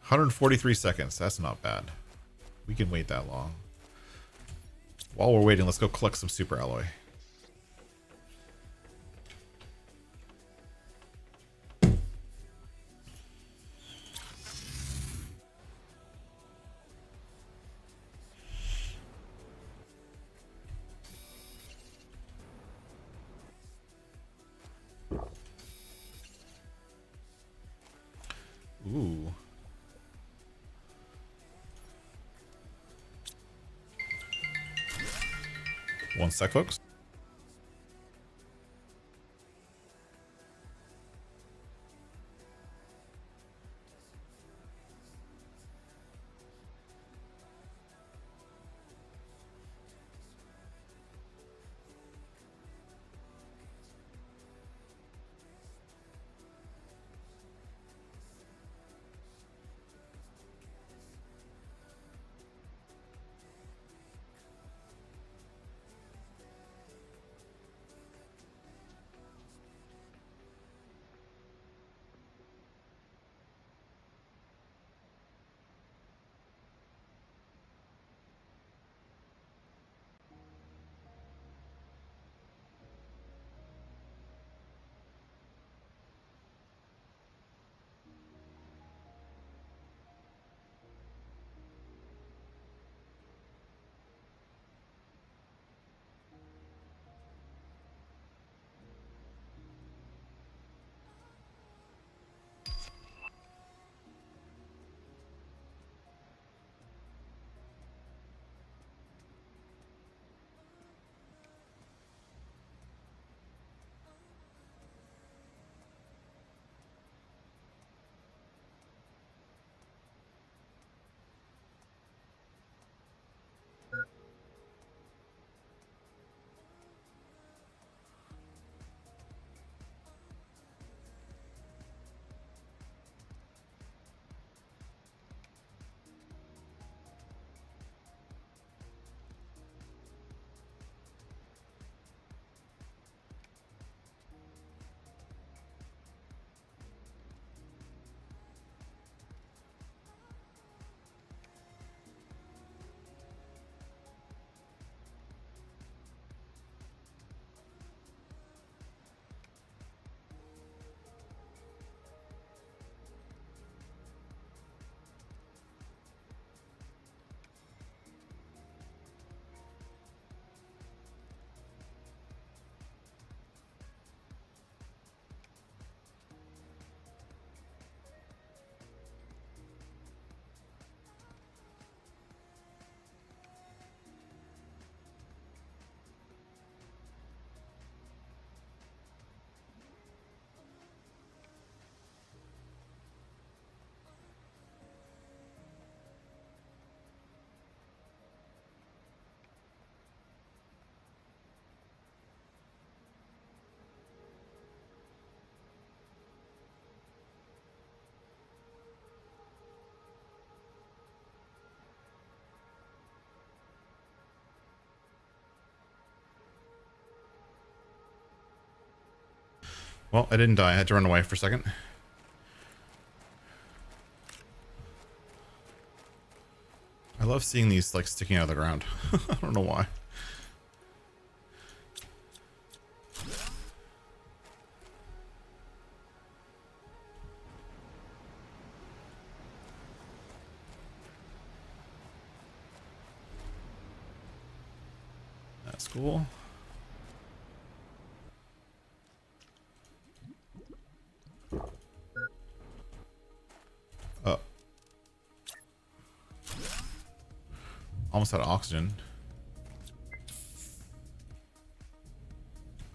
143 seconds. That's not bad. We can wait that long. While we're waiting, let's go collect some super alloy. Ooh. One sec, folks. Well, I didn't die. I had to run away for a second. I love seeing these like sticking out of the ground. I don't know why. That's cool. Oh. Almost out of oxygen.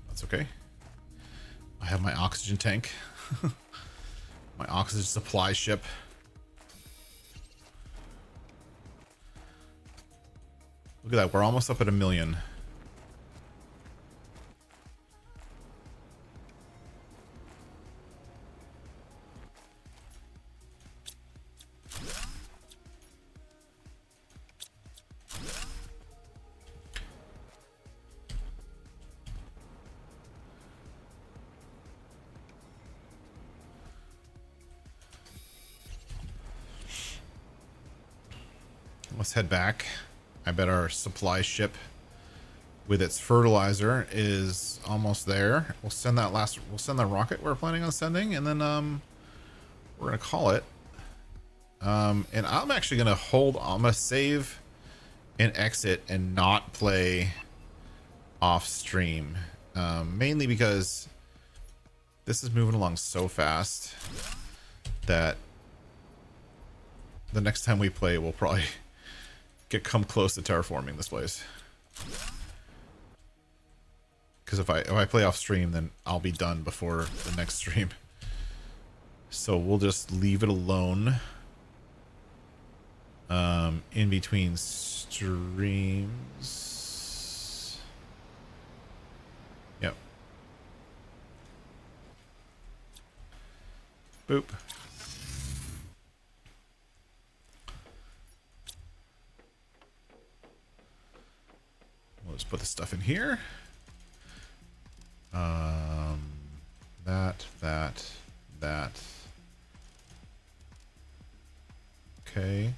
That's okay. I have my oxygen tank. My oxygen supply ship. Look at that. We're almost up at 1 million. Let's head back. I bet our supply ship with its fertilizer is almost there. We'll send that rocket we're planning on sending, and then we're gonna call it. And I'm actually gonna I'm gonna save and exit and not play off stream. Mainly because this is moving along so fast that the next time we play we'll probably come close to terraforming this place. Because if I play off stream, then I'll be done before the next stream. So we'll just leave it alone. In between streams. Yep. Boop. We'll just put the stuff in here. That. Okay.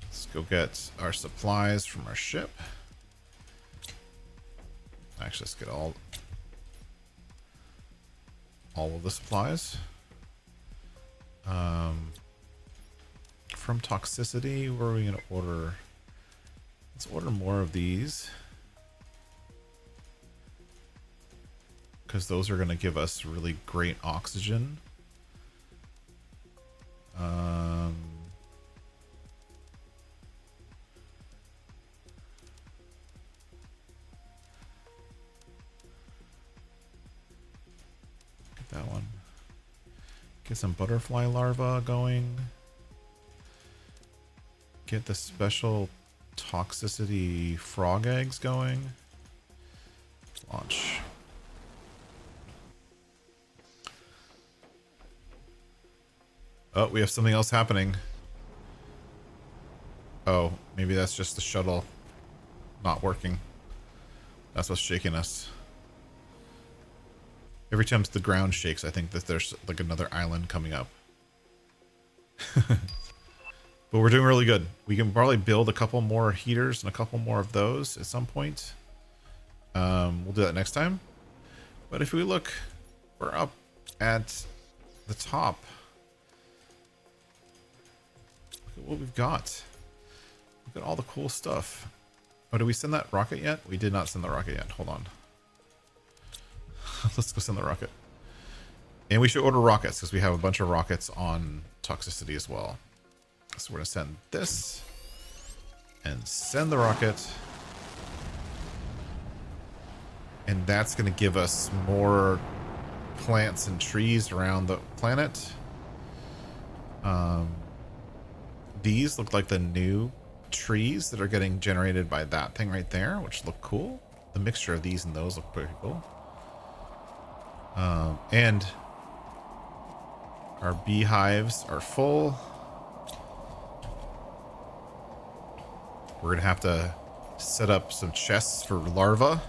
Let's go get our supplies from our ship. Actually, let's get all of the supplies. From toxicity, where are we gonna order? Let's order more of these. Because those are going to give us really great oxygen. Get that one. Get some butterfly larvae going. Get the special toxicity frog eggs going. Launch. Oh, we have something else happening. Oh, maybe that's just the shuttle not working. That's what's shaking us. Every time the ground shakes, I think that there's like another island coming up. But we're doing really good. We can probably build a couple more heaters and a couple more of those at some point. We'll do that next time. But if we look, we're up at the top. Look at what we've got. Look at all the cool stuff. Oh, did we send that rocket yet? We did not send the rocket yet. Hold on. Let's go send the rocket. And we should order rockets because we have a bunch of rockets on toxicity as well. So we're going to send this and send the rocket. And that's going to give us more plants and trees around the planet. These look like the new trees that are getting generated by that thing right there, which look cool. The mixture of these and those look pretty cool. And our beehives are full. We're going to have to set up some chests for larvae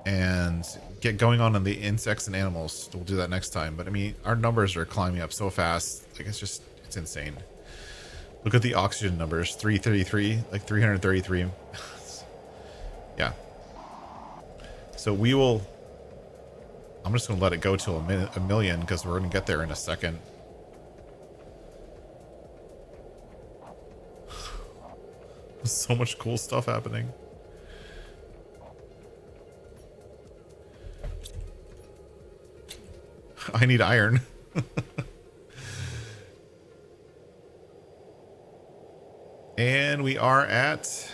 and get going on the insects and animals. We'll do that next time. But I mean, our numbers are climbing up so fast. Like it's insane. Look at the oxygen numbers, 333, like 333. Yeah. So we will, I'm just going to let it go till a million because we're going to get there in a second. So much cool stuff happening. I need iron. And we are at...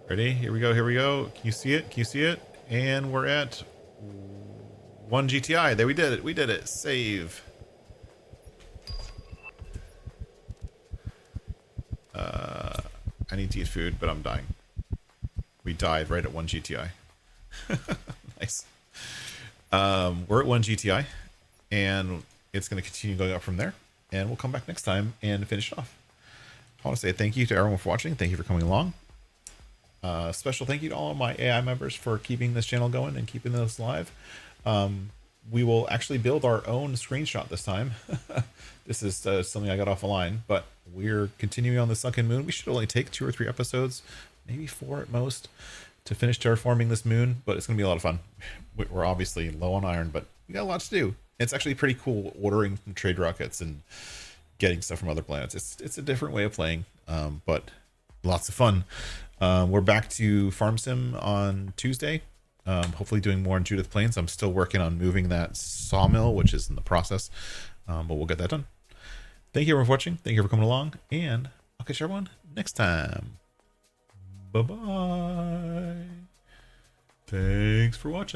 Ready? Here we go, here we go. Can you see it? Can you see it? And we're at 1 GTI. There, we did it. We did it. Save. I need to eat food, but I'm dying. We died right at 1 GTI. Nice. We're at 1 GTI, and it's going to continue going up from there. And we'll come back next time and finish it off. I want to say thank you to everyone for watching. Thank you for coming along. Special thank you to all of my AI members for keeping this channel going and keeping this live. We will actually build our own screenshot this time. This is something I got off a line, but we're continuing on the Sunken moon. We should only take 2 or 3 episodes, maybe 4 at most, to finish terraforming this moon, but it's going to be a lot of fun. We're obviously low on iron, but we got a lot to do. It's actually pretty cool ordering trade rockets and getting stuff from other planets. It's a different way of playing, but lots of fun. We're back to Farm Sim on Tuesday. Hopefully doing more on Judith Plains. I'm still working on moving that sawmill, which is in the process, but we'll get that done. Thank you everyone for watching. Thank you for coming along, and I'll catch everyone next time. Bye-bye. Thanks for watching.